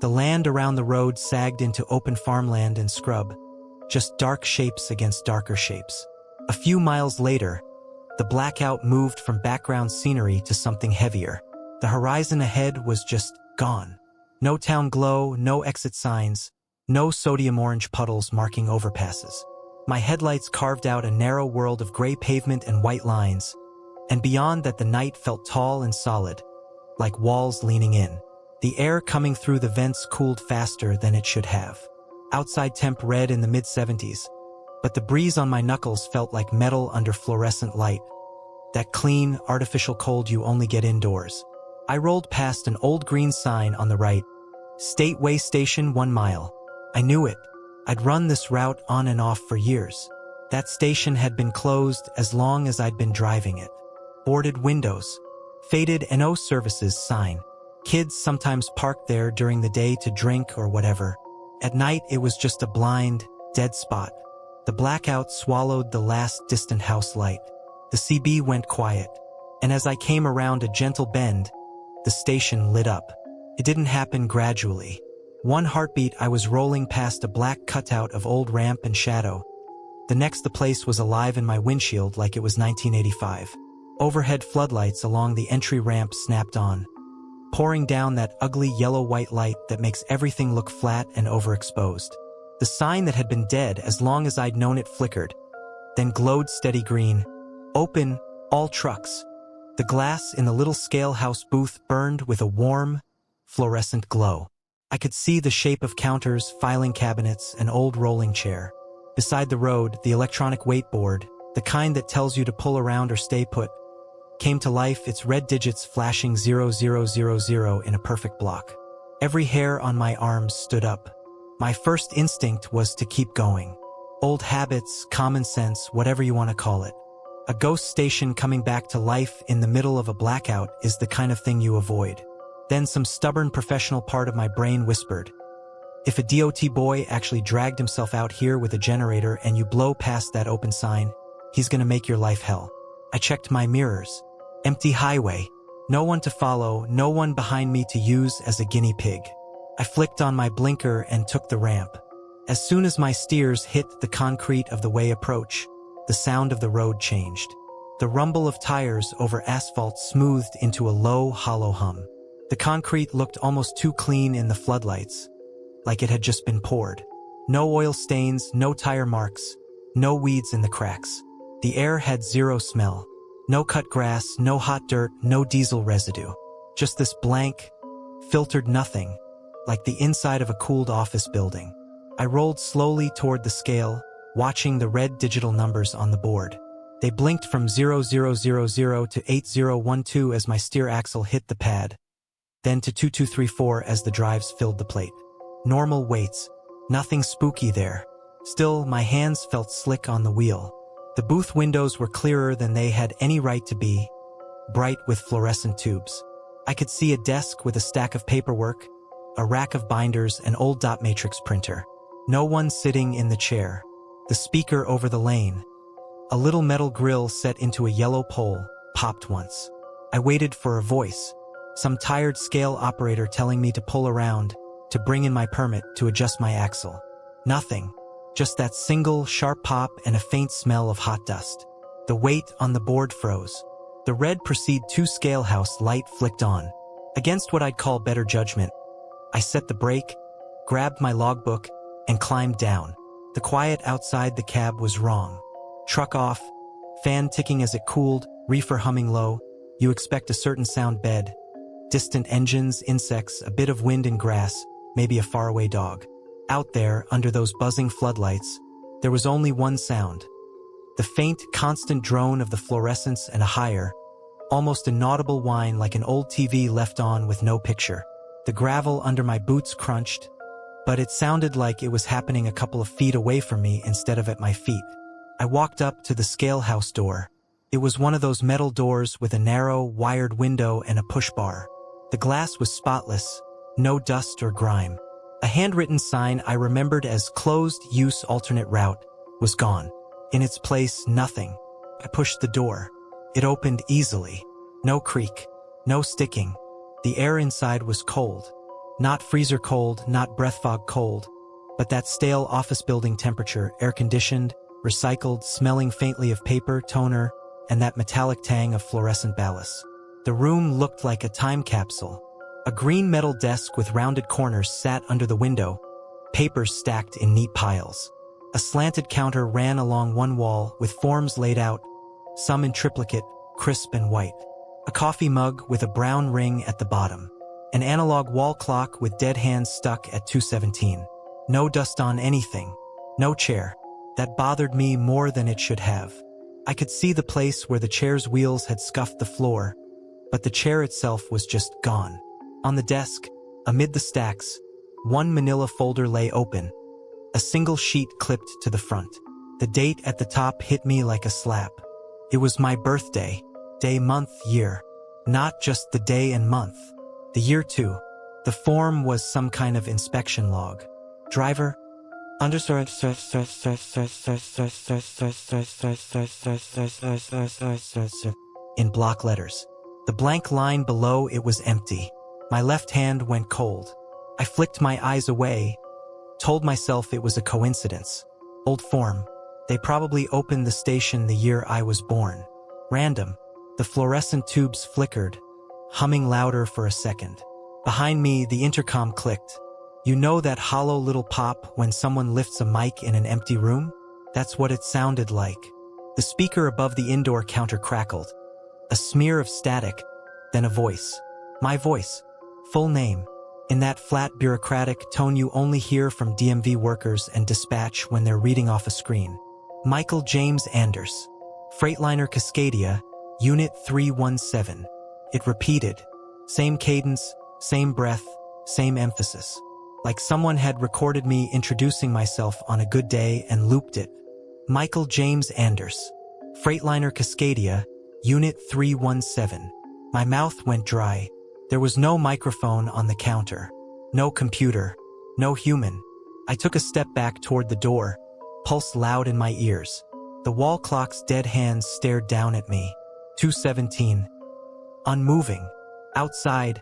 The land around the road sagged into open farmland and scrub, just dark shapes against darker shapes. A few miles later, the blackout moved from background scenery to something heavier. The horizon ahead was just gone. No town glow, no exit signs, no sodium orange puddles marking overpasses. My headlights carved out a narrow world of gray pavement and white lines, and beyond that the night felt tall and solid, like walls leaning in. The air coming through the vents cooled faster than it should have. Outside temp read in the mid-70s, but the breeze on my knuckles felt like metal under fluorescent light, that clean, artificial cold you only get indoors. I rolled past an old green sign on the right, State Way Station 1 mile. I knew it. I'd run this route on and off for years. That station had been closed as long as I'd been driving it. Boarded windows, faded NO services sign. Kids sometimes parked there during the day to drink or whatever. At night it was just a blind, dead spot. The blackout swallowed the last distant house light. The CB went quiet, and as I came around a gentle bend, the station lit up. It didn't happen gradually. One heartbeat I was rolling past a black cutout of old ramp and shadow. The next the place was alive in my windshield like it was 1985. Overhead floodlights along the entry ramp snapped on, pouring down that ugly yellow-white light that makes everything look flat and overexposed. The sign that had been dead as long as I'd known it flickered, then glowed steady green. Open, all trucks. The glass in the little scale house booth burned with a warm, fluorescent glow. I could see the shape of counters, filing cabinets, an old rolling chair. Beside the road, the electronic weight board, the kind that tells you to pull around or stay put, came to life, its red digits flashing 0000 in a perfect block. Every hair on my arms stood up. My first instinct was to keep going. Old habits, common sense, whatever you want to call it. A ghost station coming back to life in the middle of a blackout is the kind of thing you avoid. Then some stubborn professional part of my brain whispered, if a DOT boy actually dragged himself out here with a generator and you blow past that open sign, he's gonna make your life hell. I checked my mirrors. Empty highway. No one to follow, no one behind me to use as a guinea pig. I flicked on my blinker and took the ramp. As soon as my steers hit the concrete of the way approach, the sound of the road changed. The rumble of tires over asphalt smoothed into a low, hollow hum. The concrete looked almost too clean in the floodlights, like it had just been poured. No oil stains, no tire marks, no weeds in the cracks. The air had zero smell. No cut grass, no hot dirt, no diesel residue. Just this blank, filtered nothing, like the inside of a cooled office building. I rolled slowly toward the scale, watching the red digital numbers on the board. They blinked from 0000 to 8012 as my steer axle hit the pad, then to 2234 as the drives filled the plate. Normal weights, nothing spooky there. Still, my hands felt slick on the wheel. The booth windows were clearer than they had any right to be, bright with fluorescent tubes. I could see a desk with a stack of paperwork, a rack of binders, an old dot matrix printer. No one sitting in the chair. The speaker over the lane, a little metal grill set into a yellow pole, popped once. I waited for a voice, some tired scale operator telling me to pull around, to bring in my permit, to adjust my axle. Nothing. Just that single, sharp pop and a faint smell of hot dust. The weight on the board froze. The red Proceed 2 scale house light flicked on. Against what I'd call better judgment, I set the brake, grabbed my logbook, and climbed down. The quiet outside the cab was wrong. Truck off, fan ticking as it cooled, reefer humming low. You expect a certain sound bed. Distant engines, insects, a bit of wind and grass, maybe a faraway dog. Out there, under those buzzing floodlights, there was only one sound. The faint, constant drone of the fluorescence and a higher, almost inaudible whine like an old TV left on with no picture. The gravel under my boots crunched, but it sounded like it was happening a couple of feet away from me instead of at my feet. I walked up to the scale house door. It was one of those metal doors with a narrow, wired window and a push bar. The glass was spotless, no dust or grime. A handwritten sign I remembered as closed use alternate route was gone. In its place, nothing. I pushed the door. It opened easily. No creak, no sticking. The air inside was cold. Not freezer cold, not breath fog cold, but that stale office building temperature, air-conditioned, recycled, smelling faintly of paper, toner, and that metallic tang of fluorescent ballast. The room looked like a time capsule. A green metal desk with rounded corners sat under the window, papers stacked in neat piles. A slanted counter ran along one wall with forms laid out, some in triplicate, crisp and white. A coffee mug with a brown ring at the bottom. An analog wall clock with dead hands stuck at 2:17. No dust on anything. No chair. That bothered me more than it should have. I could see the place where the chair's wheels had scuffed the floor, but the chair itself was just gone. On the desk, amid the stacks, one manila folder lay open, a single sheet clipped to the front. The date at the top hit me like a slap. It was my birthday, day, month, year. Not just the day and month. The year too. The form was some kind of inspection log. Driver, understood, in block letters. The blank line below it was empty. My left hand went cold. I flicked my eyes away, told myself it was a coincidence. Old form. They probably opened the station the year I was born. Random. The fluorescent tubes flickered, humming louder for a second. Behind me, the intercom clicked. You know that hollow little pop when someone lifts a mic in an empty room? That's what it sounded like. The speaker above the indoor counter crackled. A smear of static, then a voice. My voice. Full name. In that flat bureaucratic tone you only hear from DMV workers and dispatch when they're reading off a screen. Michael James Anders. Freightliner Cascadia, Unit 317. It repeated. Same cadence, same breath, same emphasis. Like someone had recorded me introducing myself on a good day and looped it. Michael James Anders. Freightliner Cascadia, Unit 317. My mouth went dry. There was no microphone on the counter. No computer. No human. I took a step back toward the door, pulse loud in my ears. The wall clock's dead hands stared down at me. 2:17. Unmoving. Outside,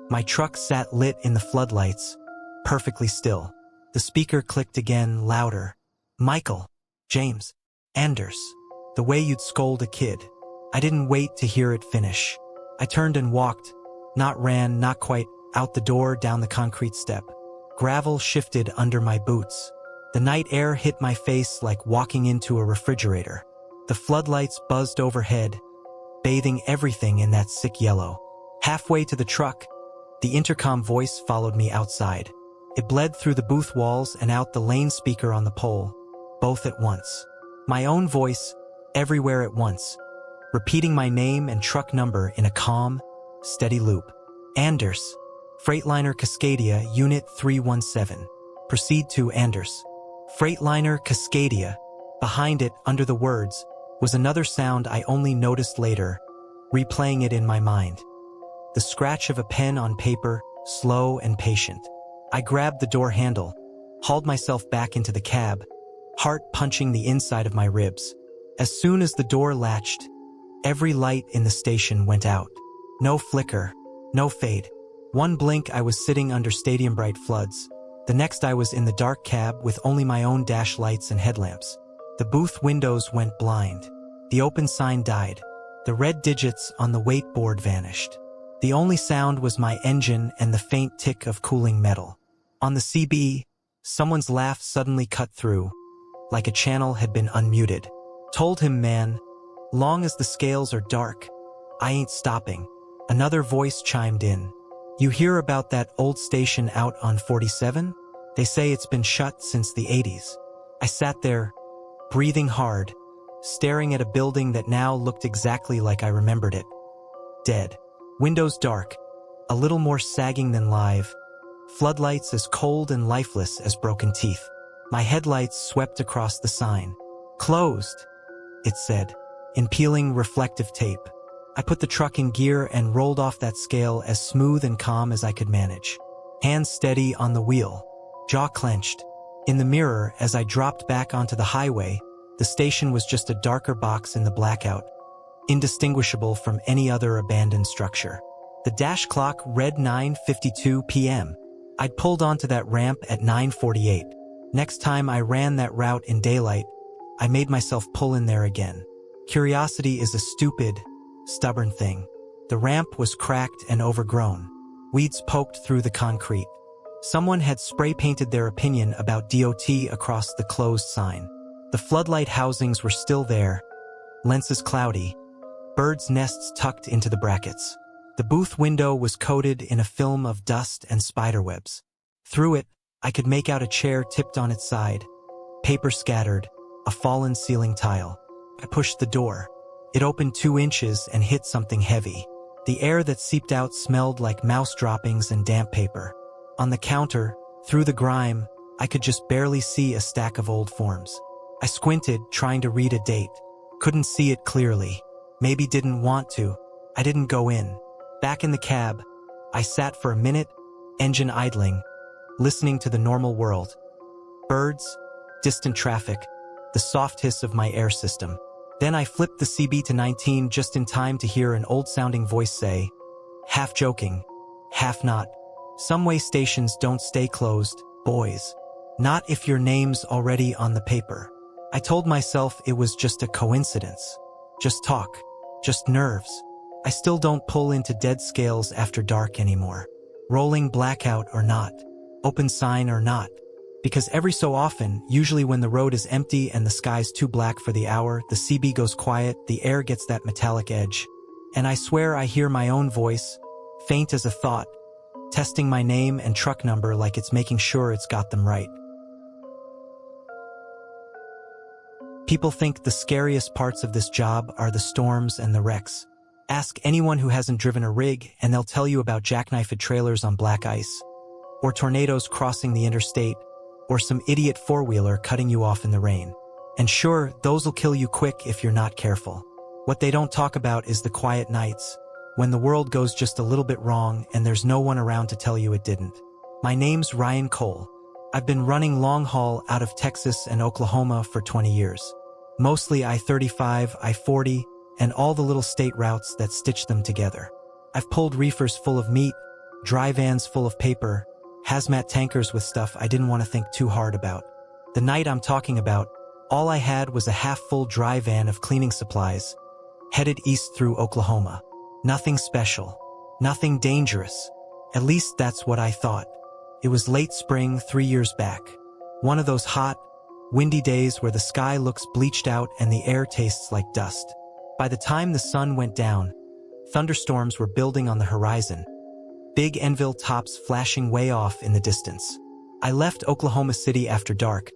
my truck sat lit in the floodlights, perfectly still. The speaker clicked again, louder. Michael James Anders. The way you'd scold a kid. I didn't wait to hear it finish. I turned and walked. Not ran, not quite, out the door, down the concrete step. Gravel shifted under my boots. The night air hit my face like walking into a refrigerator. The floodlights buzzed overhead, bathing everything in that sick yellow. Halfway to the truck, the intercom voice followed me outside. It bled through the booth walls and out the lane speaker on the pole, both at once. My own voice, everywhere at once, repeating my name and truck number in a calm, steady loop. Anders. Freightliner Cascadia, Unit 317. Proceed to Anders. Freightliner Cascadia. Behind it, under the words, was another sound I only noticed later, replaying it in my mind. The scratch of a pen on paper, slow and patient. I grabbed the door handle, hauled myself back into the cab, heart punching the inside of my ribs. As soon as the door latched, every light in the station went out. No flicker, no fade. One blink I was sitting under stadium bright floods. The next I was in the dark cab with only my own dash lights and headlamps. The booth windows went blind. The open sign died. The red digits on the weight board vanished. The only sound was my engine and the faint tick of cooling metal. On the CB, someone's laugh suddenly cut through, like a channel had been unmuted. Told him, man, long as the scales are dark, I ain't stopping. Another voice chimed in. You hear about that old station out on 47? They say it's been shut since the 80s. I sat there, breathing hard, staring at a building that now looked exactly like I remembered it. Dead. Windows dark, a little more sagging than live. Floodlights as cold and lifeless as broken teeth. My headlights swept across the sign. Closed, it said, in peeling reflective tape. I put the truck in gear and rolled off that scale as smooth and calm as I could manage. Hands steady on the wheel, jaw clenched. In the mirror, as I dropped back onto the highway, the station was just a darker box in the blackout, indistinguishable from any other abandoned structure. The dash clock read 9:52 p.m. I'd pulled onto that ramp at 9:48. Next time I ran that route in daylight, I made myself pull in there again. Curiosity is a stupid, stubborn thing. The ramp was cracked and overgrown. Weeds poked through the concrete. Someone had spray-painted their opinion about DOT across the closed sign. The floodlight housings were still there, lenses cloudy, birds' nests tucked into the brackets. The booth window was coated in a film of dust and spiderwebs. Through it, I could make out a chair tipped on its side, paper scattered, a fallen ceiling tile. I pushed the door. It opened 2 inches and hit something heavy. The air that seeped out smelled like mouse droppings and damp paper. On the counter, through the grime, I could just barely see a stack of old forms. I squinted, trying to read a date. Couldn't see it clearly. Maybe didn't want to. I didn't go in. Back in the cab, I sat for a minute, engine idling, listening to the normal world. Birds, distant traffic, the soft hiss of my air system. Then I flipped the CB to 19 just in time to hear an old-sounding voice say, half joking, half not, some way stations don't stay closed, boys. Not if your name's already on the paper. I told myself it was just a coincidence. Just talk. Just nerves. I still don't pull into dead scales after dark anymore. Rolling blackout or not. open sign or not. Because every so often, usually when the road is empty and the sky's too black for the hour, the CB goes quiet, the air gets that metallic edge. And I swear I hear my own voice, faint as a thought, testing my name and truck number like it's making sure it's got them right. People think the scariest parts of this job are the storms and the wrecks. Ask anyone who hasn't driven a rig and they'll tell you about jackknifed trailers on black ice, or tornadoes crossing the interstate, or some idiot four-wheeler cutting you off in the rain. And sure, those'll kill you quick if you're not careful. What they don't talk about is the quiet nights, when the world goes just a little bit wrong and there's no one around to tell you it didn't. My name's Ryan Cole. I've been running long haul out of Texas and Oklahoma for 20 years. Mostly I-35, I-40, and all the little state routes that stitch them together. I've pulled reefers full of meat, dry vans full of paper, hazmat tankers with stuff I didn't want to think too hard about. The night I'm talking about, all I had was a half-full dry van of cleaning supplies, headed east through Oklahoma. Nothing special. Nothing dangerous. At least that's what I thought. It was late spring 3 years back. One of those hot, windy days where the sky looks bleached out and the air tastes like dust. By the time the sun went down, thunderstorms were building on the horizon, big Enville tops flashing way off in the distance. I left Oklahoma City after dark,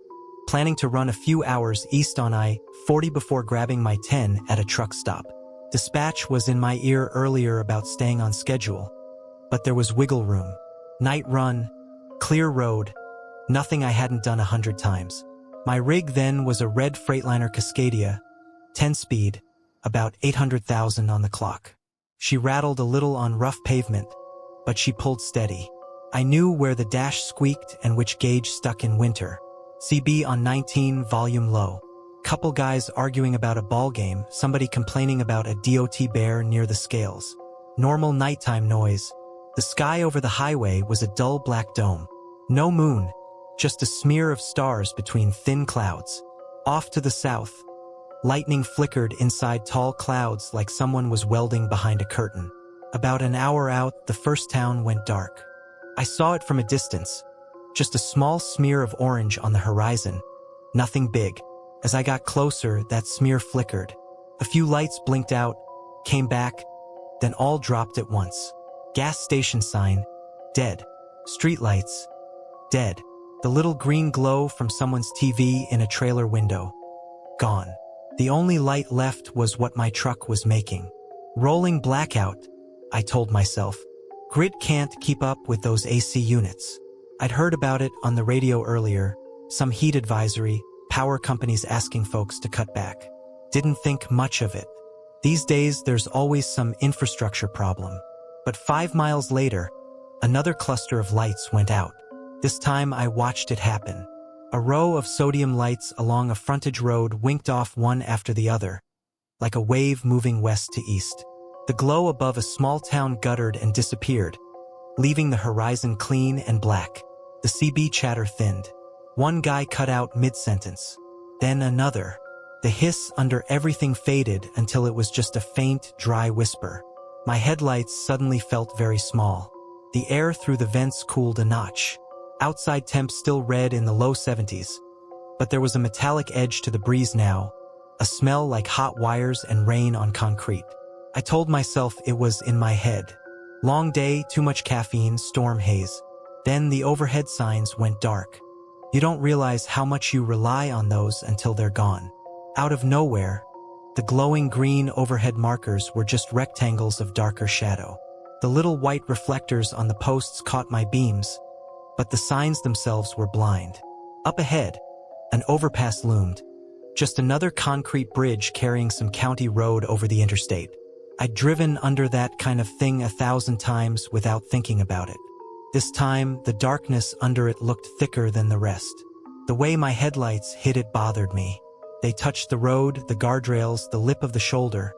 planning to run a few hours east on I-40 before grabbing my 10 at a truck stop. Dispatch was in my ear earlier about staying on schedule, but there was wiggle room. Night run, clear road, nothing I hadn't done 100 times. My rig then was a red Freightliner Cascadia, 10-speed, about 800,000 on the clock. She rattled a little on rough pavement, but she pulled steady. I knew where the dash squeaked and which gauge stuck in winter. CB on 19, volume low. Couple guys arguing about a ball game, somebody complaining about a DOT bear near the scales. Normal nighttime noise. The sky over the highway was a dull black dome. No moon, just a smear of stars between thin clouds. Off to the south, lightning flickered inside tall clouds like someone was welding behind a curtain. About an hour out, the first town went dark. I saw it from a distance, just a small smear of orange on the horizon. Nothing big. As I got closer, that smear flickered. A few lights blinked out, came back, then all dropped at once. Gas station sign, dead. Streetlights, dead. The little green glow from someone's TV in a trailer window, gone. The only light left was what my truck was making. Rolling blackout, I told myself. Grid can't keep up with those AC units. I'd heard about it on the radio earlier, some heat advisory, power companies asking folks to cut back. Didn't think much of it. These days, there's always some infrastructure problem. But 5 miles later, another cluster of lights went out. This time I watched it happen. A row of sodium lights along a frontage road winked off one after the other, like a wave moving west to east. The glow above a small town guttered and disappeared, leaving the horizon clean and black. The CB chatter thinned. One guy cut out mid-sentence. Then another. The hiss under everything faded until it was just a faint, dry whisper. My headlights suddenly felt very small. The air through the vents cooled a notch. Outside temp still red in the low 70s. But there was a metallic edge to the breeze now, a smell like hot wires and rain on concrete. I told myself it was in my head. Long day, too much caffeine, storm haze. Then the overhead signs went dark. You don't realize how much you rely on those until they're gone. Out of nowhere, the glowing green overhead markers were just rectangles of darker shadow. The little white reflectors on the posts caught my beams, but the signs themselves were blind. Up ahead, an overpass loomed. Just another concrete bridge carrying some county road over the interstate. I'd driven under that kind of thing 1,000 times without thinking about it. This time, the darkness under it looked thicker than the rest. The way my headlights hit it bothered me. They touched the road, the guardrails, the lip of the shoulder,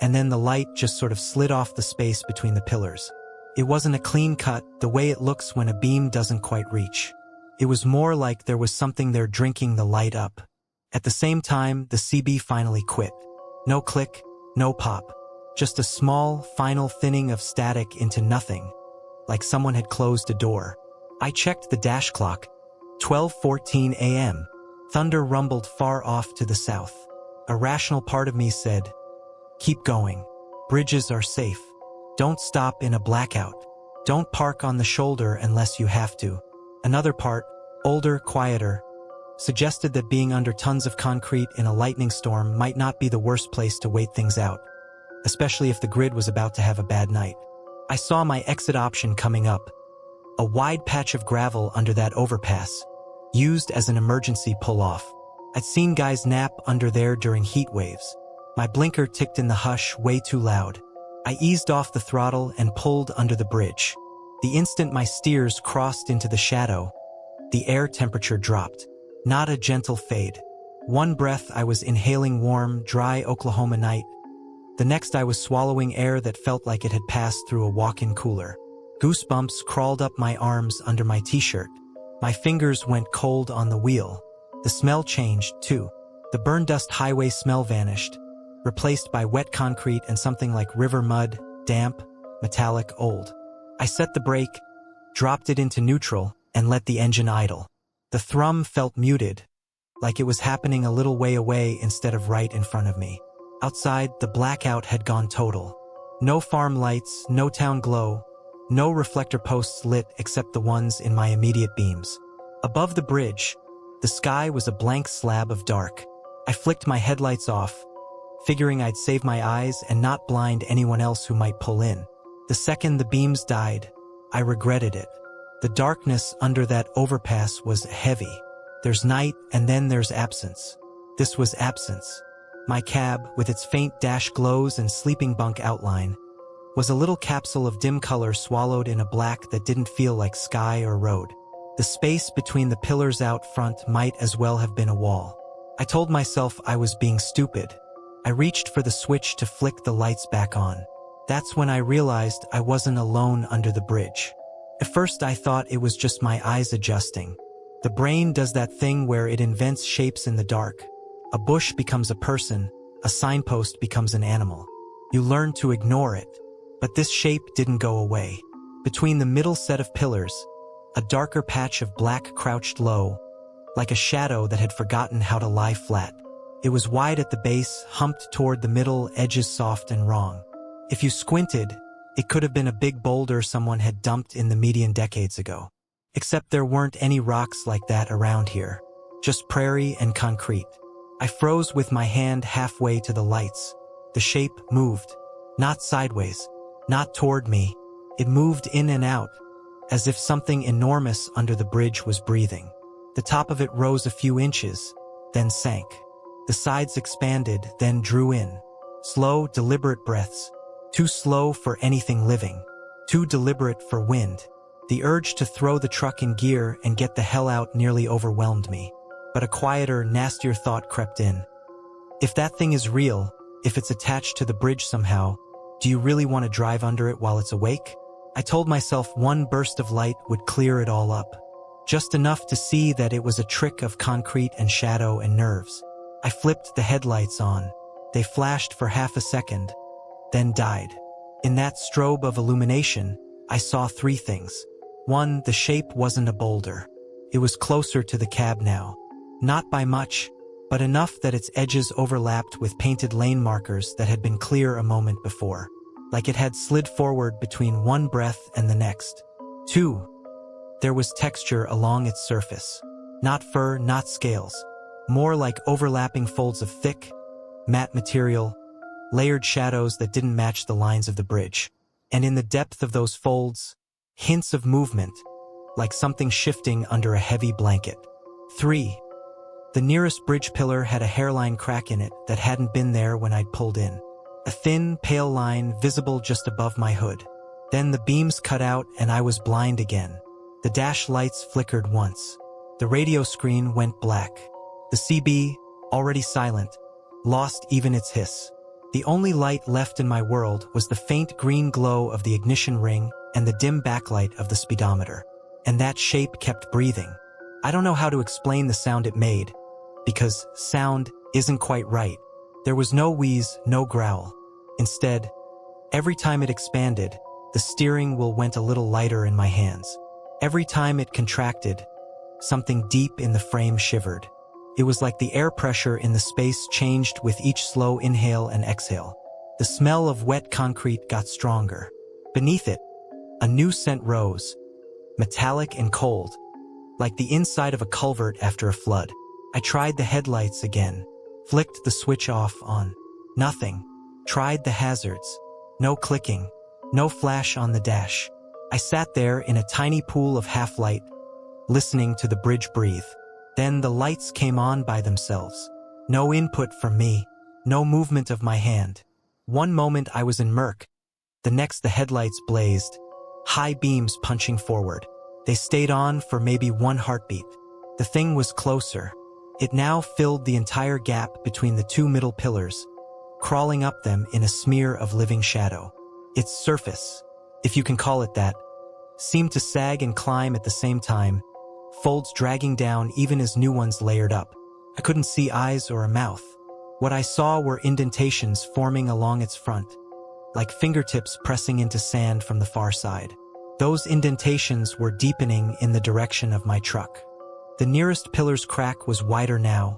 and then the light just sort of slid off the space between the pillars. It wasn't a clean cut, the way it looks when a beam doesn't quite reach. It was more like there was something there drinking the light up. At the same time, the CB finally quit. No click, no pop. Just a small, final thinning of static into nothing, like someone had closed a door. I checked the dash clock. 12:14 a.m. Thunder rumbled far off to the south. A rational part of me said, "Keep going. Bridges are safe. Don't stop in a blackout. Don't park on the shoulder unless you have to." Another part, older, quieter, suggested that being under tons of concrete in a lightning storm might not be the worst place to wait things out, especially if the grid was about to have a bad night. I saw my exit option coming up, a wide patch of gravel under that overpass, used as an emergency pull-off. I'd seen guys nap under there during heat waves. My blinker ticked in the hush way too loud. I eased off the throttle and pulled under the bridge. The instant my steers crossed into the shadow, the air temperature dropped. Not a gentle fade. One breath I was inhaling warm, dry Oklahoma night. The next I was swallowing air that felt like it had passed through a walk-in cooler. Goosebumps crawled up my arms under my t-shirt. My fingers went cold on the wheel. The smell changed, too. The burn dust highway smell vanished, replaced by wet concrete and something like river mud, damp, metallic, old. I set the brake, dropped it into neutral, and let the engine idle. The thrum felt muted, like it was happening a little way away instead of right in front of me. Outside, the blackout had gone total. No farm lights, no town glow, no reflector posts lit except the ones in my immediate beams. Above the bridge, the sky was a blank slab of dark. I flicked my headlights off, figuring I'd save my eyes and not blind anyone else who might pull in. The second the beams died, I regretted it. The darkness under that overpass was heavy. There's night and then there's absence. This was absence. My cab, with its faint dash glows and sleeping bunk outline, was a little capsule of dim color swallowed in a black that didn't feel like sky or road. The space between the pillars out front might as well have been a wall. I told myself I was being stupid. I reached for the switch to flick the lights back on. That's when I realized I wasn't alone under the bridge. At first I thought it was just my eyes adjusting. The brain does that thing where it invents shapes in the dark. A bush becomes a person, a signpost becomes an animal. You learn to ignore it. But this shape didn't go away. Between the middle set of pillars, a darker patch of black crouched low, like a shadow that had forgotten how to lie flat. It was wide at the base, humped toward the middle, edges soft and wrong. If you squinted, it could have been a big boulder someone had dumped in the median decades ago. Except there weren't any rocks like that around here. Just prairie and concrete. I froze with my hand halfway to the lights. The shape moved. Not sideways. Not toward me. It moved in and out, as if something enormous under the bridge was breathing. The top of it rose a few inches, then sank. The sides expanded, then drew in. Slow, deliberate breaths. Too slow for anything living. Too deliberate for wind. The urge to throw the truck in gear and get the hell out nearly overwhelmed me. But a quieter, nastier thought crept in. If that thing is real, if it's attached to the bridge somehow, do you really want to drive under it while it's awake? I told myself one burst of light would clear it all up. Just enough to see that it was a trick of concrete and shadow and nerves. I flipped the headlights on. They flashed for half a second, then died. In that strobe of illumination, I saw three things. One, the shape wasn't a boulder. It was closer to the cab now. Not by much, but enough that its edges overlapped with painted lane markers that had been clear a moment before, like it had slid forward between one breath and the next. Two, there was texture along its surface. Not fur, not scales. More like overlapping folds of thick, matte material, layered shadows that didn't match the lines of the bridge. And in the depth of those folds, hints of movement, like something shifting under a heavy blanket. 3. The nearest bridge pillar had a hairline crack in it that hadn't been there when I'd pulled in. A thin, pale line visible just above my hood. Then the beams cut out and I was blind again. The dash lights flickered once. The radio screen went black. The CB, already silent, lost even its hiss. The only light left in my world was the faint green glow of the ignition ring and the dim backlight of the speedometer. And that shape kept breathing. I don't know how to explain the sound it made, because sound isn't quite right. There was no wheeze, no growl. Instead, every time it expanded, the steering wheel went a little lighter in my hands. Every time it contracted, something deep in the frame shivered. It was like the air pressure in the space changed with each slow inhale and exhale. The smell of wet concrete got stronger. Beneath it, a new scent rose, metallic and cold, like the inside of a culvert after a flood. I tried the headlights again, flicked the switch off on. Nothing. Tried the hazards. No clicking. No flash on the dash. I sat there in a tiny pool of half-light, listening to the bridge breathe. Then the lights came on by themselves. No input from me. No movement of my hand. One moment I was in murk. The next the headlights blazed, high beams punching forward. They stayed on for maybe one heartbeat. The thing was closer. It now filled the entire gap between the two middle pillars, crawling up them in a smear of living shadow. Its surface, if you can call it that, seemed to sag and climb at the same time, folds dragging down even as new ones layered up. I couldn't see eyes or a mouth. What I saw were indentations forming along its front, like fingertips pressing into sand from the far side. Those indentations were deepening in the direction of my truck. The nearest pillar's crack was wider now,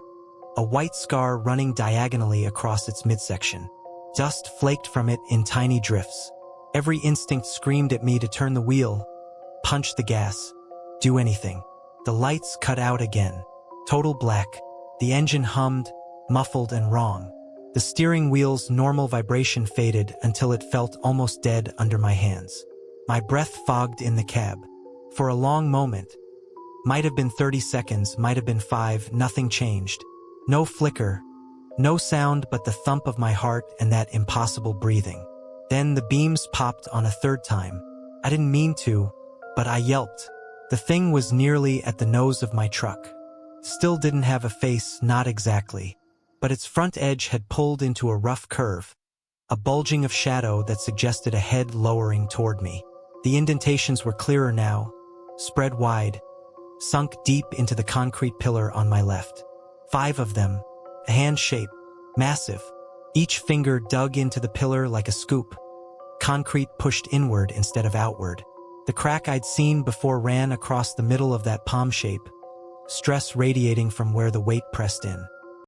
a white scar running diagonally across its midsection. Dust flaked from it in tiny drifts. Every instinct screamed at me to turn the wheel, punch the gas, do anything. The lights cut out again. Total black. The engine hummed, muffled and wrong. The steering wheel's normal vibration faded until it felt almost dead under my hands. My breath fogged in the cab. For a long moment, might have been 30 seconds, might have been 5, nothing changed. No flicker, no sound but the thump of my heart and that impossible breathing. Then the beams popped on a third time. I didn't mean to, but I yelped. The thing was nearly at the nose of my truck. Still didn't have a face, not exactly. But its front edge had pulled into a rough curve, a bulging of shadow that suggested a head lowering toward me. The indentations were clearer now, spread wide, sunk deep into the concrete pillar on my left. 5 of them, a hand shape, massive. Each finger dug into the pillar like a scoop. Concrete pushed inward instead of outward. The crack I'd seen before ran across the middle of that palm shape, stress radiating from where the weight pressed in.